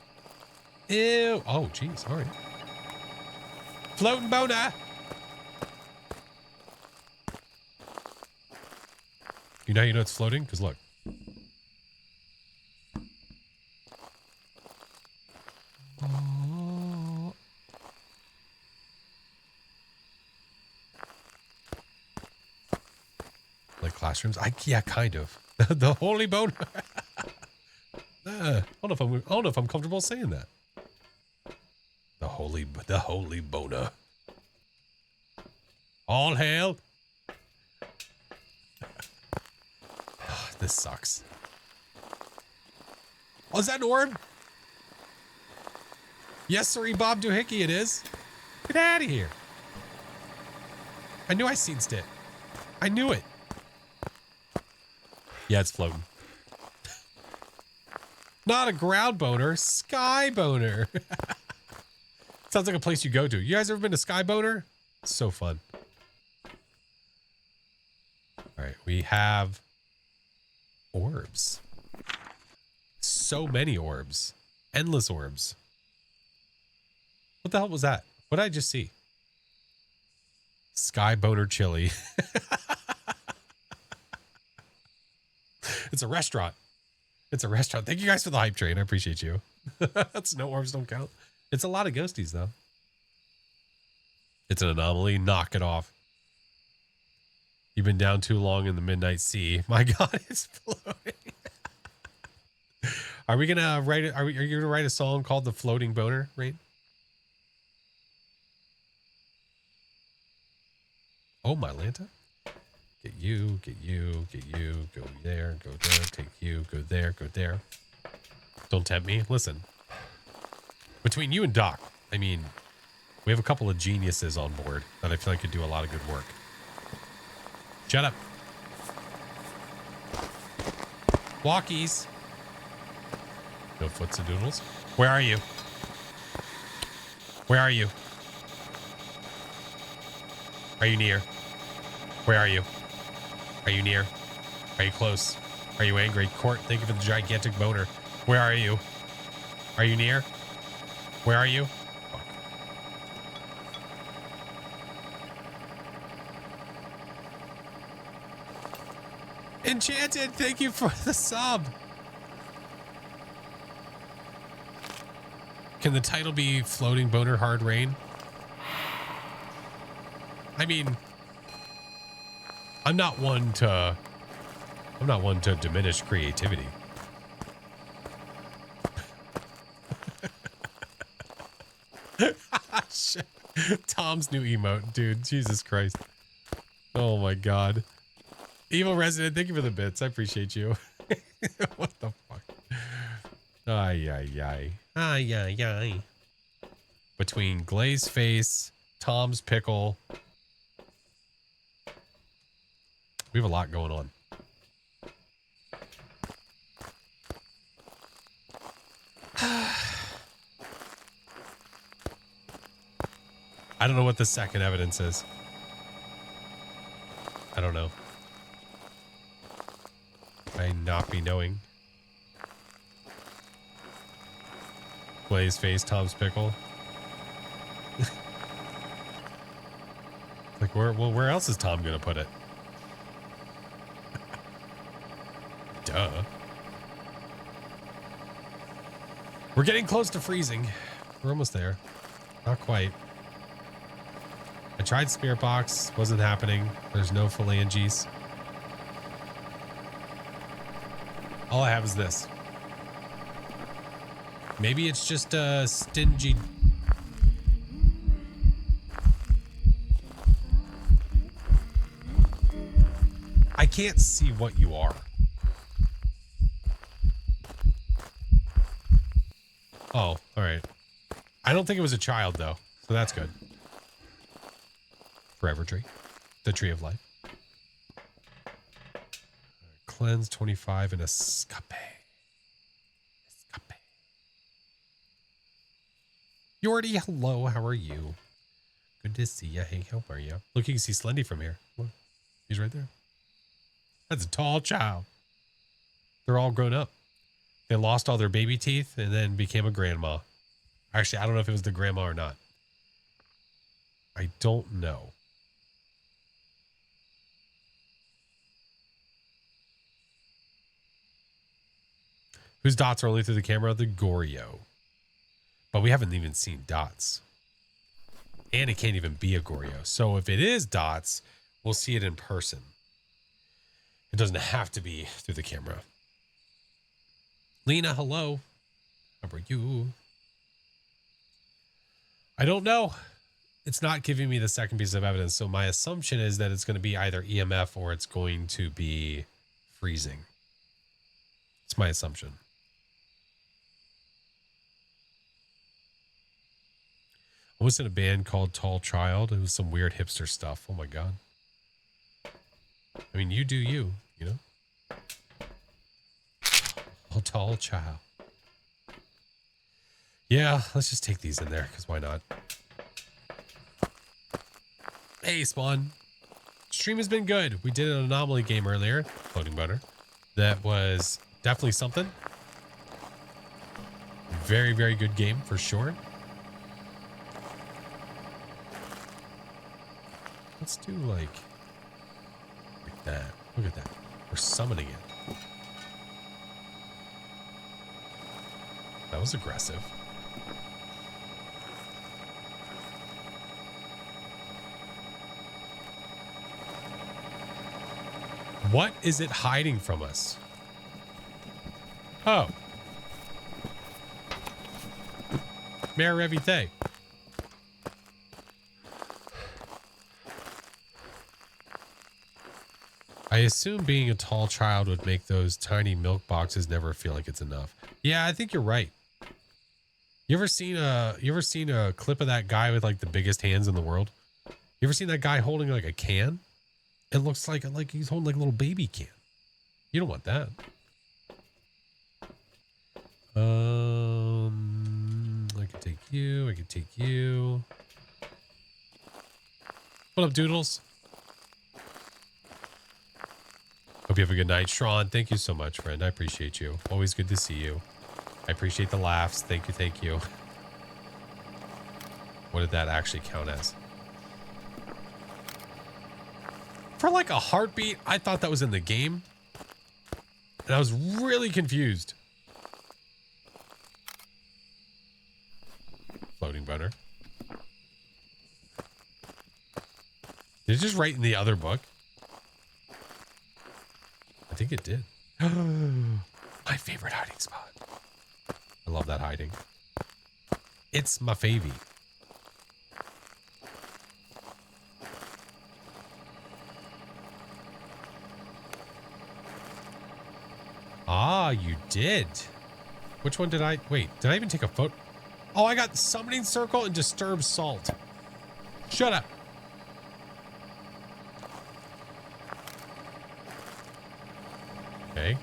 Ew. Oh, jeez. All right. Floating boner. You know it's floating? Because look. Like classrooms? Yeah, kind of. The holy boner. I don't know if I'm comfortable saying that. The holy boner. All hail. This sucks. Oh, is that an orb? Yes, sir, Bob Doohickey, it is. Get out of here. I knew I seen it. I knew it. Yeah, it's floating. Not a ground boner, sky boner. Sounds like a place you go to. You guys ever been to Sky Boner? It's so fun. All right, we have orbs. So many orbs. Endless orbs. What the hell was that? What did I just see? Sky Boner Chili. It's a restaurant. It's a restaurant. Thank you guys for the hype train. I appreciate you. Snow orbs don't count. It's a lot of ghosties, though. It's an anomaly. Knock it off. You've been down too long in the midnight sea. My God, it's floating. Are we gonna write it? Are you gonna write a song called "The Floating Boner"? Right? Oh, my Lanta. Get you. Go there. Go there. Take you. Go there. Go there. Don't tempt me. Listen. Between you and Doc, I mean, we have a couple of geniuses on board that I feel like could do a lot of good work. Shut up. Walkies. No foots and doodles. Where are you? Where are you? Are you near? Where are you? Are you near? Are you close? Are you angry? Court, thank you for the gigantic boner. Where are you? Are you near? Where are you? Fuck. Enchanted, thank you for the sub. Can the title be Floating Boner Hard Rain? I mean, I'm not one to diminish creativity. Shit. Tom's new emote, dude. Jesus Christ. Oh my God. Evil Resident, thank you for the bits. I appreciate you. What the fuck? Ay, ay, ay. Ay, ay, ay. Between Glaze Face, Tom's Pickle. We have a lot going on. I don't know what the second evidence is. I don't know. I not be knowing. Blaze face, Tom's pickle. Like where else is Tom gonna put it? Duh. We're getting close to freezing. We're almost there. Not quite. I tried Spirit Box. Wasn't happening. There's no phalanges. All I have is this. Maybe it's just a stingy... I can't see what you are. Oh, all right. I don't think it was a child, though. So that's good. Forever tree. The tree of life. Cleanse 25 and escape. Escape. Yordi, hello. How are you? Good to see you. Hey, how are you? Look, you can see Slendy from here. Look, he's right there. That's a tall child. They're all grown up. They lost all their baby teeth and then became a grandma. Actually, I don't know if it was the grandma or not. I don't know. Whose dots are only through the camera? The Goryo. But we haven't even seen dots. And it can't even be a Goryo. So if it is dots, we'll see it in person. It doesn't have to be through the camera. Lena, hello. How are you? I don't know. It's not giving me the second piece of evidence. So my assumption is that it's going to be either EMF or it's going to be freezing. It's my assumption. I was in a band called Tall Child. It was some weird hipster stuff. Oh my God. I mean, you do you, you know? Oh, Tall Child. Yeah, let's just take these in there, because why not? Hey, Spawn. Stream has been good. We did an anomaly game earlier, Floating Butter. That was definitely something. Very, very good game, for sure. Let's do like that. Look at that. We're summoning it. That was aggressive. What is it hiding from us? Oh. Mare Revite. I assume being a tall child would make those tiny milk boxes never feel like it's enough. Yeah, I think you're right. You ever seen a clip of that guy with like the biggest hands in the world? You ever seen that guy holding like a can? It looks like he's holding like a little baby can. You don't want that. I could take you. I could take you. What up, Doodles? Hope you have a good night. Sean, thank you so much, friend. I appreciate you. Always good to see you. I appreciate the laughs. Thank you, thank you. What did that actually count as? For like a heartbeat, I thought that was in the game. And I was really confused. Floating butter. Did it just write in the other book? I think it did. My favorite hiding spot. I love that hiding. It's my favy. Ah, you did. Which one did I... Wait, did I even take a photo? Oh, I got Summoning Circle and Disturb Salt. Shut up. Okay.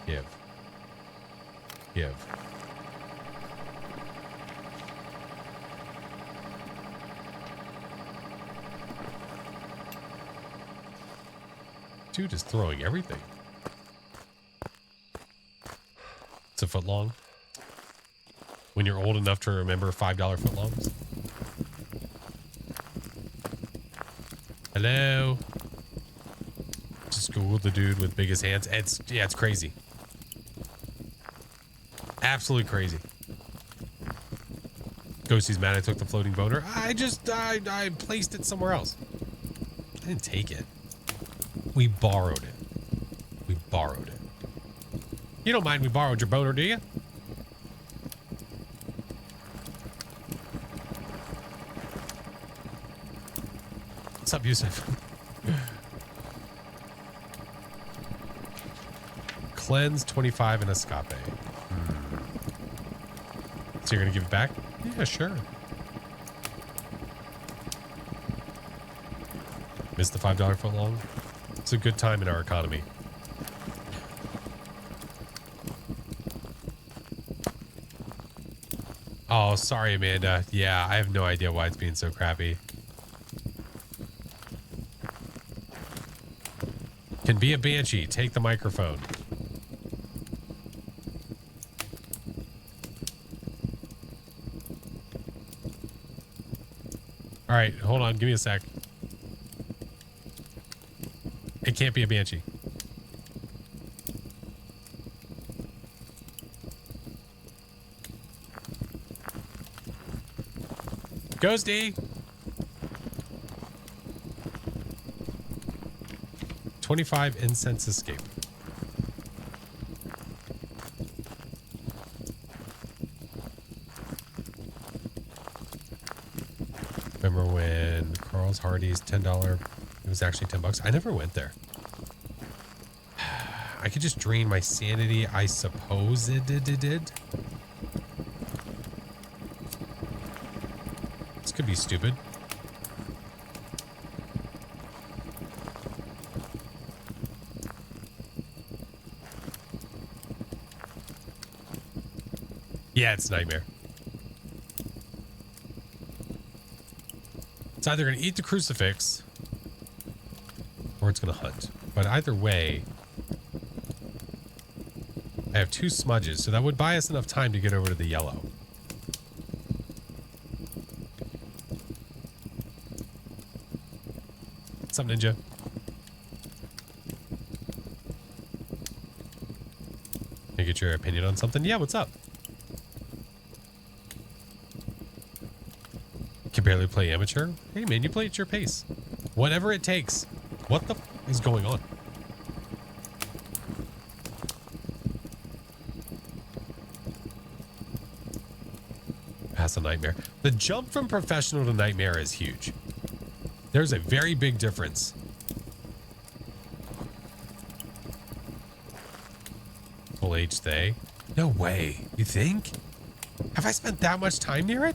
Give. Give. Dude is throwing everything. It's a foot long. When you're old enough to remember $5 footlongs. Hello. Just Google the dude with biggest hands. It's crazy. Absolutely crazy. Ghosty's mad I took the floating boner. I placed it somewhere else. I didn't take it. We borrowed it. We borrowed it. You don't mind we borrowed your boner, do you? What's up, Yusuf? Cleanse 25 and escape. So you're gonna give it back? Yeah, sure. Missed the $5 foot long. It's a good time in our economy. Oh, sorry, Amanda. Yeah, I have no idea why it's being so crappy. Can be a banshee. Take the microphone. All right, hold on. Give me a sec. It can't be a banshee. Ghosty. 25 incense escape. Remember when Carl's Hardy's $10? It was actually $10. I never went there. I could just drain my sanity. I suppose it did. This could be stupid. Yeah, it's a nightmare. It's either going to eat the crucifix or it's going to hunt. But either way, I have 2 smudges, so that would buy us enough time to get over to the yellow. What's up, Ninja? Can I get your opinion on something? Yeah, what's up? Can barely play amateur? Hey, man, you play at your pace. Whatever it takes. What the f is going on? That's a nightmare. The jump from professional to nightmare is huge. There's a very big difference. Full age stay? No way. You think? Have I spent that much time near it?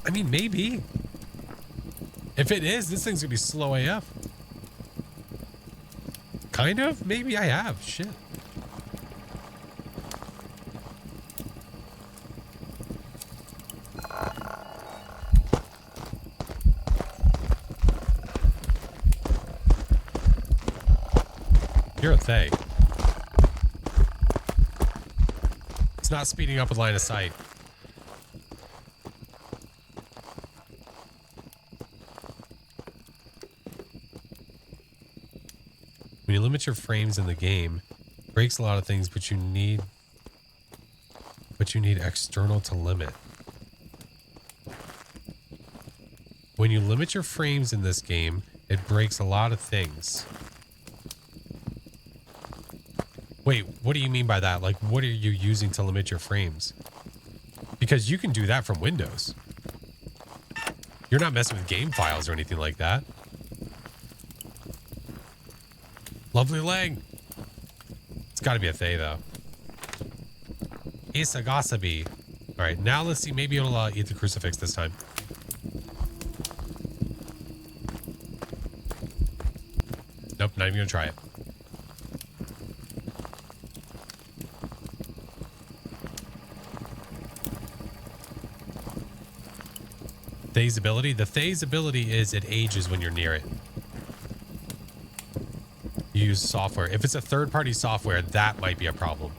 I mean, maybe. If it is, this thing's gonna be slow AF. Kind of? Maybe I have. Shit. You're a Thay. It's not speeding up with line of sight. When you limit your frames in the game, it breaks a lot of things, but you need external to limit. When you limit your frames in this game, it breaks a lot of things. Wait, what do you mean by that? Like, what are you using to limit your frames? Because you can do that from Windows. You're not messing with game files or anything like that. Lovely leg. It's got to be a Thay, though. Isagasabi. All right, now let's see. Maybe it'll eat the crucifix this time. Nope, not even going to try it. Thay's ability? The Thay's ability is it ages when you're near it. You use software. If it's a third-party software, that might be a problem.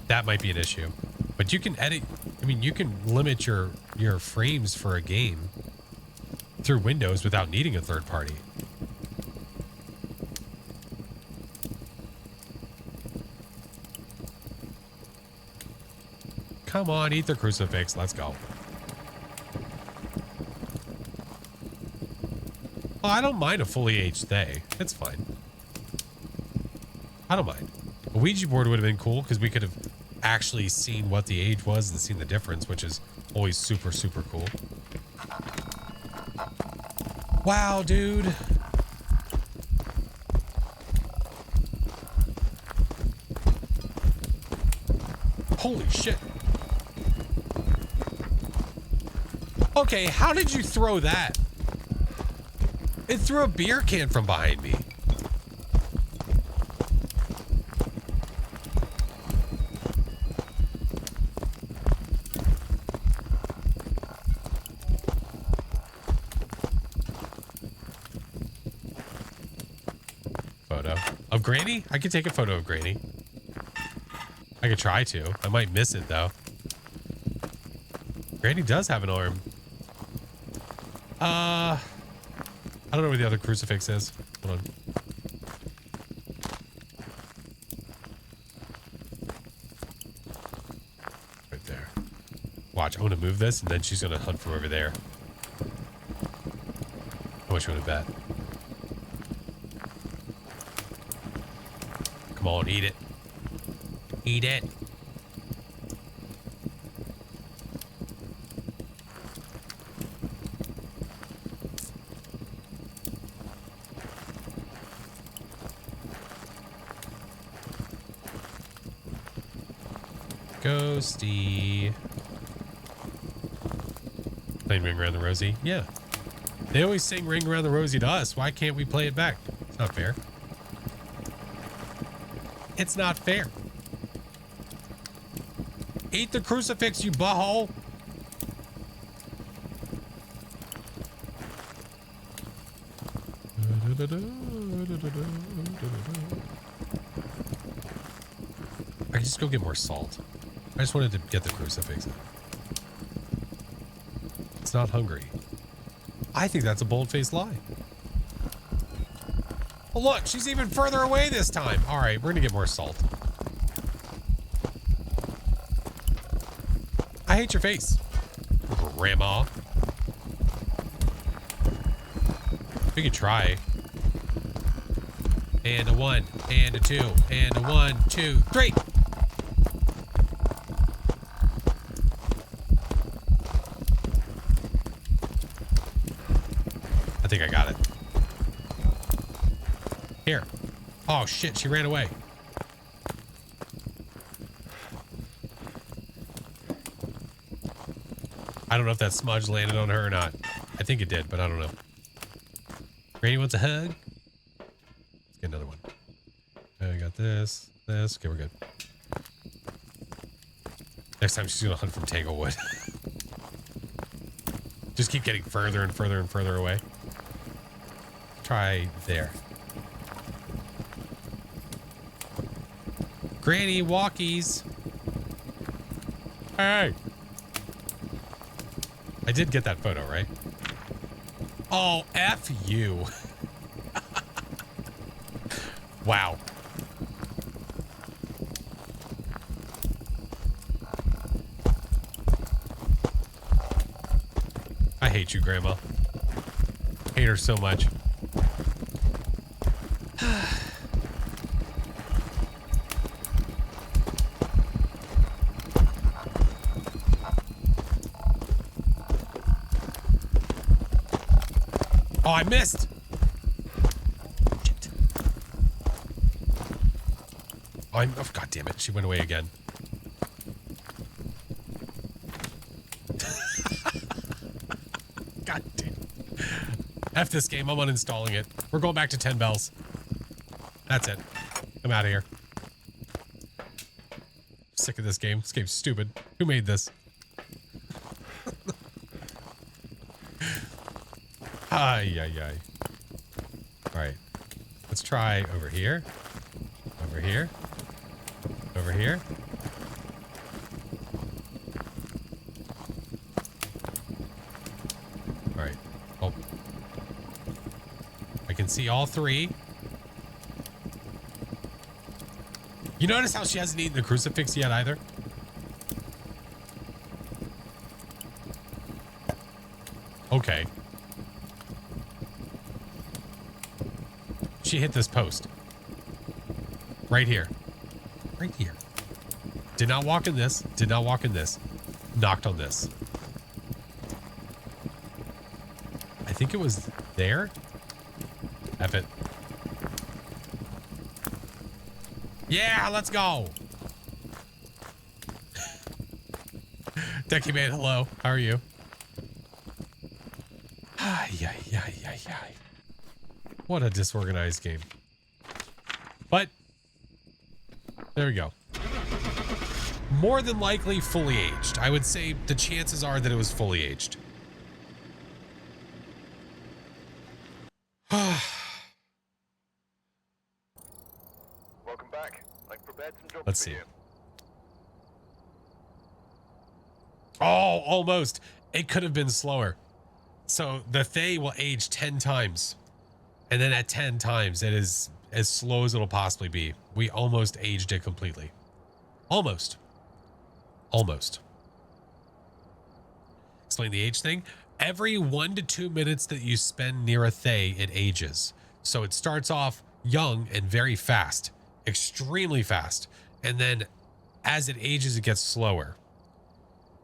That might be an issue. But you can edit. I mean, you can limit your frames for a game through Windows without needing a third party. Come on, eat the crucifix. Let's go. Well, I don't mind a fully aged Thay. It's fine. I don't mind. A Ouija board would have been cool because we could have actually seen what the age was and seen the difference, which is always super, super cool. Wow, dude. Holy shit. Okay, how did you throw that? It threw a beer can from behind me. Photo of Granny? I could take a photo of Granny. I could try to. I might miss it though. Granny does have an arm. I don't know where the other crucifix is. Hold on. Right there. Watch, I'm gonna move this and then she's gonna hunt from over there. How much you wanna bet? Come on, eat it. Eat it. Ghosty. Playing Ring Around the Rosie? Yeah. They always sing Ring Around the Rosie to us. Why can't we play it back? It's not fair. It's not fair. Eat the crucifix, you butthole. I can just go get more salt. I just wanted to get the crucifix. It's not hungry. I think that's a bold-faced lie. Oh, look, she's even further away this time. All right, we're gonna get more salt. I hate your face, Grandma. We could try. And a 1, and a 2, and a 1, 2, 3. I think I got it. Here. Oh shit, she ran away. I don't know if that smudge landed on her or not. I think it did, but I don't know. Granny wants a hug. Let's get another one. I got this. Okay, we're good. Next time she's gonna hunt from Tanglewood. Just keep getting further and further and further away. Try there. Granny walkies. Hey. I did get that photo, right? Oh, F you. Wow. I hate you, Grandma. Hate her so much. Oh, I missed. Shit. Oh, God damn it. She went away again. God damn. F this game. I'm uninstalling it. We're going back to 10 bells. That's it. I'm out of here. Sick of this game. This game's stupid. Who made this? Ay, ay, ay. All right. Let's try over here. Over here. Over here. All right. Oh. I can see all three. You notice how she hasn't eaten the crucifix yet either? Okay. She hit this post. Right here. Right here. Did not walk in this. Did not walk in this. Knocked on this. I think it was there. F it. Yeah, let's go. Decky Man, hello. How are you? Ay, ay, ay, ay, ay. What a disorganized game. But there we go. More than likely fully aged. I would say the chances are that it was fully aged. Welcome back. I've prepared some jobs Let's for see. you. Oh, almost. It could have been slower. So the Thay will age 10 times. And then at 10 times, it is as slow as it'll possibly be. We almost aged it completely. Almost. Almost. Explain the age thing. Every 1 to 2 minutes that you spend near a Thay, it ages. So it starts off young and very fast. Extremely fast. And then as it ages, it gets slower.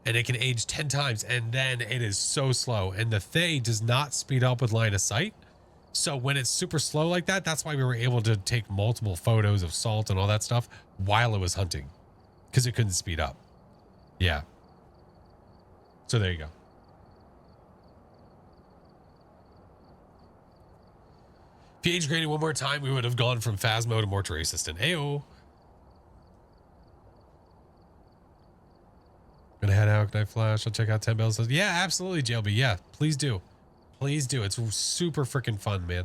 And it can age 10 times. And then it is so slow. And the Thay does not speed up with line of sight. So when it's super slow like that, that's why we were able to take multiple photos of Salt and all that stuff while it was hunting. Because it couldn't speed up. Yeah. So there you go. If you age graded one more time, we would have gone from Phasmo to Mortuary Assistant. Ayo. Gonna head out. Can I flash? I'll check out 10 bells. Yeah, absolutely, JLB. Yeah, please do. Please do. It's super freaking fun, man.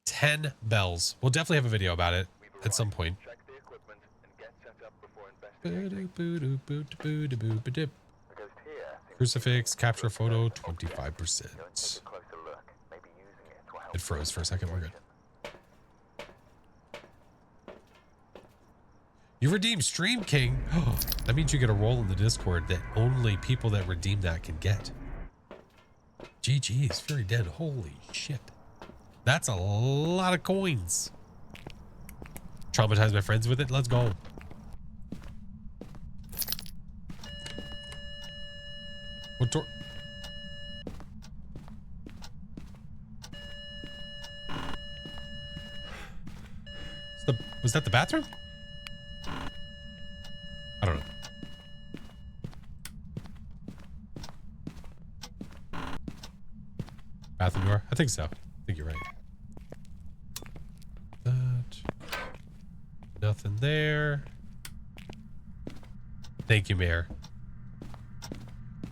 10 bells. We'll definitely have a video about it at some point. Check the equipment and get set up before investigating. Because here, Crucifix, capture photo, 25%. go and take a closer look. Maybe using it to help It froze for a second. We're good. You redeemed Stream King. Oh, that means you get a role in the Discord that only people that redeem that can get. GG's Fury Dead. Holy shit. That's a lot of coins. Traumatize my friends with it. Let's go. What door? Was that the bathroom? I don't know. Bathroom door? I think so. I think you're right. That. Nothing there. Thank you, Mayor.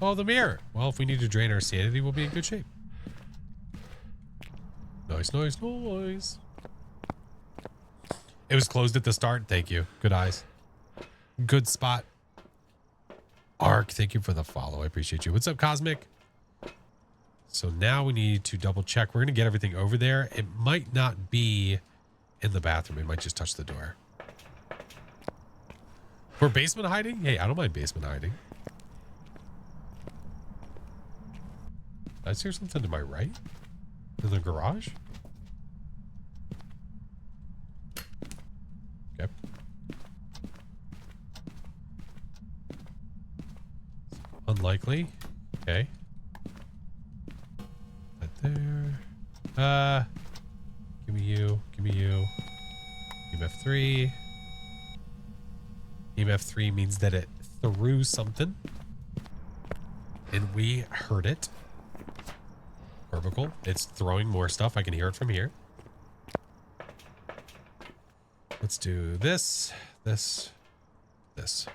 Oh, the mirror. Well, if we need to drain our sanity, we'll be in good shape. Nice, nice, nice. It was closed at the start. Thank you. Good eyes. Good spot. Ark, thank you for the follow. I appreciate you. What's up, Cosmic? So now we need to double check. We're going to get everything over there. It might not be in the bathroom. It might just touch the door. We're basement hiding? Hey, I don't mind basement hiding. Did I see something to my right? In the garage? Okay. Unlikely. Okay. Right there. Give me you. Give me you. EMF 3. EMF 3 means that it threw something. And we heard it. Orbical. It's throwing more stuff. I can hear it from here. Let's do this, this, this.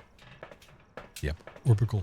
Yep. Orbical.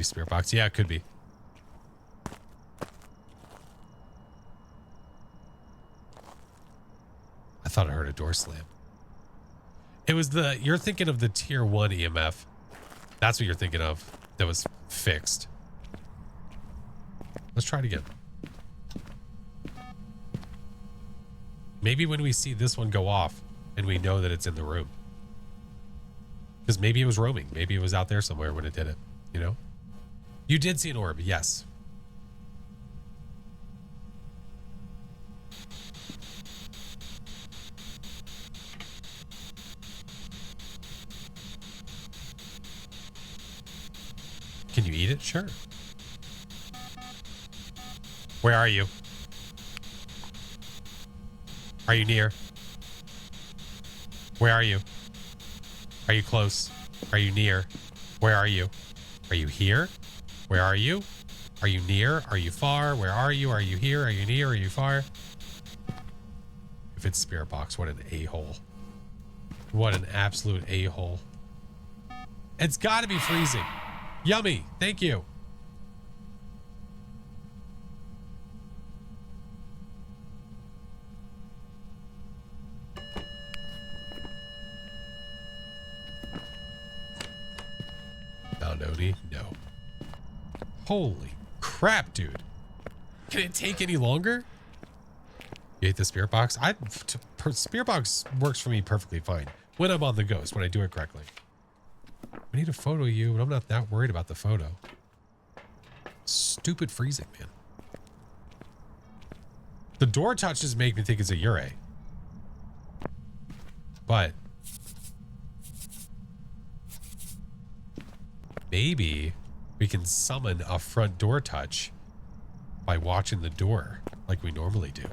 Maybe spirit box. Yeah, it could be. I thought I heard a door slam. It was you're thinking of the tier 1 EMF. That's what you're thinking of. That was fixed. Let's try it again. Maybe when we see this one go off and we know that it's in the room. Because maybe it was roaming. Maybe it was out there somewhere when it did it. You know? You did see an orb, yes. Can you eat it? Sure. Where are you? Are you near? Where are you? Are you close? Are you near? Where are you? Are you here? Where are you? Are you near? Are you far? Where are you? Are you here? Are you near? Are you far? If it's spirit box, what an a-hole. What an absolute a-hole. It's got to be freezing. Yummy. Thank you. Noni? No. Holy crap, dude. Can it take any longer? You ate the spirit box? Spirit box works for me perfectly fine. When I'm on the ghost, when I do it correctly. I need a photo of you, but I'm not that worried about the photo. Stupid freezing, man. The door touches make me think it's a Ure. But maybe we can summon a front door touch by watching the door like we normally do.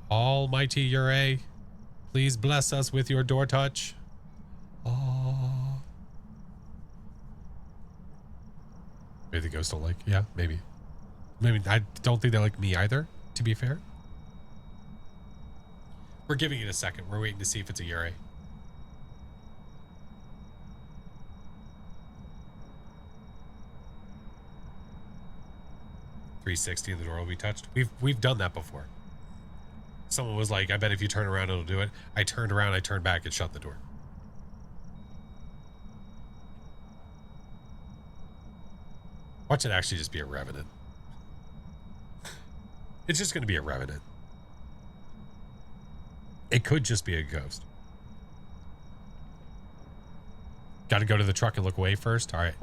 Almighty Ure, please bless us with your door touch. Oh. Maybe the ghosts don't like. Yeah, maybe. Maybe I don't think they like me either, to be fair. We're giving it a second. We're waiting to see if it's a Ure. .360 and the door will be touched. We've done that before. Someone was like, I bet if you turn around, it'll do it. I turned around, I turned back, and shut the door. Watch it actually just be a revenant. It's just going to be a revenant. It could just be a ghost. Got to go to the truck and look away first? All right.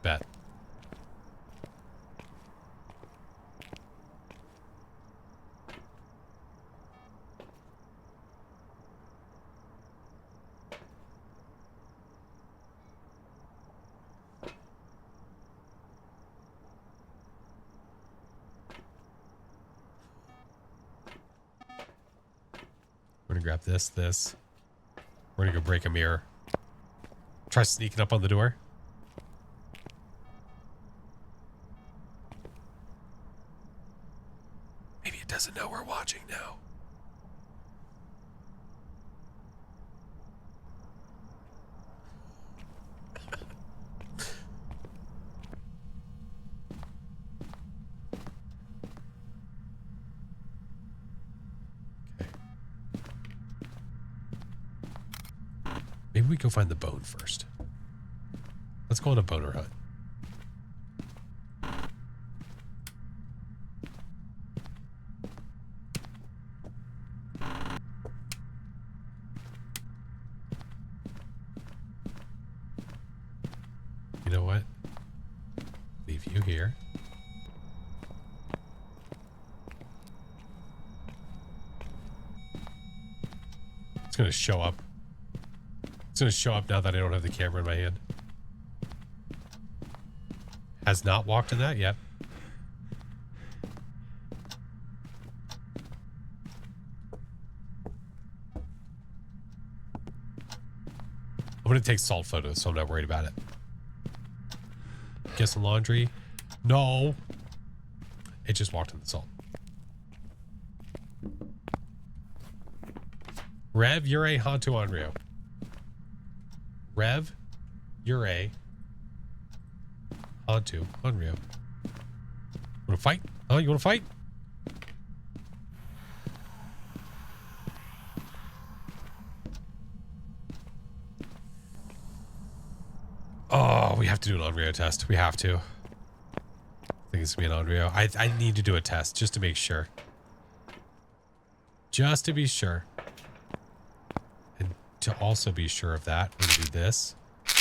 Bet. We're gonna grab this. We're gonna go break a mirror. Try sneaking up on the door. Maybe it doesn't know we're watching now. Maybe we go find the bone first. Let's go on a boner hunt. You know what? Leave you here. It's gonna show up. It's going to show up now that I don't have the camera in my hand. Has not walked in that yet. I'm going to take salt photos, so I'm not worried about it. Get some laundry. No. It just walked in the salt. Rev, Ure, Hantu, Onryo. Rev, Ure, Onto, Unreal. Wanna fight? Oh, you wanna fight? Oh, we have to do an Onryo test. We have to. I think it's gonna be an Onryo. I need to do a test just to make sure. Just to be sure. And to also be sure of that, we're gonna do this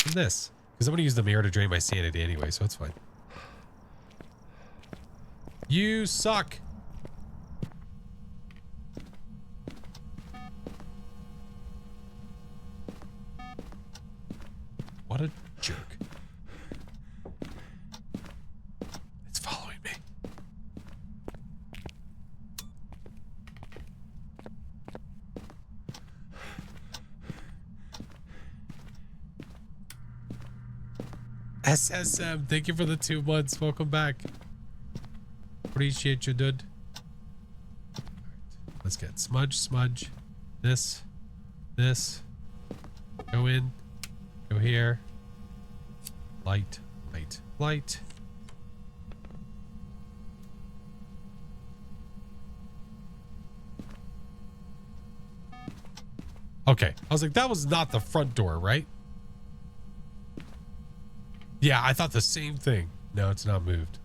and this. Because I'm gonna use the mirror to drain my sanity anyway, so it's fine. You suck. What a jerk. It's following me. SSM, thank you for the 2 months. Welcome back. Appreciate you, dude. All right, let's get smudge. This. Go in. Go here. Light. Okay. I was like, that was not the front door, right? Yeah, I thought the same thing. No, it's not moved.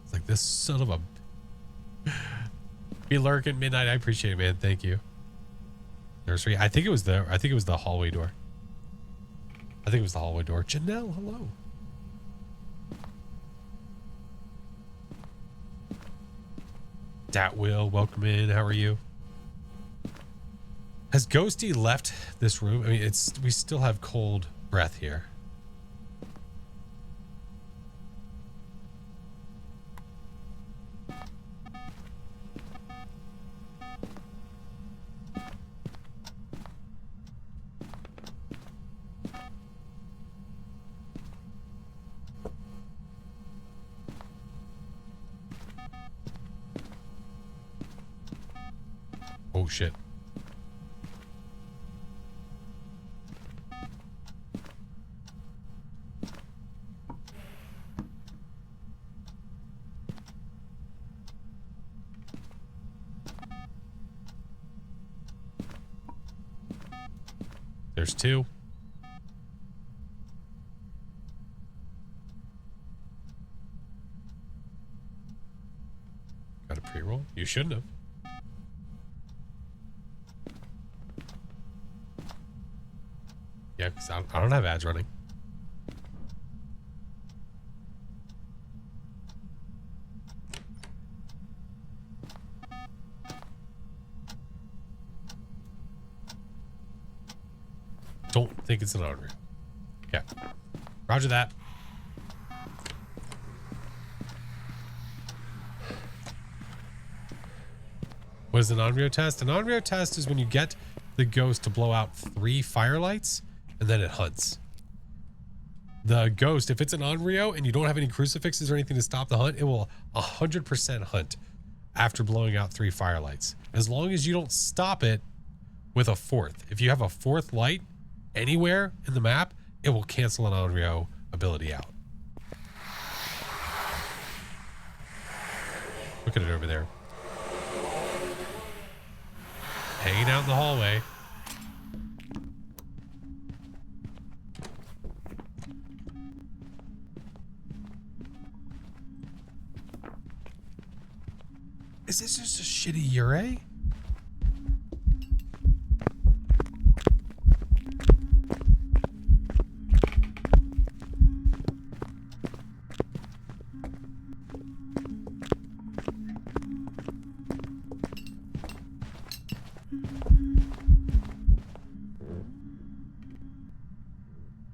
It's like this son of a... Be lurking midnight. I appreciate it, man. Thank you. Nursery. I think it was the hallway door. Janelle, hello. Dat Will, welcome in. How are you? Has Ghosty left this room? I mean, we still have cold breath here. Oh shit. There's 2. Got a pre-roll? You shouldn't have. Yeah, because I don't have ads running. Don't think it's an honor. Okay. Roger that. What is an Onryo test? An Onryo test is when you get the ghost to blow out 3 firelights and then it hunts. The ghost, if it's an Onryo and you don't have any crucifixes or anything to stop the hunt, it will 100% hunt after blowing out 3 firelights. As long as you don't stop it with a 4th. If you have a 4th light anywhere in the map, it will cancel an Onryo ability out. Look at it over there. Hanging out in the hallway. Is this just a shitty Ure?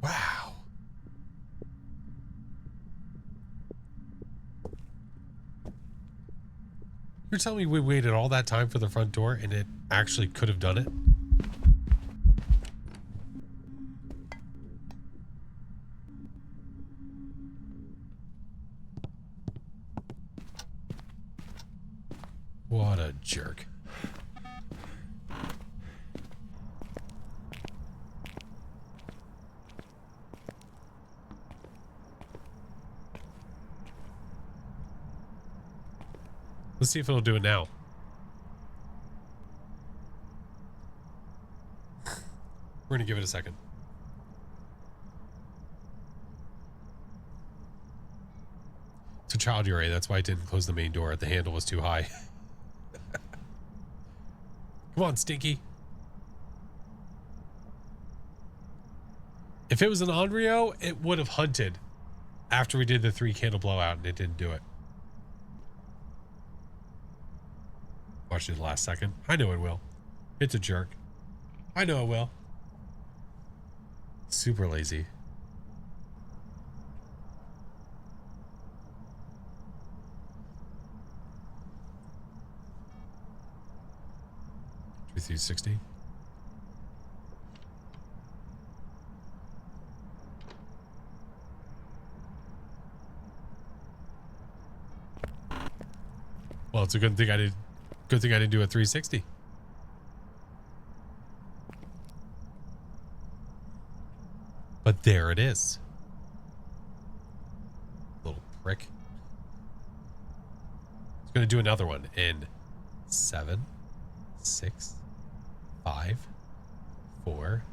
Wow. You're telling me we waited all that time for the front door and it actually could have done it? What a jerk. Let's see if it'll do it now. We're gonna give it a second. It's a child URA. That's why I didn't close the main door. The handle was too high. Come on, Stinky. If it was an Onryo, it would have hunted after we did the 3 candle blowout, and it didn't do it. Watch it the last second. I know it will. It's a jerk. I know it will. Super lazy. $360. Well, it's a good thing I did. Good thing I didn't do a 360. But there it is. Little prick. It's going to do another one in 7, 6, 5, 4,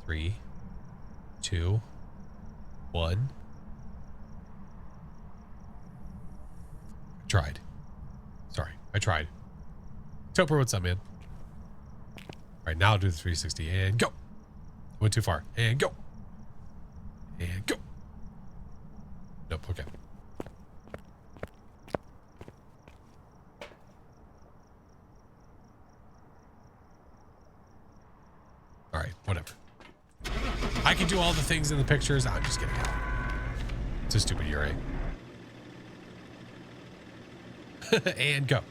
3, 2, 1. Tried. Sorry, I tried. Topper, what's up, man? All right, now I'll do the 360 and go. Went too far and go. And go. Nope, okay. All right, whatever. I can do all the things in the pictures. I'm just kidding. It's a stupid URA. And go.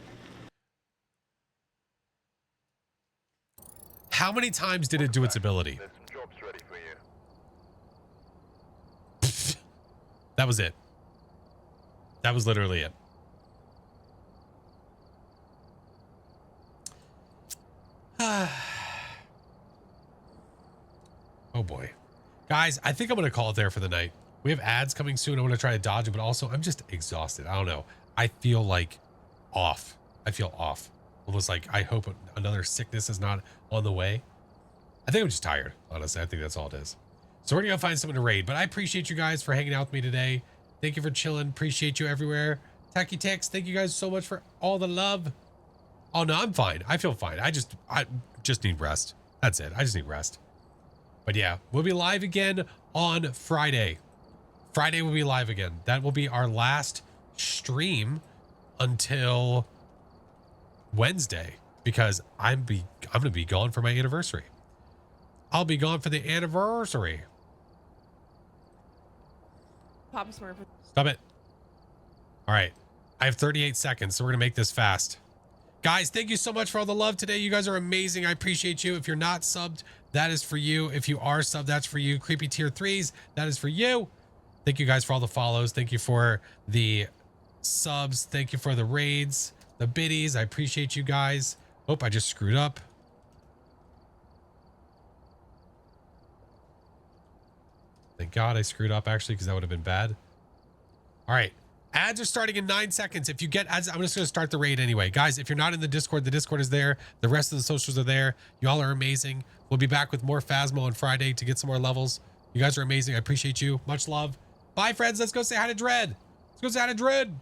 How many times did it do its ability? There's some jobs ready for you. That was it. That was literally it. Oh boy. Guys, I think I'm going to call it there for the night. We have ads coming soon. I want to try to dodge it, but also I'm just exhausted. I don't know. I feel like off. I feel off. Almost like I hope another sickness is not on the way. I think I'm just tired, honestly. I think that's all it is. So we're going to go find someone to raid, but I appreciate you guys for hanging out with me today. Thank you for chilling. Appreciate you everywhere. Tacky Tex, thank you guys so much for all the love. Oh no, I'm fine. I feel fine. I just need rest. That's it. I just need rest. But yeah, we'll be live again on Friday. Friday we'll be live again. That will be our last stream until Wednesday, because I'm going to be gone for my anniversary. I'll be gone for the anniversary. Papa Smurf. Stop it. All right. I have 38 seconds, so we're going to make this fast. Guys, thank you so much for all the love today. You guys are amazing. I appreciate you. If you're not subbed, that is for you. If you are subbed, that's for you. Creepy tier 3s, that is for you. Thank you guys for all the follows. Thank you for the subs. Thank you for the raids, the biddies. I appreciate you guys. Oh, I just screwed up. Thank God I screwed up, actually, because that would have been bad. All right. Ads are starting in 9 seconds. If you get ads, I'm just going to start the raid anyway. Guys, if you're not in the Discord is there. The rest of the socials are there. Y'all are amazing. We'll be back with more Phasmo on Friday to get some more levels. You guys are amazing. I appreciate you. Much love. Bye, friends. Let's go say hi to Dread. Let's go say hi to Dread.